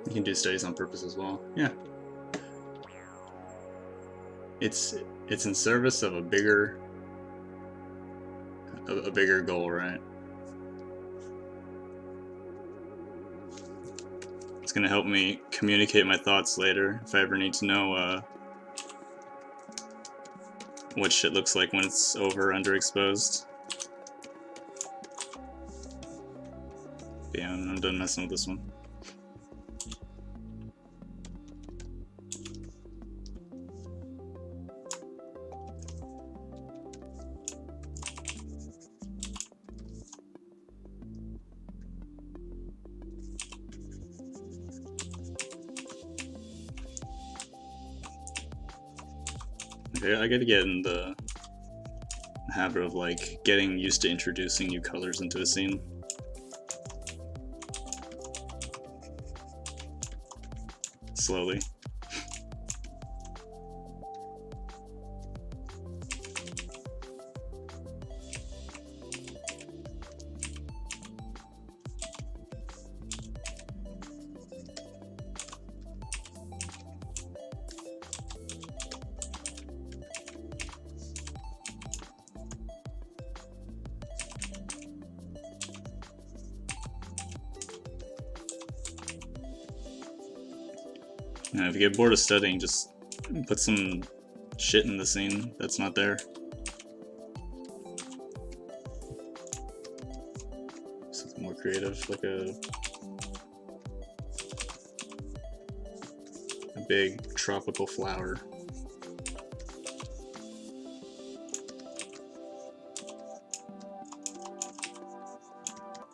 You can do studies on purpose as well. Yeah. It's in service of a bigger goal, right? It's gonna help me communicate my thoughts later if I ever need to know what shit looks like when it's underexposed. But yeah, I'm done messing with this one. Okay, I gotta get in the habit of like getting used to introducing new colors into a scene. Slowly. If you get bored of studying, just put some shit in the scene that's not there. Something more creative, like a big tropical flower.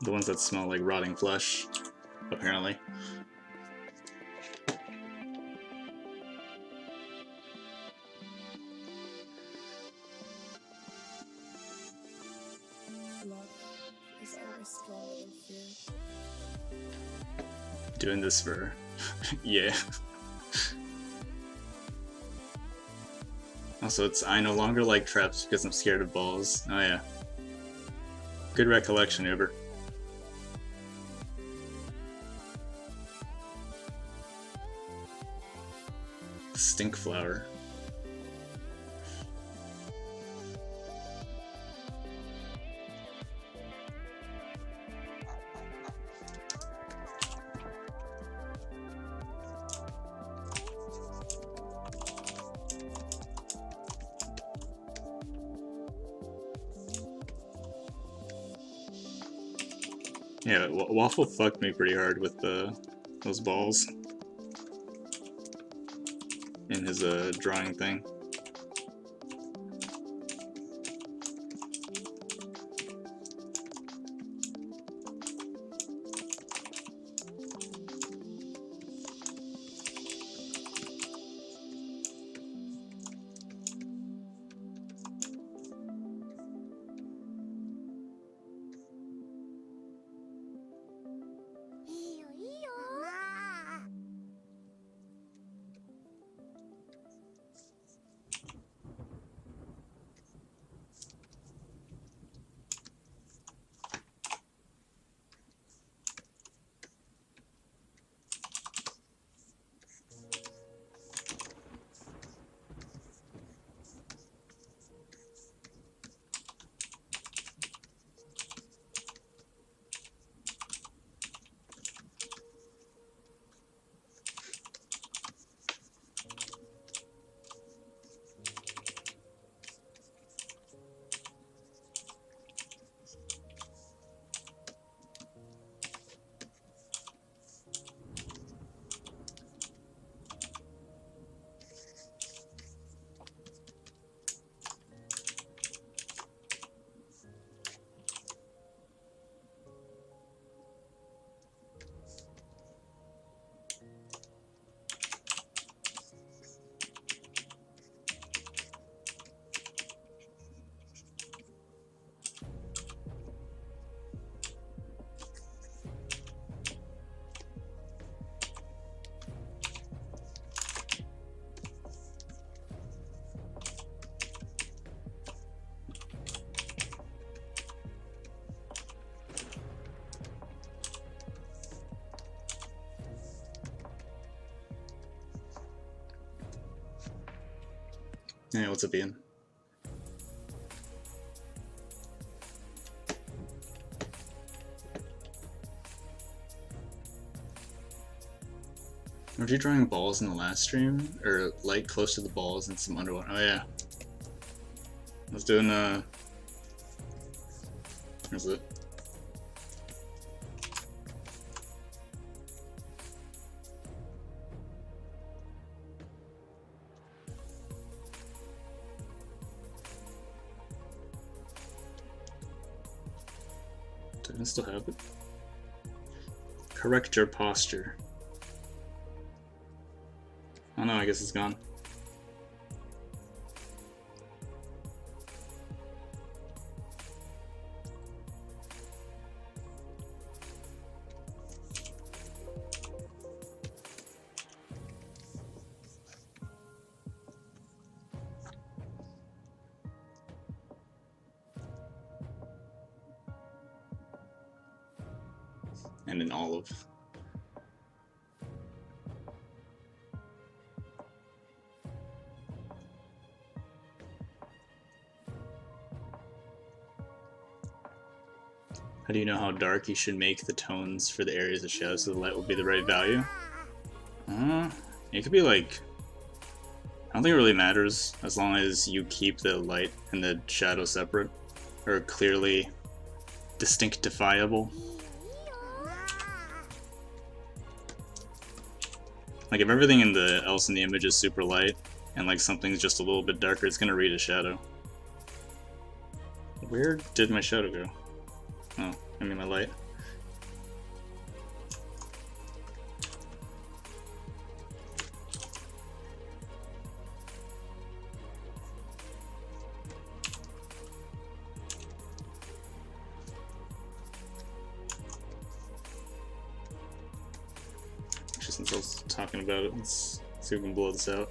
The ones that smell like rotting flesh, apparently. Love is always stronger than fear. Doing this for, yeah. Also, it's I no longer like traps because I'm scared of balls. Oh yeah. Good recollection, Uber. Stink flower. Yeah, Waffle fucked me pretty hard with those balls in his drawing thing. Hey, what's up, Ian? Were you drawing balls in the last stream? Or light close to the balls and some underwater? Oh yeah. I was doing where's it? Do I still have it? Correct your posture. Oh no, I guess it's gone. And an olive. How do you know how dark you should make the tones for the areas of shadow so the light will be the right value? It could be like... I don't think it really matters as long as you keep the light and the shadow separate or clearly distinctifiable. Like if everything in the else in the image is super light and like something's just a little bit darker, it's gonna read a shadow. Where did my shadow go? Oh, I mean my light. Actually, since I was talking about it, let's see if we can blow this out.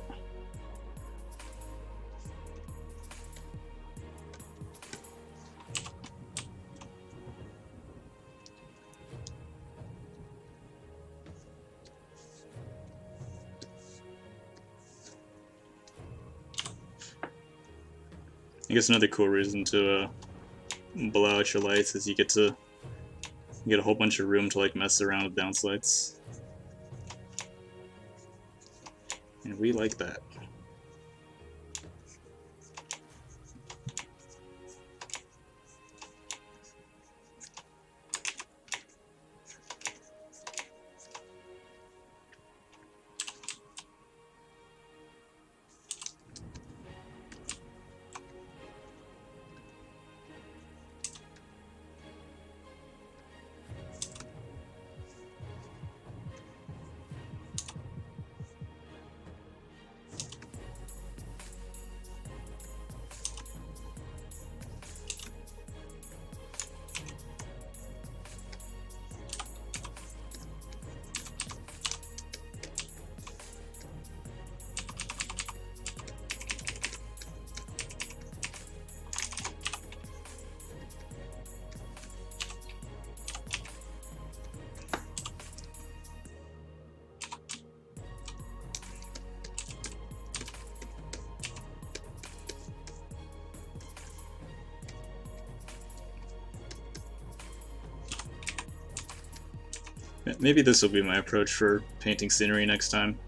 I guess another cool reason to blow out your lights is you get a whole bunch of room to like mess around with bounce lights, and we like that. Maybe this will be my approach for painting scenery next time.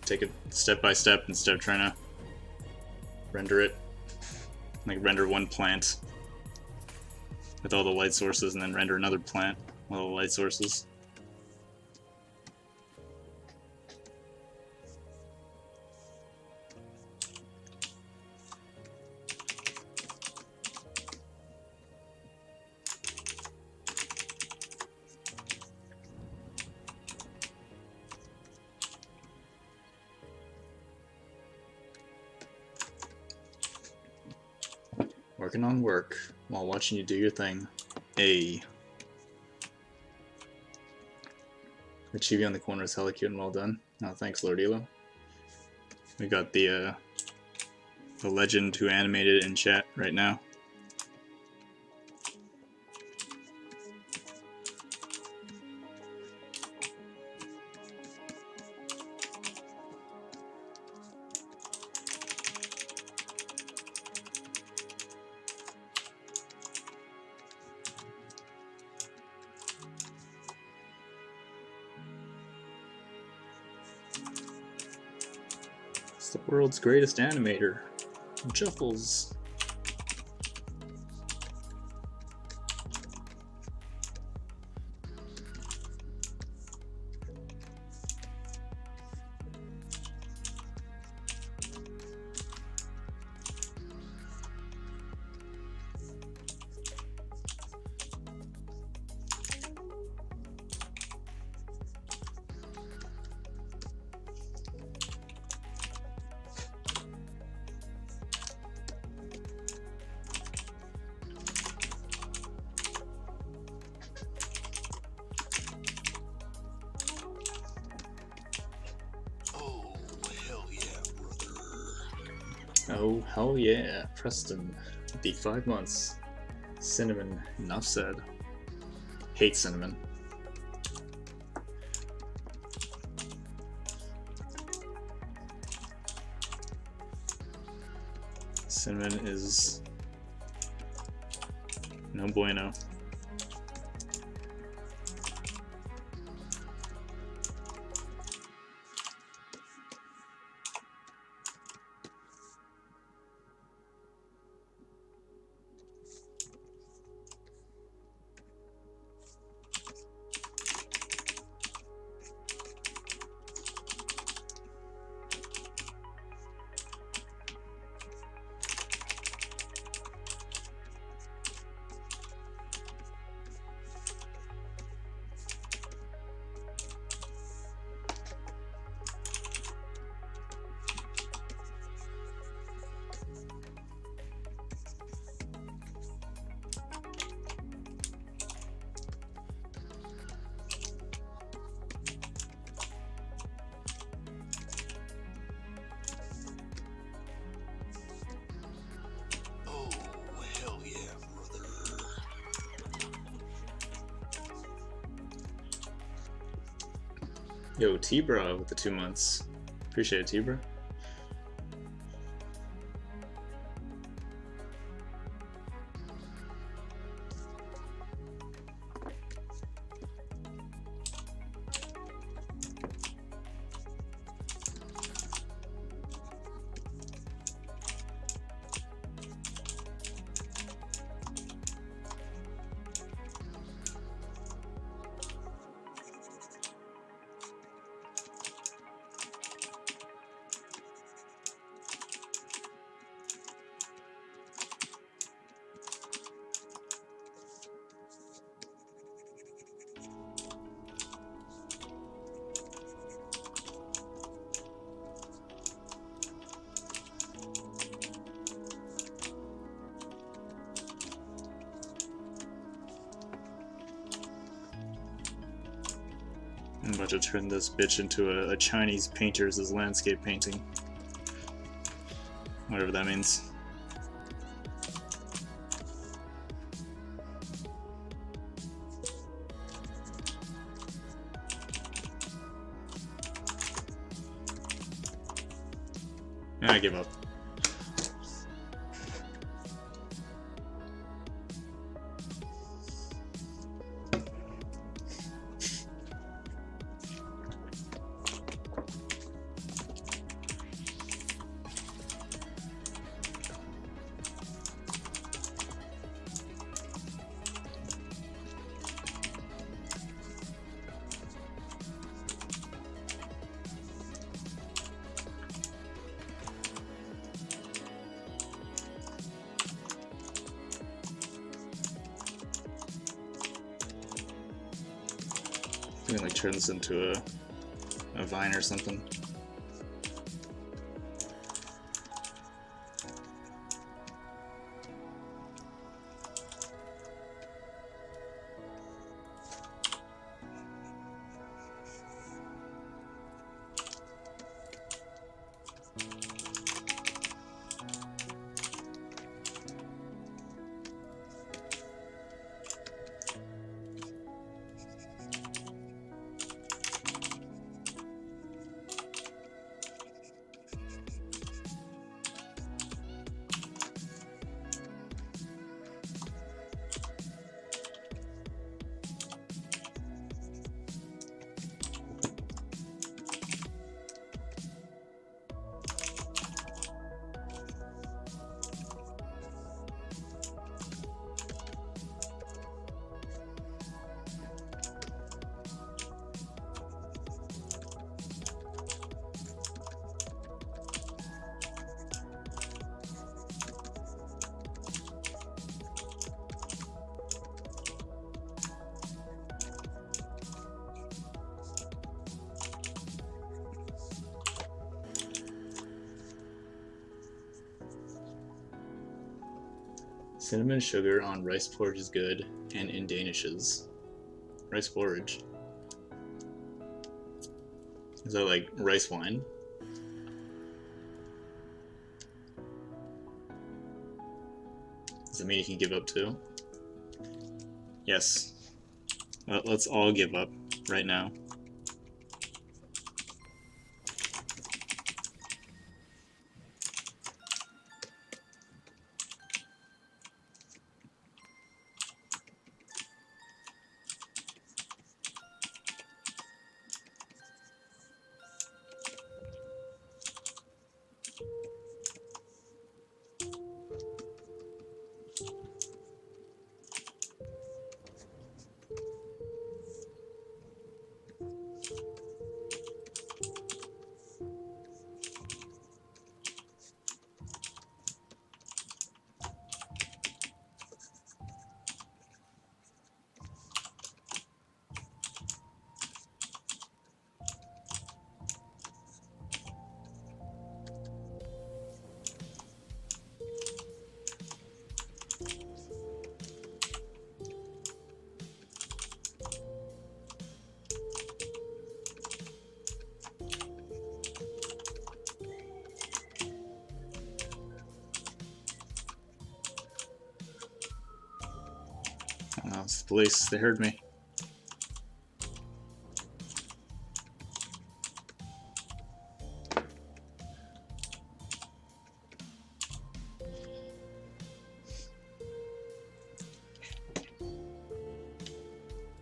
Take it step by step instead of trying to render it. Like render one plant with all the light sources and then render another plant with all the light sources. Working on work while watching you do your thing. Hey. The chibi on the corner is hella cute and well done. Oh, thanks, Lord Elo. We got the legend who animated it in chat right now. It's the world's greatest animator, Juffles. Oh, hell yeah, brother. Oh, hell yeah, Preston. Be 5 months. Cinnamon, enough said. Hate cinnamon. Cinnamon is no bueno. Oh, hell yeah, brother. Yo, T-Bra with the 2 months. Appreciate it, T-Bra. I'm about to turn this bitch into a Chinese painter's landscape painting. Whatever that means. I give up. I'm gonna like turn this into a vine or something. Cinnamon sugar on rice porridge is good, and in danishes. Rice porridge. Is that like rice wine? Does that mean you can give up too? Yes. Let's all give up right now. Oh, it's the police. They heard me.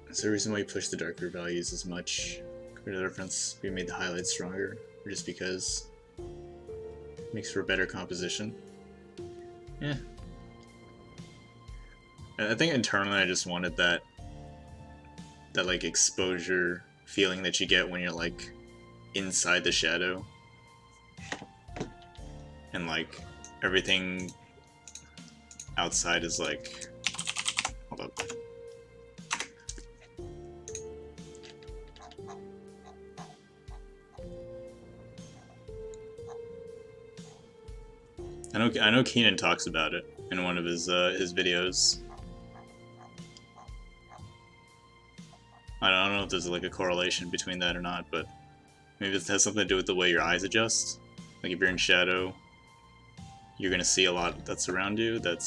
Is there a reason why you push the darker values as much compared to the reference? We made the highlights stronger, or just because it makes for a better composition? Yeah. I think internally I just wanted that like exposure feeling that you get when you're like inside the shadow and like everything outside is like, hold up. I know Keenan talks about it in one of his videos. I don't know if there's like a correlation between that or not, but maybe it has something to do with the way your eyes adjust. Like if you're in shadow, you're gonna see a lot that's around you. That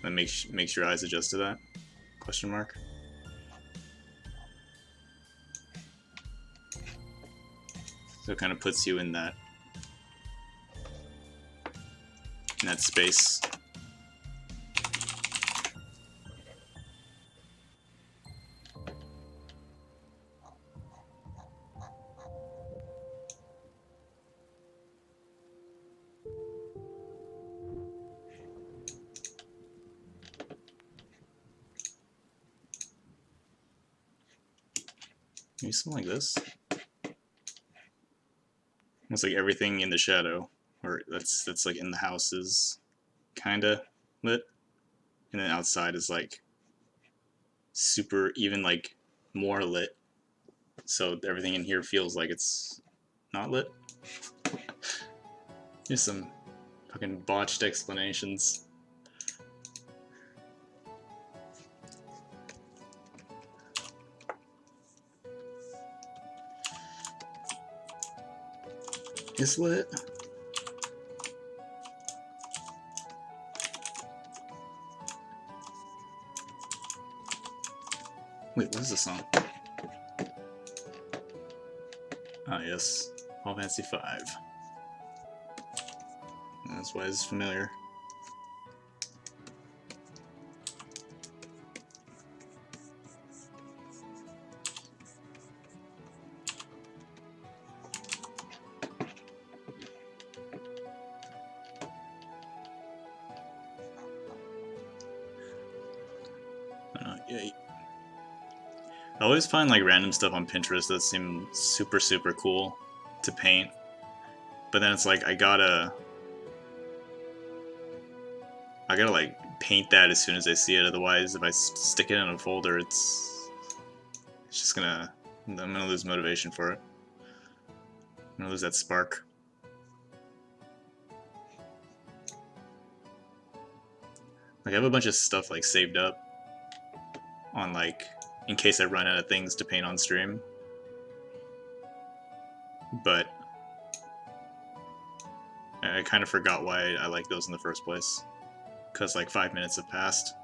makes your eyes adjust to that? Question mark. So it kind of puts you in that space. Maybe something like this. It's like everything in the shadow, or that's like in the house is kinda lit, and then outside is like super, even like more lit. So everything in here feels like it's not lit. Here's some fucking botched explanations. It's lit. Wait, what is this song? Ah, yes. Final Fantasy V. That's why it's familiar. Yeah. I always find like random stuff on Pinterest that seem super cool to paint, but then it's like I gotta like paint that as soon as I see it. Otherwise, if I stick it in a folder, it's just gonna, I'm gonna lose motivation for it. I'm gonna lose that spark. Like I have a bunch of stuff like saved up on like in case I run out of things to paint on stream. But I kind of forgot why I like those in the first place. Because like 5 minutes have passed.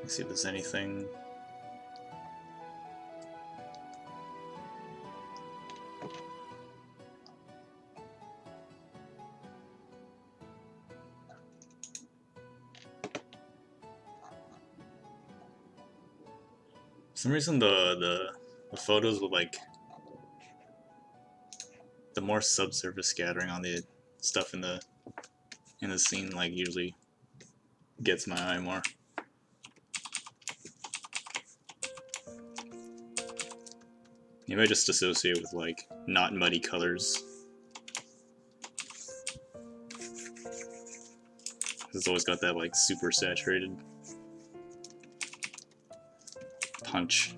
Let's see if there's anything. For some reason the photos with like the more subsurface scattering on the stuff in the scene like usually gets my eye more. Maybe I just associate with like not muddy colors. It's always got that like super saturated punch.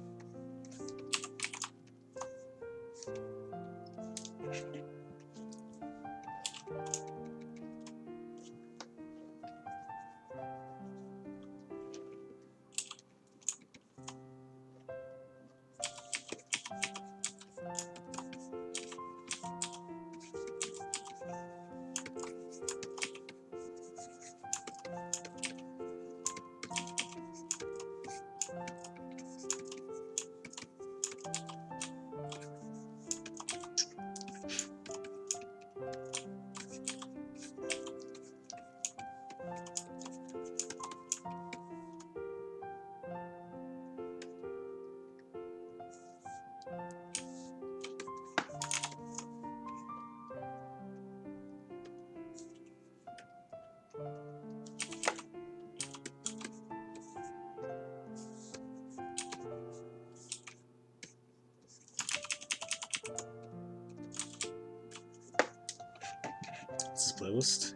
This playlist,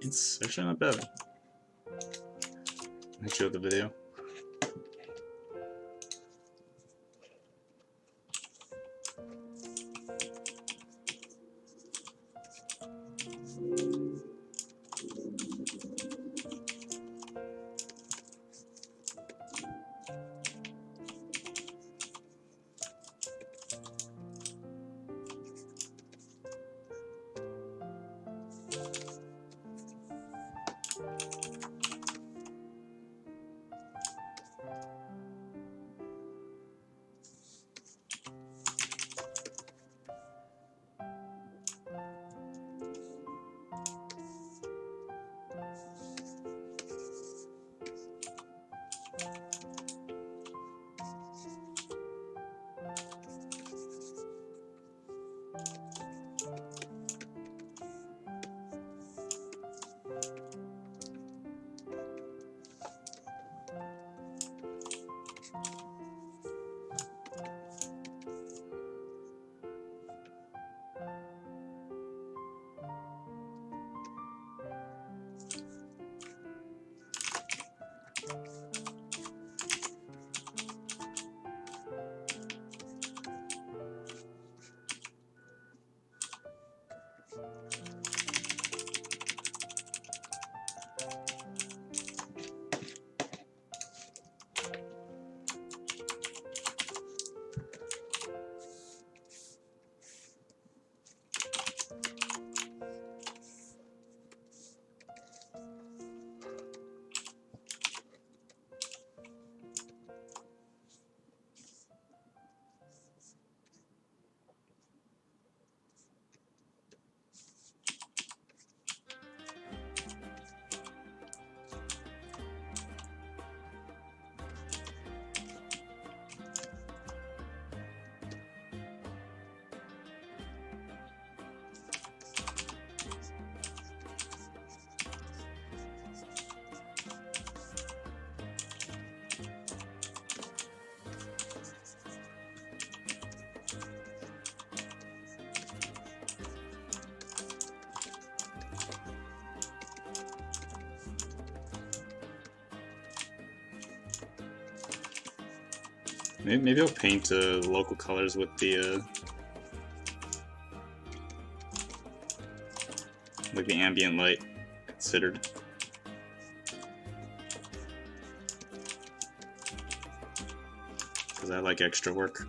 it's actually not bad. I showed the video. Maybe I'll paint local colors with the like the ambient light considered. Because I like extra work.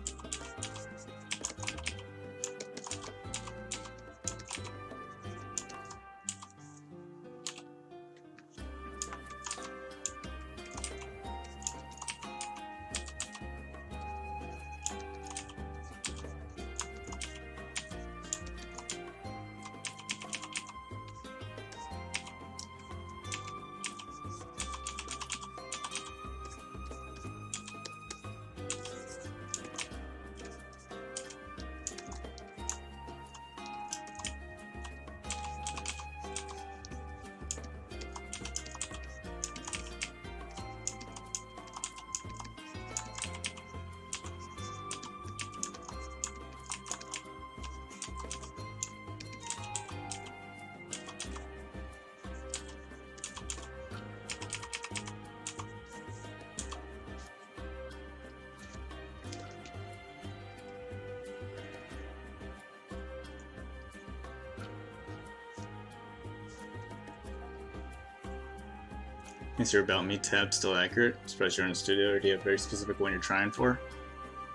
Is your About Me tab still accurate? Especially you're in the studio, or do you have a very specific one you're trying for?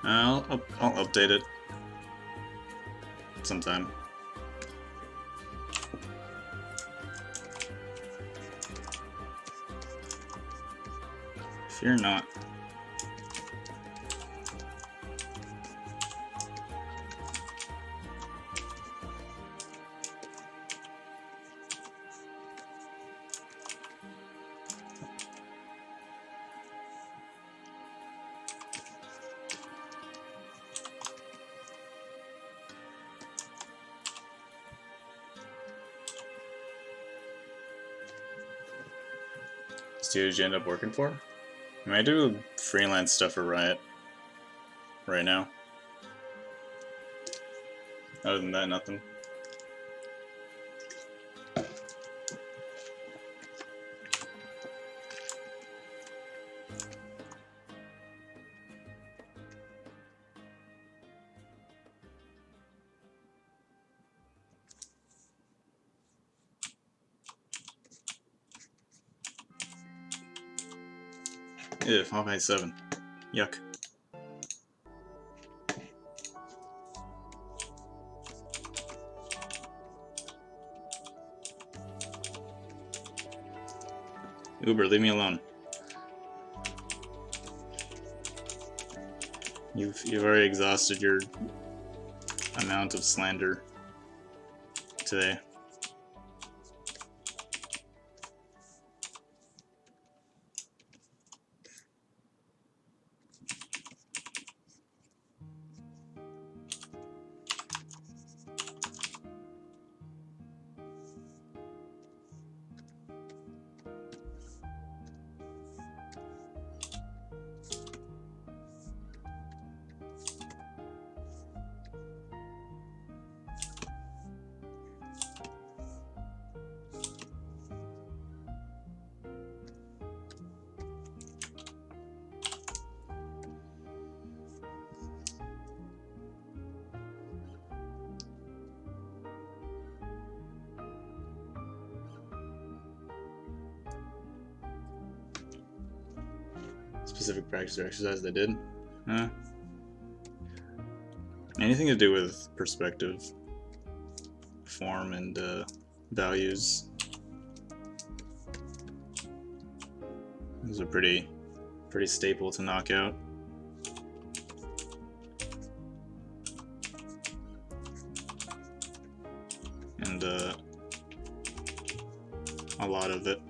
I'll update it sometime. Fear not. Studios you end up working for? I mean, I do freelance stuff for Riot right now. Other than that, nothing. Ew, 5x7. Yuck. Uber, leave me alone. You've already exhausted your amount of slander today. Specific practice or exercise they did? Anything to do with perspective, form, and values. Those are pretty staple to knock out. And a lot of it.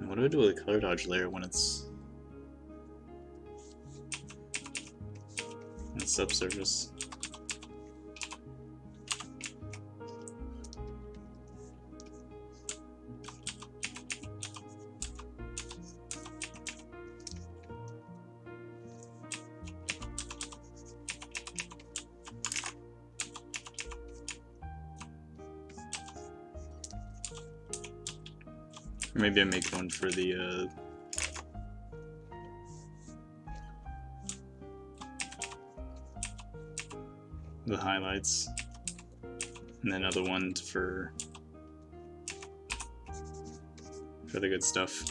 What do I do with a color dodge layer when it's in subsurface? Or maybe I make one for the highlights, and then another one for the good stuff.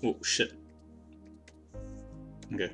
Oh shit. Okay.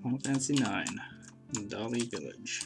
Final Fantasy 9, Dolly Village.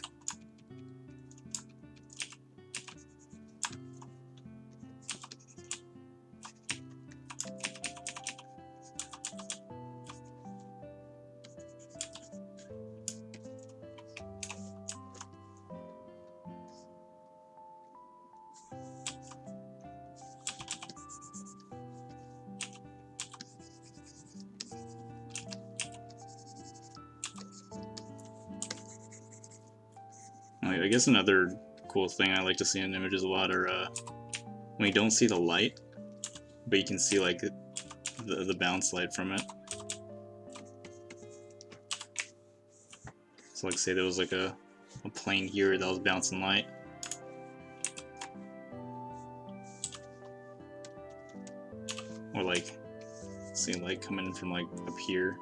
I guess another cool thing I like to see in images a lot are when you don't see the light, but you can see like the bounce light from it. So like say there was like a plane here that was bouncing light. Or like seeing light coming from like up here.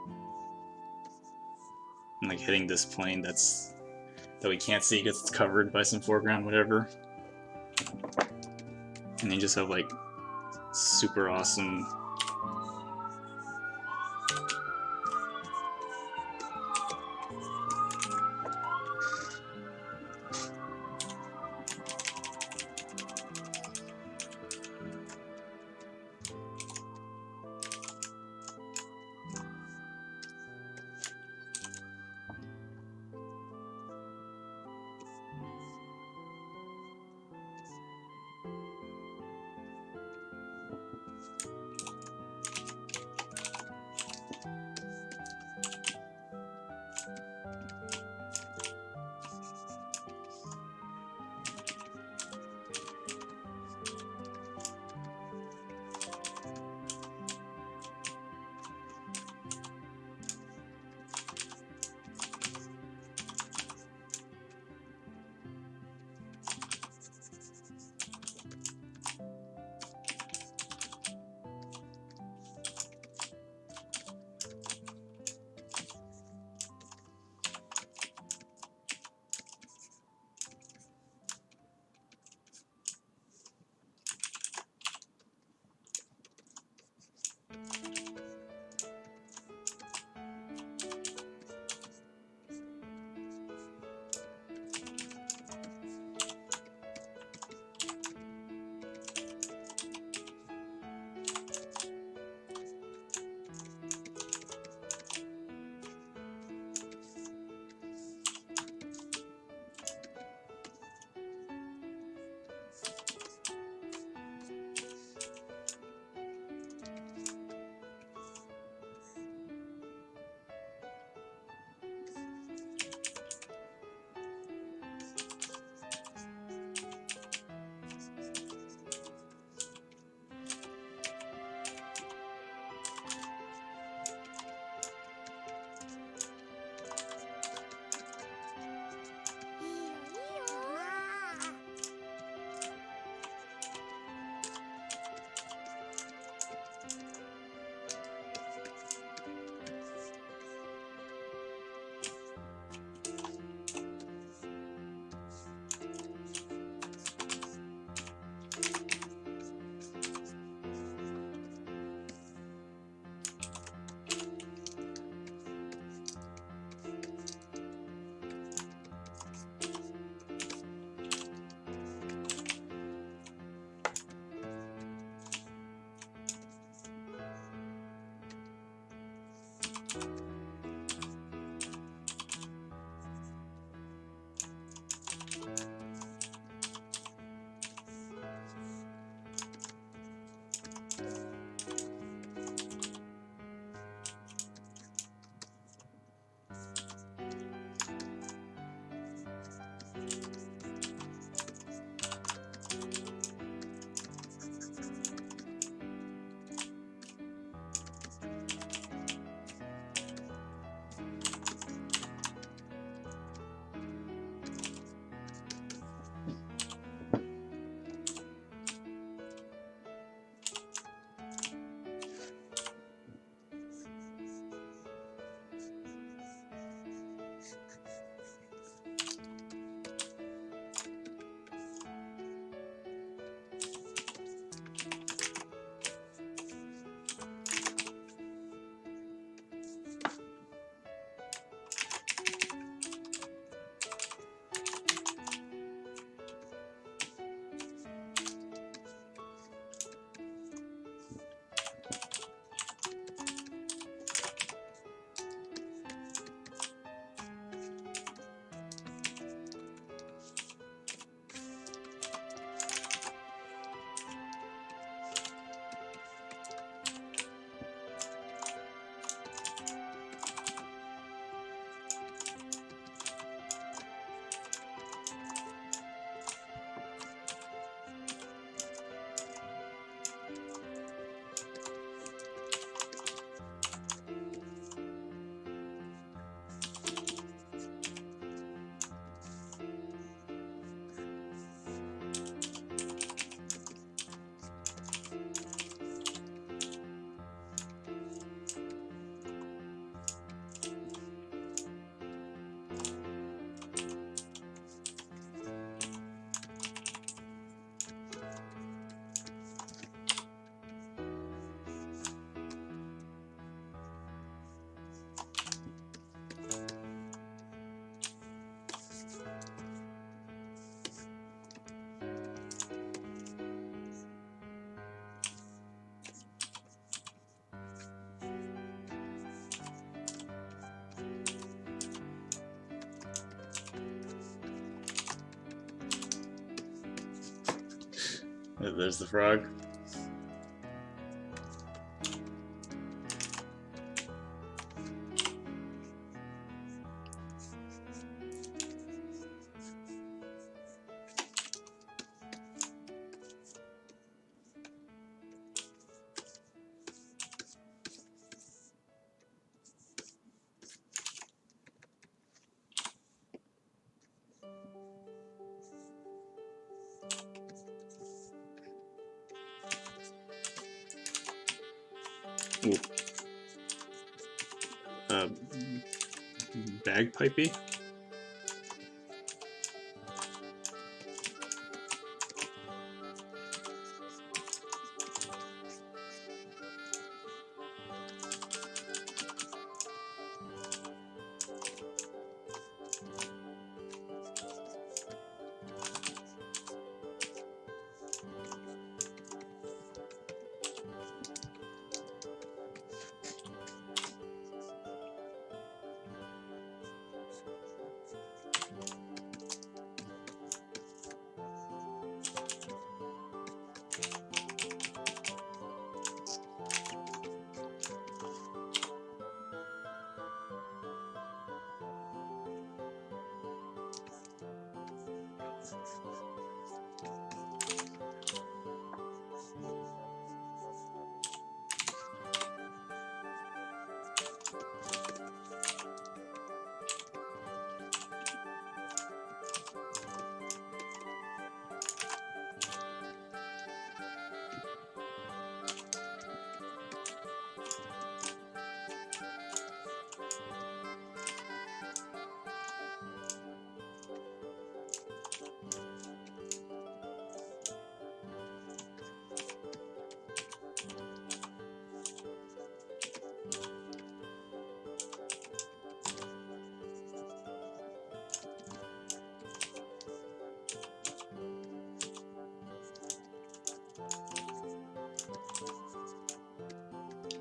And like hitting this plane that we can't see because it's covered by some foreground, whatever. And you just have like super awesome There's the frog. Ooh. Bagpipey?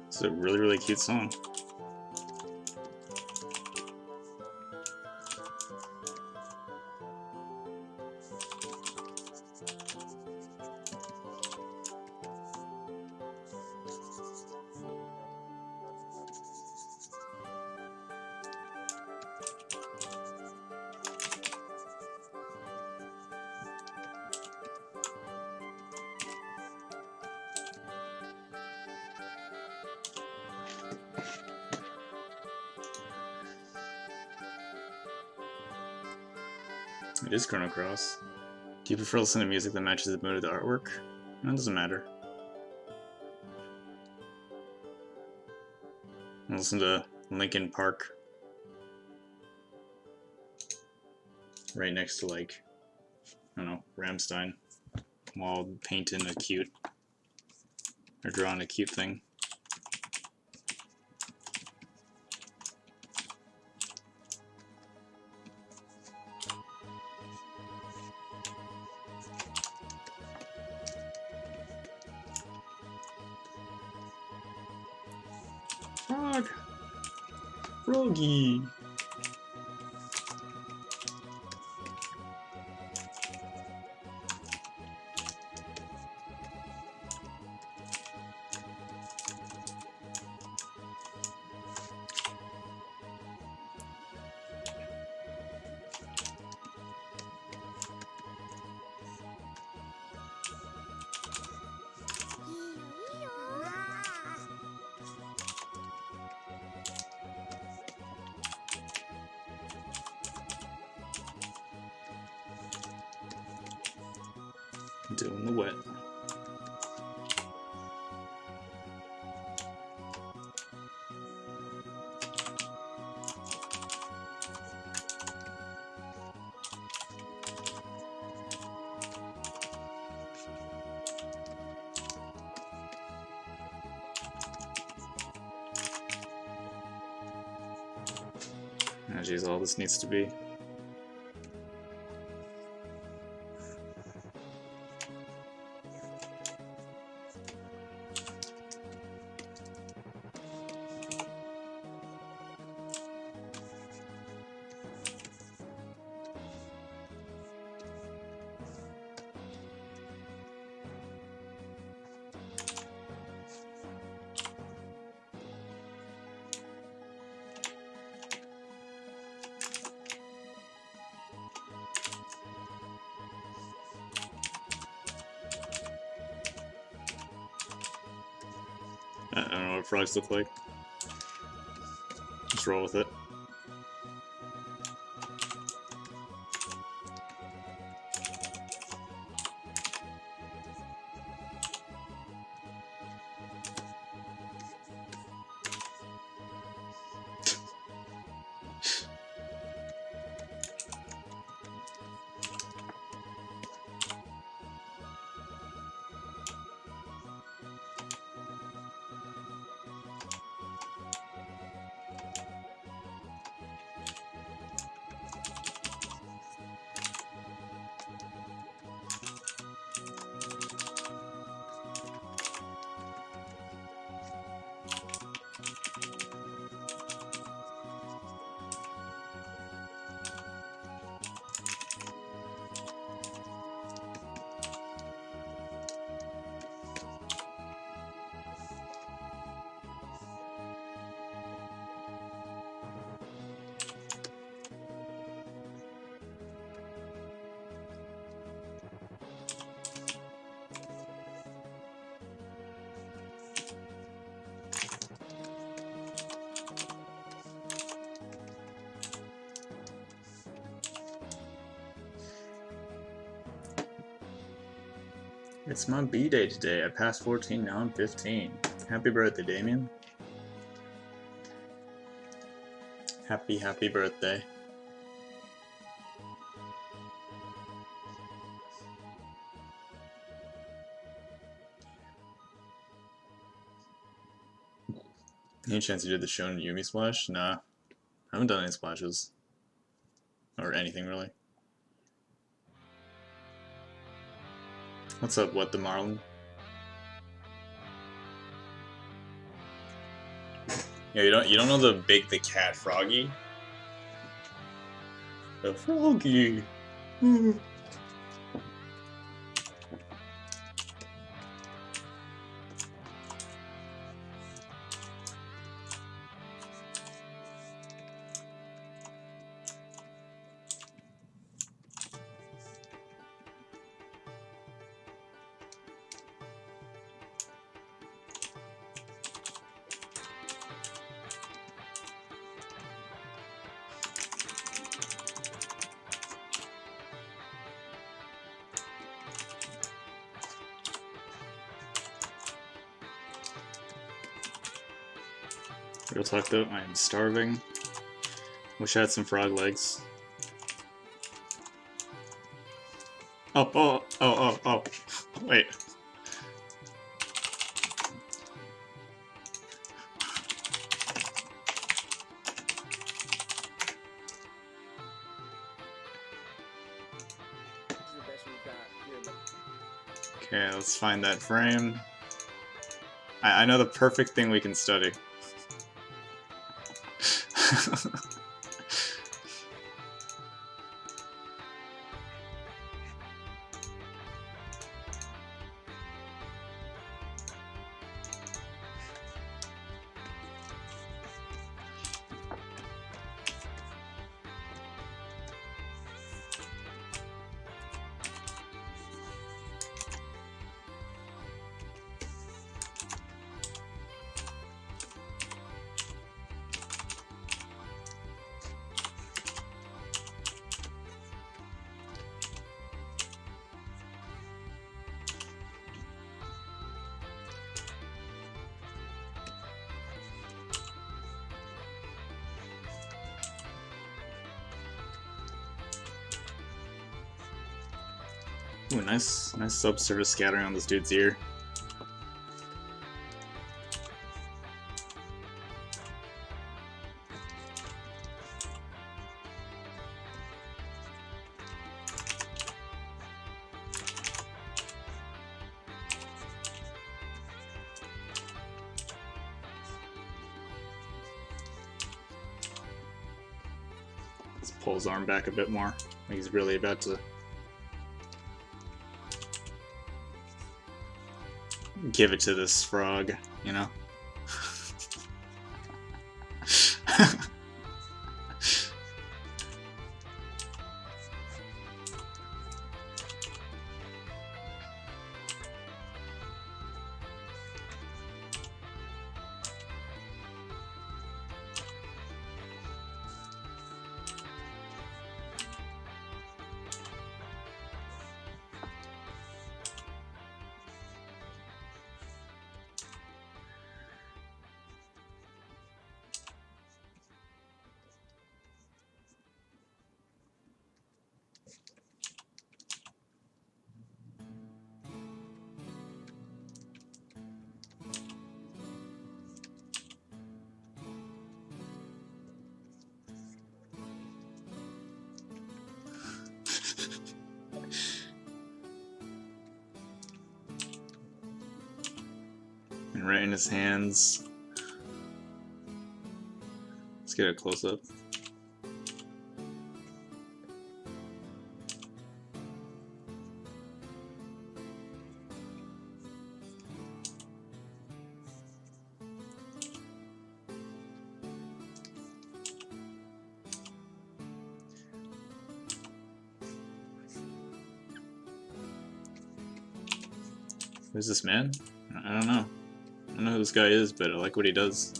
It's a really, really cute song. It is Chrono Cross. Do you prefer listening to music that matches the mood of the artwork? That doesn't matter. I listen to Linkin Park right next to, like, I don't know, Rammstein, while painting a cute or drawing a cute thing. Frog! Froggy! Doing the wet. Ah, jeez, all this needs to be. I don't know what frogs look like. Just roll with it. It's my B-day today. I passed 14, now I'm 15. Happy birthday, Damien. Happy birthday. Any chance you did the Shonen Yumi splash? Nah. I haven't done any splashes. Or anything, really. What's up, What the Marlin? Yeah, you don't know the cat Froggy? The Froggy! Real talk though, I am starving. Wish I had some frog legs. Oh. Wait. Okay, let's find that frame. I know the perfect thing we can study. Ooh, nice subsurface scattering on this dude's ear. Let's pull his arm back a bit more. Like he's really about to give it to this frog, you know? right in his hands. Let's get a close up. Who's this man? I don't know. I don't know who this guy is, but I like what he does.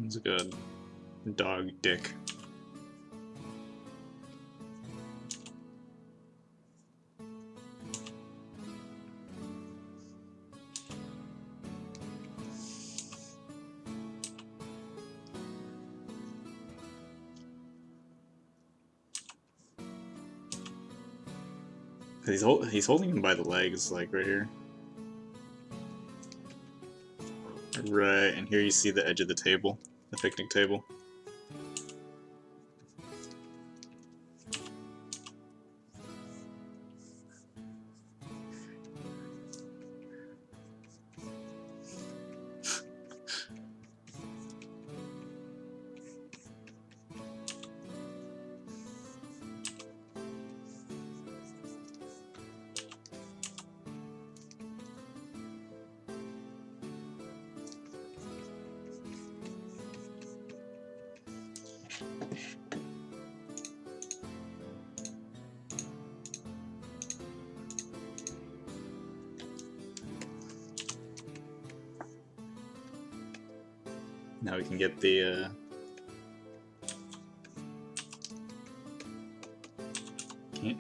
He's like a dog dick. He's holding him by the legs, like right here. Right, and here you see the edge of the table, the picnic table. Now we can get the can't.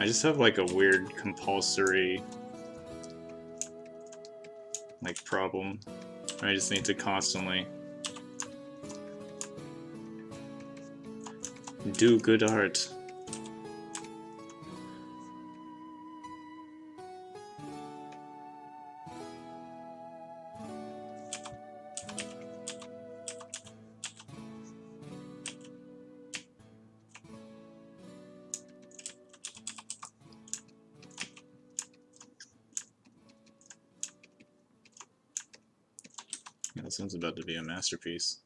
I just have like a weird compulsory like problem. I just need to constantly do good art. Yeah, this one's about to be a masterpiece.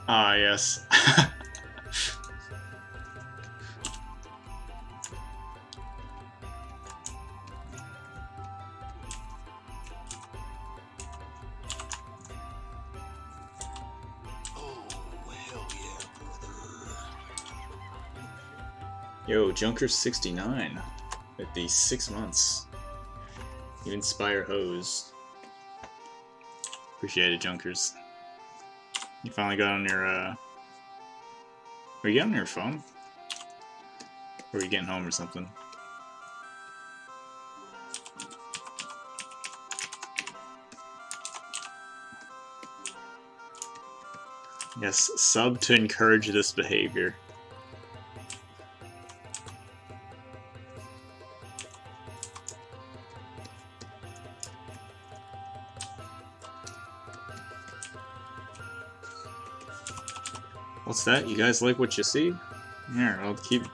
Ah, yes. Oh, hell yeah, brother. Yo, Junker69 with the 6 months. You inspire hose. Appreciate it, Junkers. You finally got on your, Are you getting on your phone? Or are you getting home or something? Yes, sub to encourage this behavior. What's that? You guys like what you see? Here, I'll keep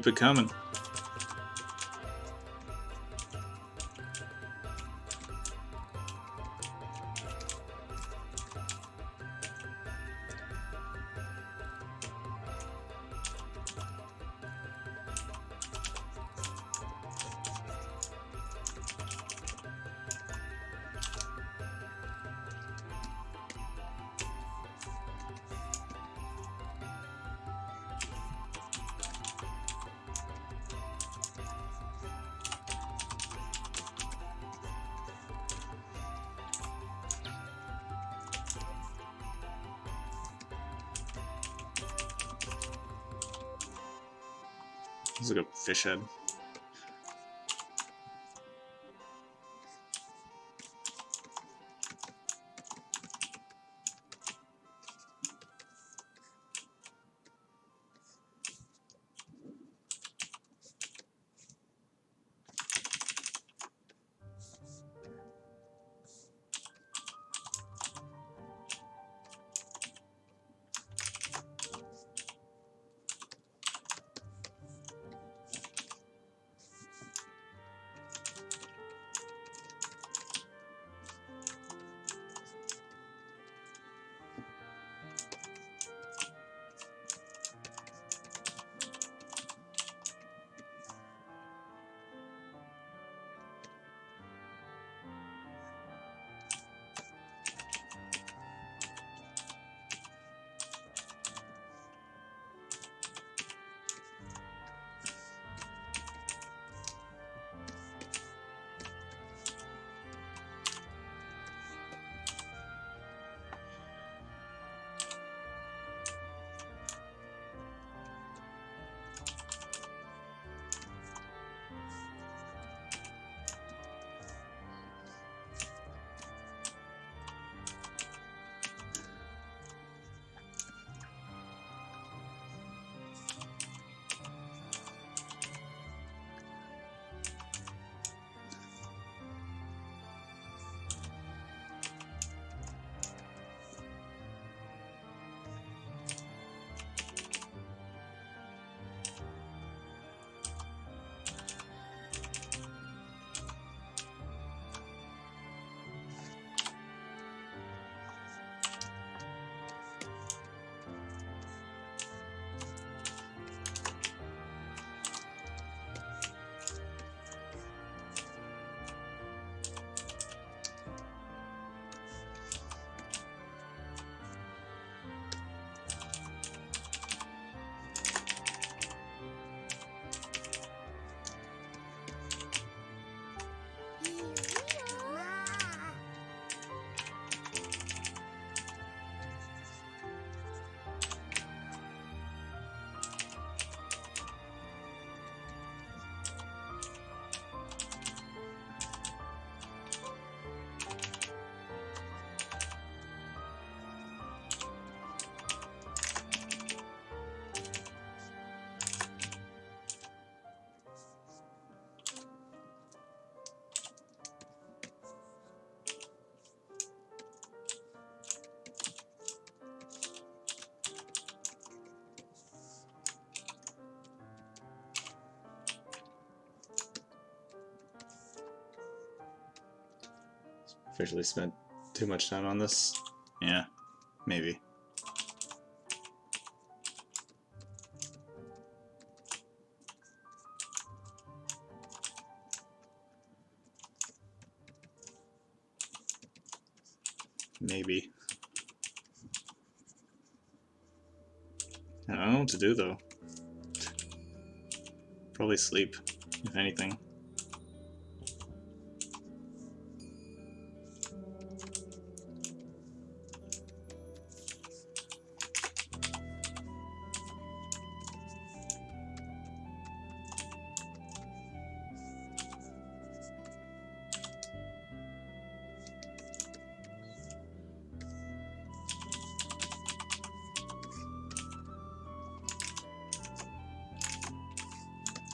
it coming. Looks like a fish head. Officially spent too much time on this? Yeah, maybe. Maybe. I don't know what to do though. Probably sleep, if anything.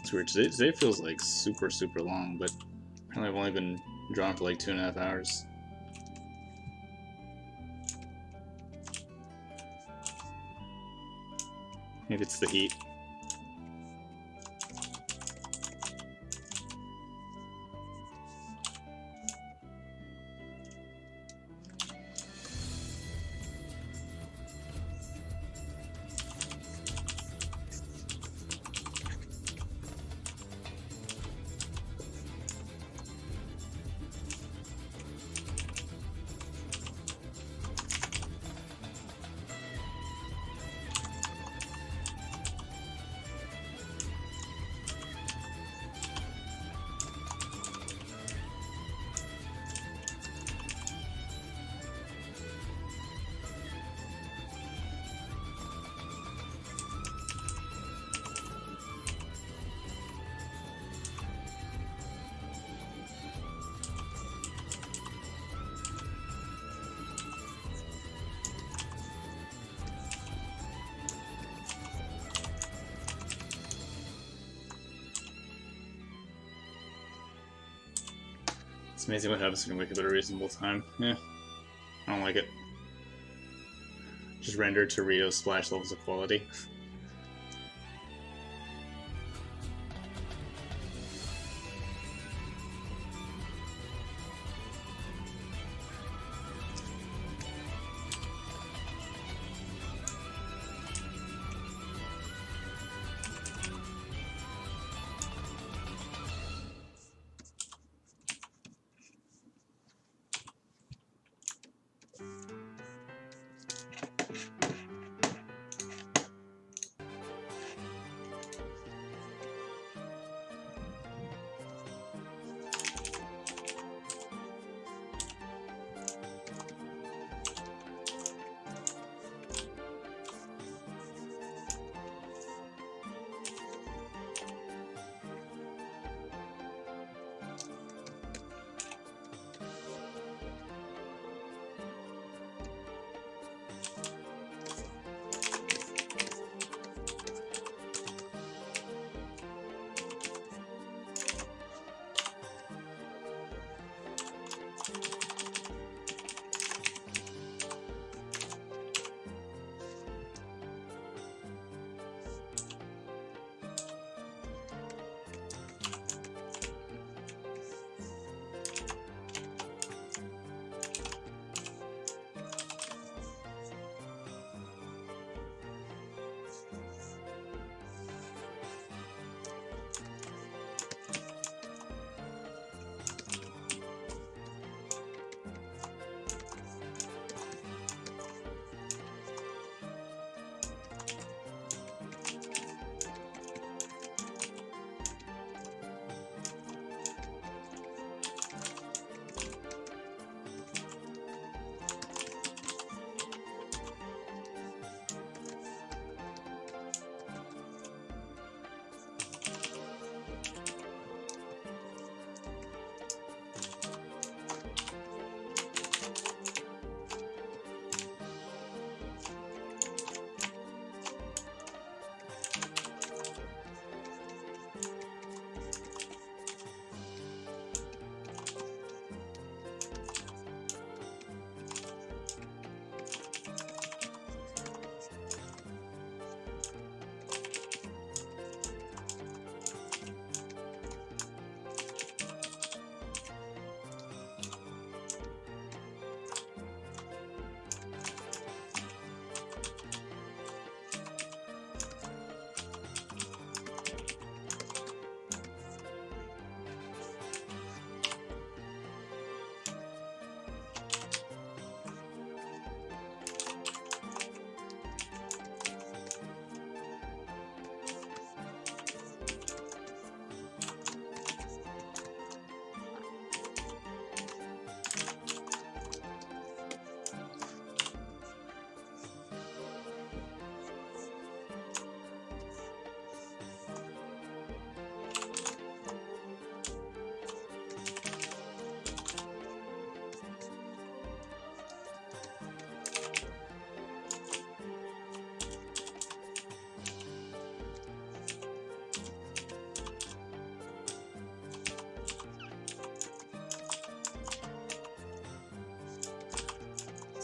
It's weird. Today feels like super long, but apparently I've only been drawn for like 2.5 hours. Maybe it's the heat. It's amazing what happens when you wake up at a reasonable time. Yeah, I don't like it. Just render to Rio splash levels of quality.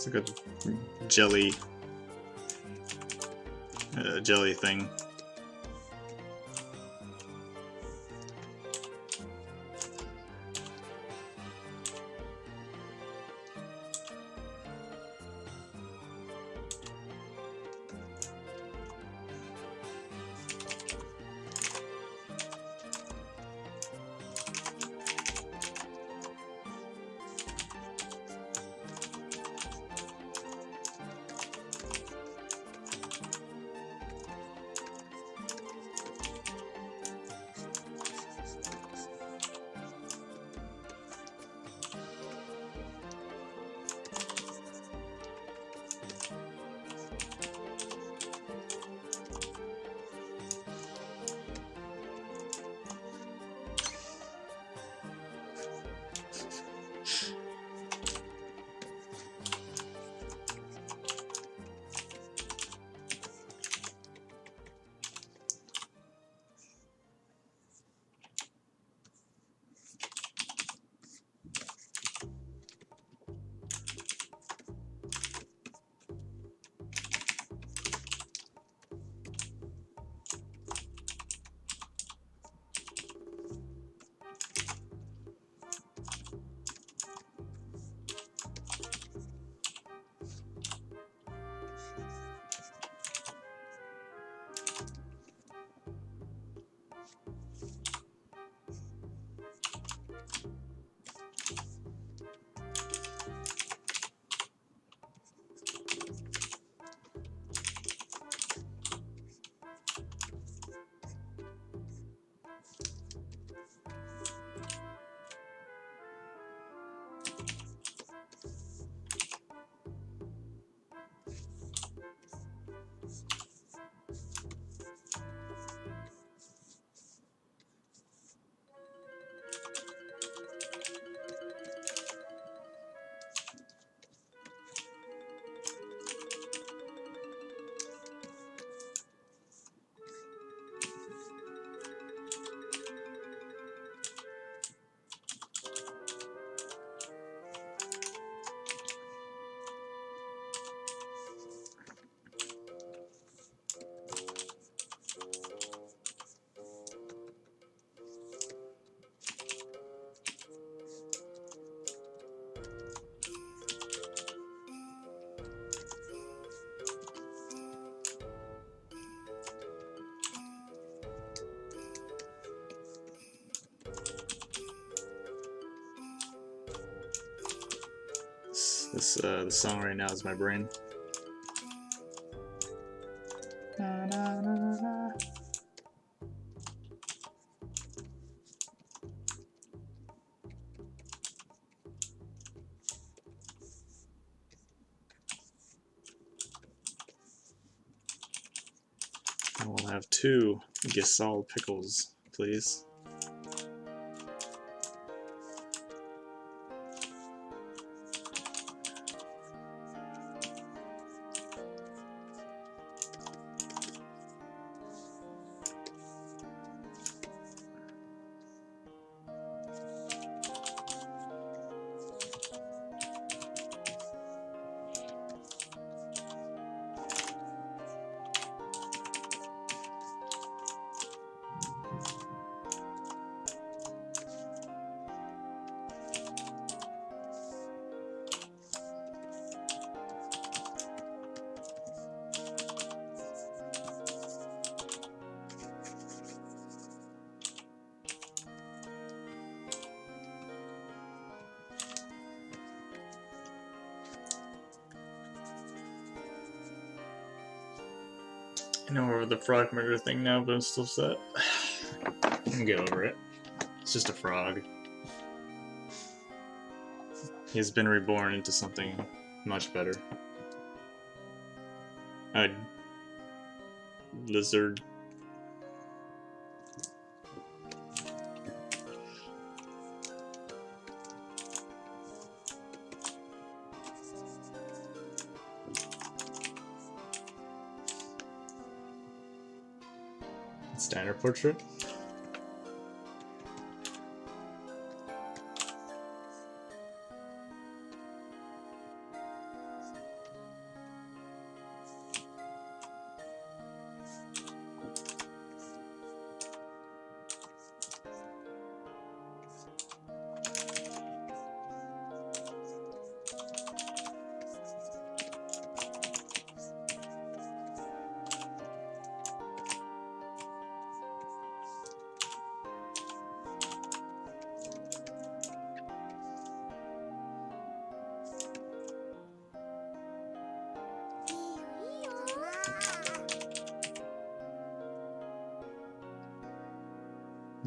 It's like a jelly, jelly thing. The song right now is my brain. Na, na, na, na, na. I will have 2 Gisal pickles, please. I know we're over the frog murder thing now, but I'm still set. I can get over it. It's just a frog. He's been reborn into something much better. A lizard. Standard portrait.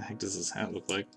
The heck does his hat look like?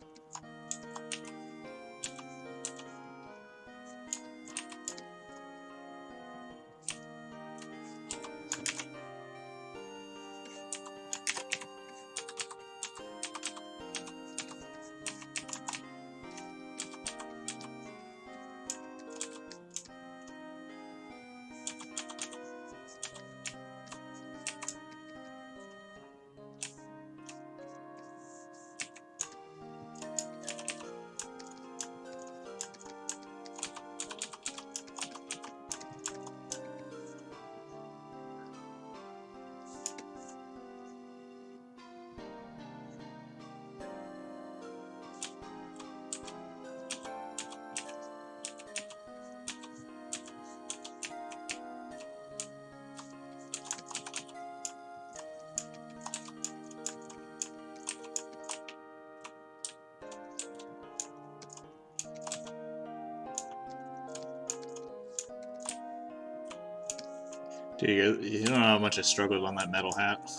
Dude, you don't know how much I struggled on that metal hat.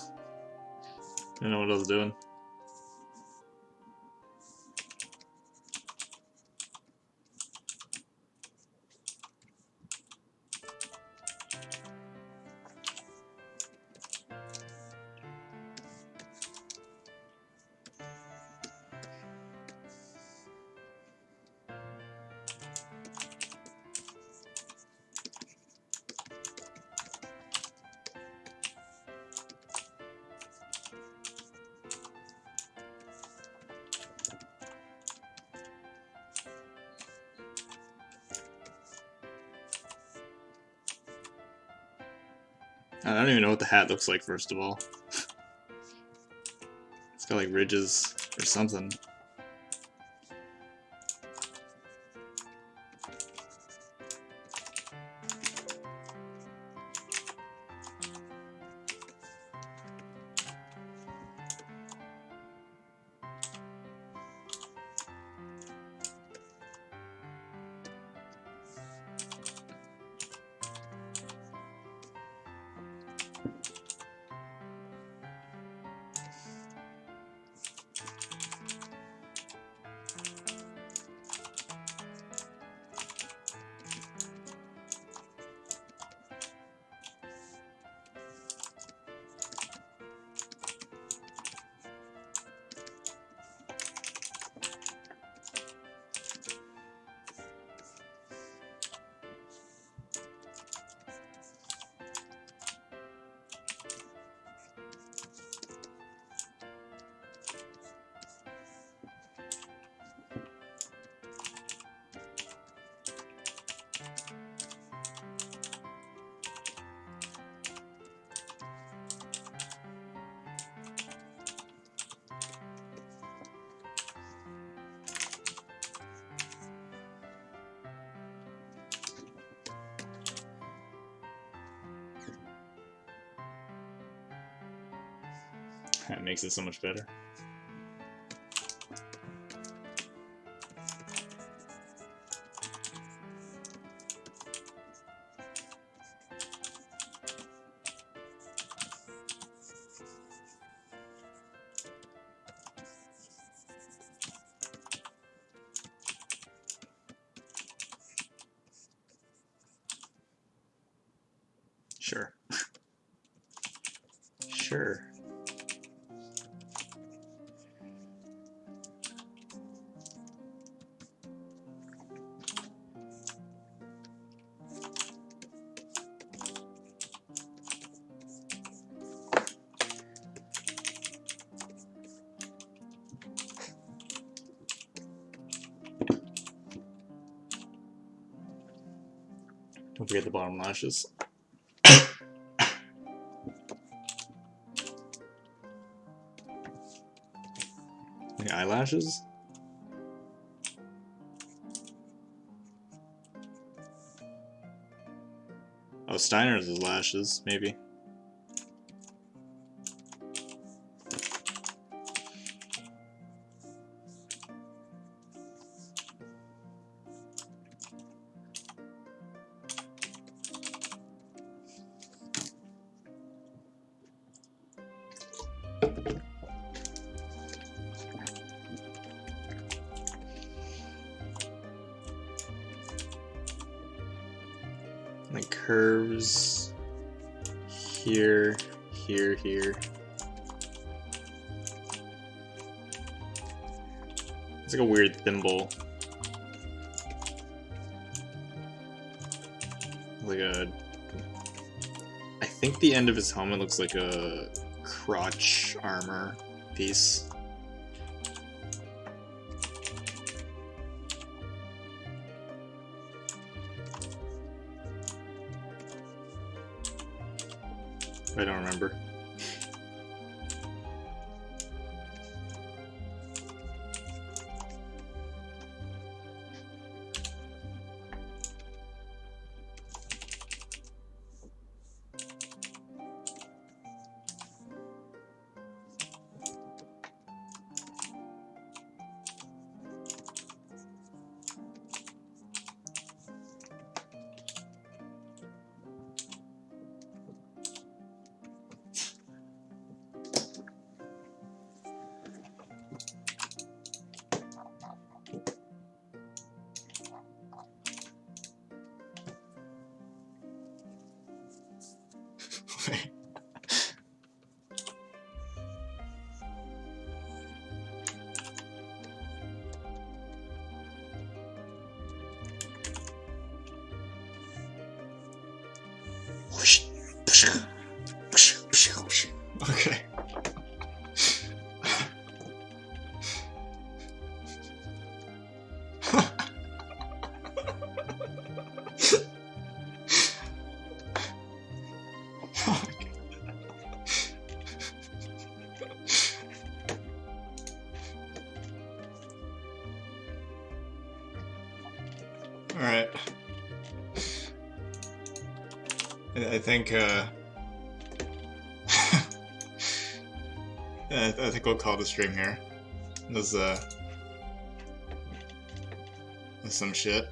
I don't know what I was doing. I don't even know what the hat looks like, first of all. It's got like ridges or something. That makes it so much better. Sure. Sure. Don't forget the bottom lashes. The eyelashes? Oh, Steiner's lashes, maybe. curves here, here, here. It's like a weird thimble. Like a... I think the end of his helmet looks like a crotch armor piece. I don't remember. Okay. Alright. I think, yeah, I think we'll call it a stream here. There's some shit.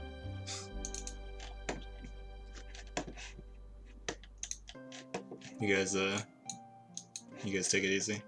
You guys take it easy.